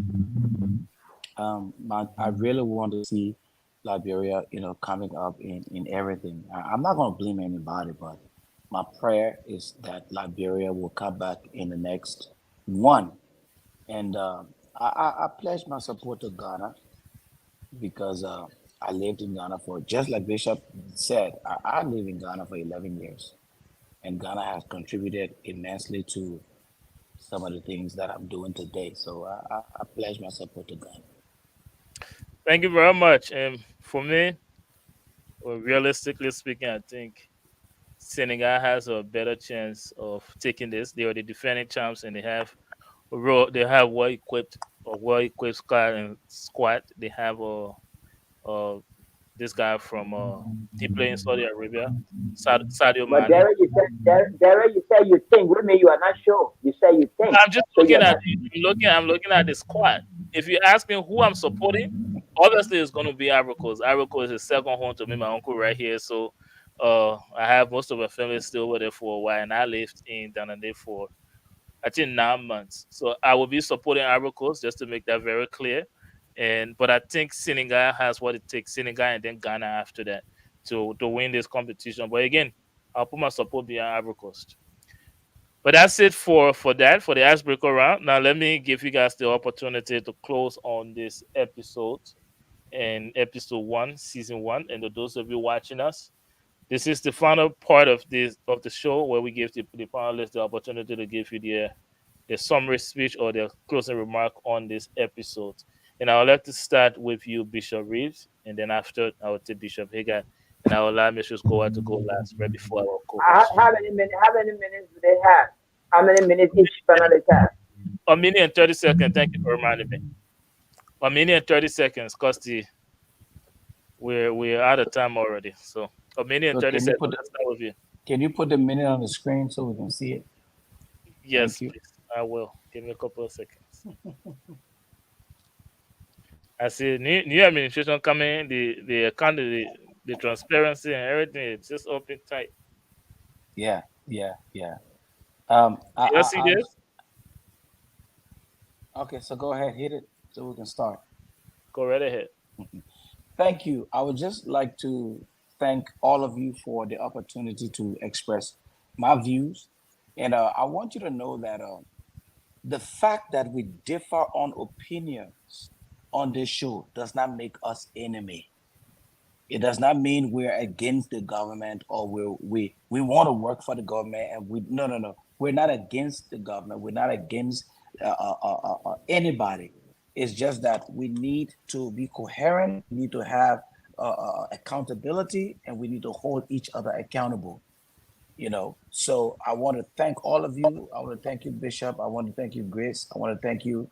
I really want to see Liberia, coming up in everything. I'm not going to blame anybody, but my prayer is that Liberia will come back in the next one. And I pledge my support to Ghana because I lived in Ghana for, just like Bishop said, I lived in Ghana for 11 years. And Ghana has contributed immensely to some of the things that I'm doing today. So I pledge my support to Ghana. Thank you very much. And for me, well, realistically speaking, I think Senegal has a better chance of taking this. They are the defending champs, and they have well equipped squad. They have a this guy from he play in Saudi Arabia, Sadio But Mane. Derek, you say you think. With me, you are not sure. You say you think. I'm just So you looking are at not. I'm looking at the squad. If you ask me who I'm supporting, obviously it's going to be Ivory Coast. Ivory Coast is second home to me. My uncle right here, so I have most of my family still over there for a while, and I lived in Danande for I think 9 months. So I will be supporting Ivory Coast just to make that very clear. But I think Senegal has what it takes. Senegal and then Ghana after that to win this competition. But again, I'll put my support behind Ivory Coast. But that's it for the icebreaker round. Now let me give you guys the opportunity to close on this episode and episode one, season one. And to those of you watching us, this is the final part of the show where we give the panelists the opportunity to give you the summary speech or the closing remark on this episode. And I would like to start with you, Bishop Reeves, and then after I will take Bishop Hagar, and I will allow Mr. Scowa to go last right before our co-host. How many minutes? How many minutes do they have? How many minutes each panelist has? A minute and 30 seconds. Thank you for reminding me. A minute and 30 seconds, because we're out of time already. So a minute and So 30 can you seconds. put Let's start with you. can you put the minute on the screen so we can see it? Yes, Thank you. please. I will. Give me a couple of seconds. I see new administration coming, the account, the transparency and everything. It's just open tight. Yeah, yeah, yeah. You see this? Okay, so go ahead, hit it so we can start. Go right ahead. Thank you. I would just like to thank all of you for the opportunity to express my views. And I want you to know that the fact that we differ on opinions on this show does not make us enemy. It does not mean we're against the government or we want to work for the government. And no. We're not against the government. We're not against anybody. It's just that we need to be coherent. We need to have accountability, and we need to hold each other accountable. So I want to thank all of you. I want to thank you, Bishop. I want to thank you, Grace. I want to thank you,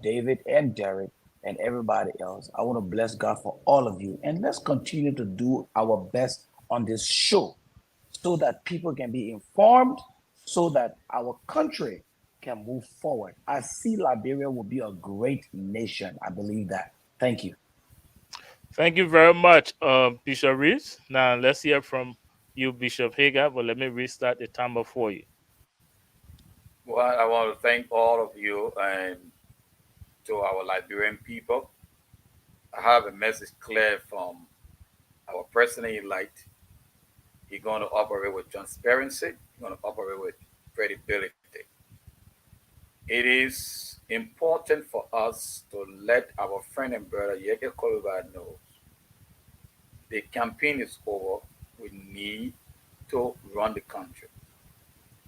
David and Derek and everybody else. I want to bless God for all of you, and let's continue to do our best on this show so that people can be informed, so that our country can move forward. I see Liberia will be a great nation. I believe that. Thank you. Thank you very much, Bishop Reeves. Now let's hear from you, Bishop Hagar, but let me restart the timer for you. Well, I want to thank all of you and to our Liberian people. I have a message clear from our president-elect. He's going to operate with transparency. He's going to operate with credibility. It is important for us to let our friend and brother Yeke Koluba know the campaign is over. We need to run the country.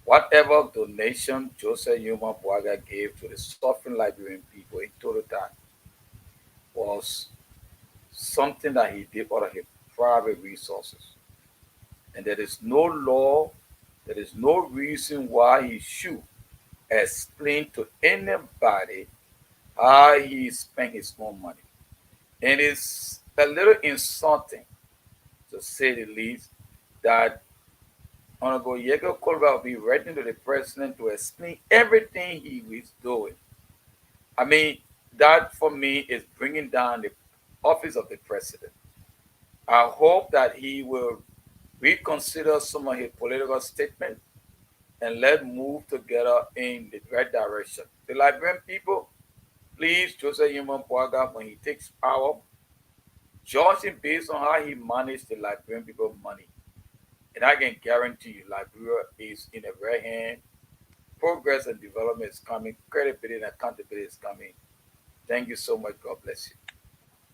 Whatever donation Joseph Yuma Boaga gave to the suffering Liberian people in total time was something that he did out of his private resources. And there is no law, there is no reason why he should explain to anybody how he spent his own money. And it's a little insulting, to say the least, that Honorable Yeke Koluba will be writing to the president to explain everything he was doing. I mean, that for me is bringing down the office of the president. I hope that he will reconsider some of his political statements and let's move together in the right direction. The Liberian people, please, Joseph Human Poaga, when he takes power, judge him based on how he managed the Liberian people money. And I can guarantee you, Liberia is in the right hand. Progress and development is coming. Credibility and accountability is coming. Thank you so much. God bless you.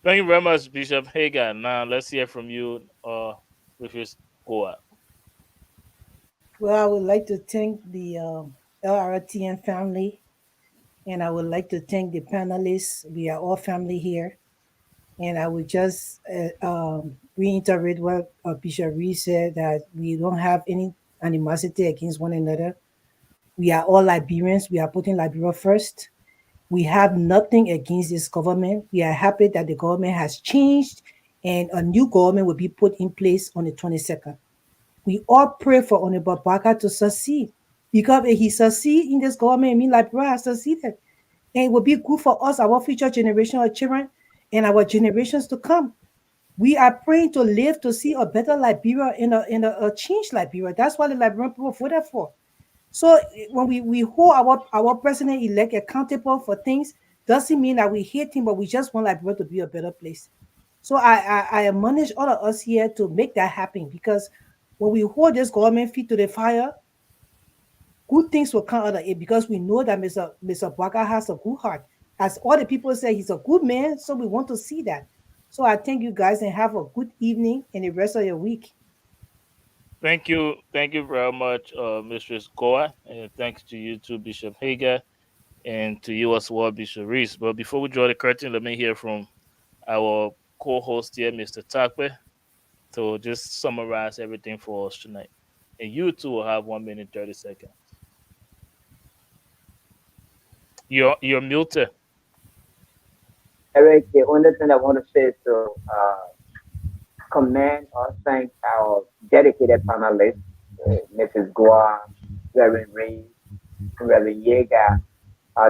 Thank you very much, Bishop Hagar. Now let's hear from you, Rufus Goa. Well, I would like to thank the LRTN family, and I would like to thank the panelists. We are all family here. And I would just reiterate what Bishop Reed said, that we don't have any animosity against one another. We are all Liberians. We are putting Liberia first. We have nothing against this government. We are happy that the government has changed and a new government will be put in place on the 22nd. We all pray for Honorable Baka to succeed, because if he succeeds in this government, it means Liberia has succeeded. And it will be good for us, our future generation of children, and our generations to come. We are praying to live to see a better Liberia in a changed Liberia. That's what the Liberian people voted for. So when we hold our president-elect accountable for things, doesn't mean that we hate him, but we just want Liberia to be a better place. So I admonish all of us here to make that happen, because when we hold this government feet to the fire, good things will come out of it, because we know that Mr. Baka has a good heart. As all the people say, he's a good man, so we want to see that. So I thank you guys and have a good evening and the rest of your week. Thank you very much, Mistress Goa, and thanks to you too, Bishop Hager, and to you as well, Bishop Reese. But before we draw the curtain, let me hear from our co-host here, Mr. Takwe, to just summarize everything for us tonight. And you two will have 1 minute 30 seconds. You're muted. Eric, the only thing I want to say is to commend or thank our dedicated panelists, Mrs. Goa, Reverend Reed, Reverend Yeager.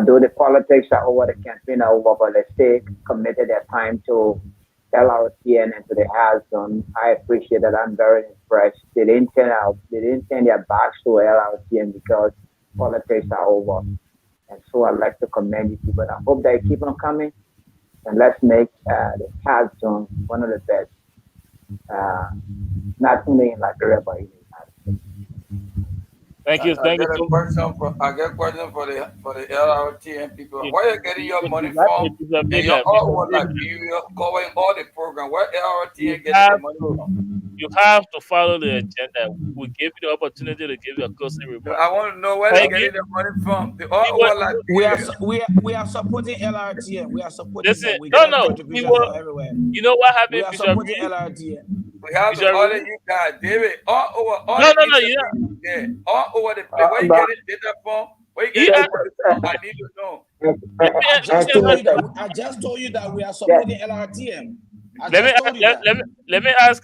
Though the politics are over, the campaign are over, but they stay committed their time to LRTN and to the Hard Zone. I appreciate that. I'm very impressed. They didn't turn their backs to LRTN because politics are over. And so I'd like to commend you people. I hope they keep on coming. And let's make the Hard Zone one of the best, not only in Liberia, but in the United States. Thank you. I get a question for the LRTN people. Where are you getting your money from? And you're all over Liberia covering all the program. Where LRTN getting the money from? You have to follow the agenda. We give you the opportunity to give you a closing remark. I want to know where they're getting the money from. They all over Liberia. We are supporting LRTN. We are supporting. Listen, them. everywhere. You know what happened? We are supporting LRTN. We have all of you guys, David, all over. All all over the place. Where you getting data from? Where you getting from? I need to know. I just told you that we are supporting LRTN. Let me answer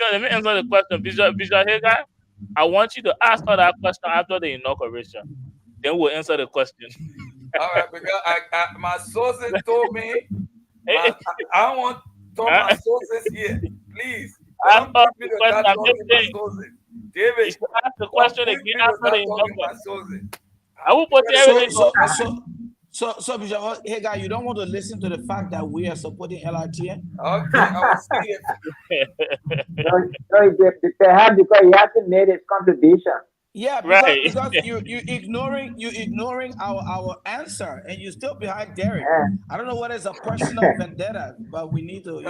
the question, Bishop Hagar. I want you to ask her that question after the inauguration. Then we'll answer the question. All right, because my sources told me. I don't want to talk my sources here. Please. I'm just saying. David, ask the question again after the inauguration. I will put everything. So Bishop Hagar, you don't want to listen to the fact that we are supporting LRTN? Okay, I will see it. No, because he hasn't made his contribution. Yeah, because you ignoring our answer, and you're still behind Derek. Yeah. I don't know what is a personal vendetta, but we need to.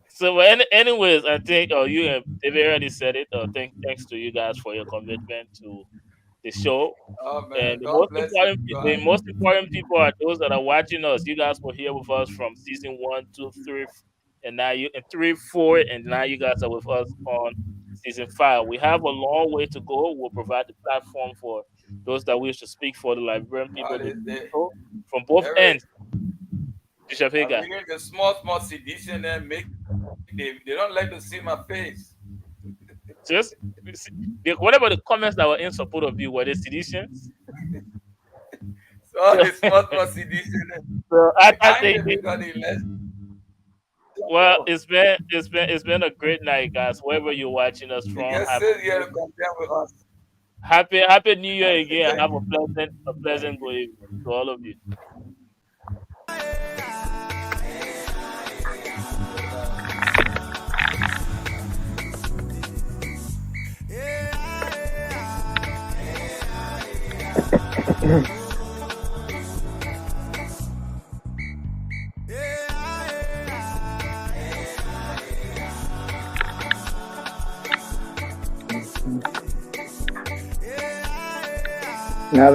So, anyways, I think you and David already said it. Thanks to you guys for your commitment to the show. And the most important people are those that are watching us. You guys were here with us from season 1, 2, 3, and now 3, 4, and now you guys are with us on season 5. We have a long way to go. We'll provide the platform for those that wish to speak for the Liberian people from both ends. Bishop Hagar. The small sedition and they don't like to see my face. Just whatever the comments that were in support of you, were they seditions? So the small sedition. So I think Well, it's been a great night, guys. Wherever you're watching us You from, can sit here to contend with us. happy New Year again. Have a pleasant good evening to all of you. Now,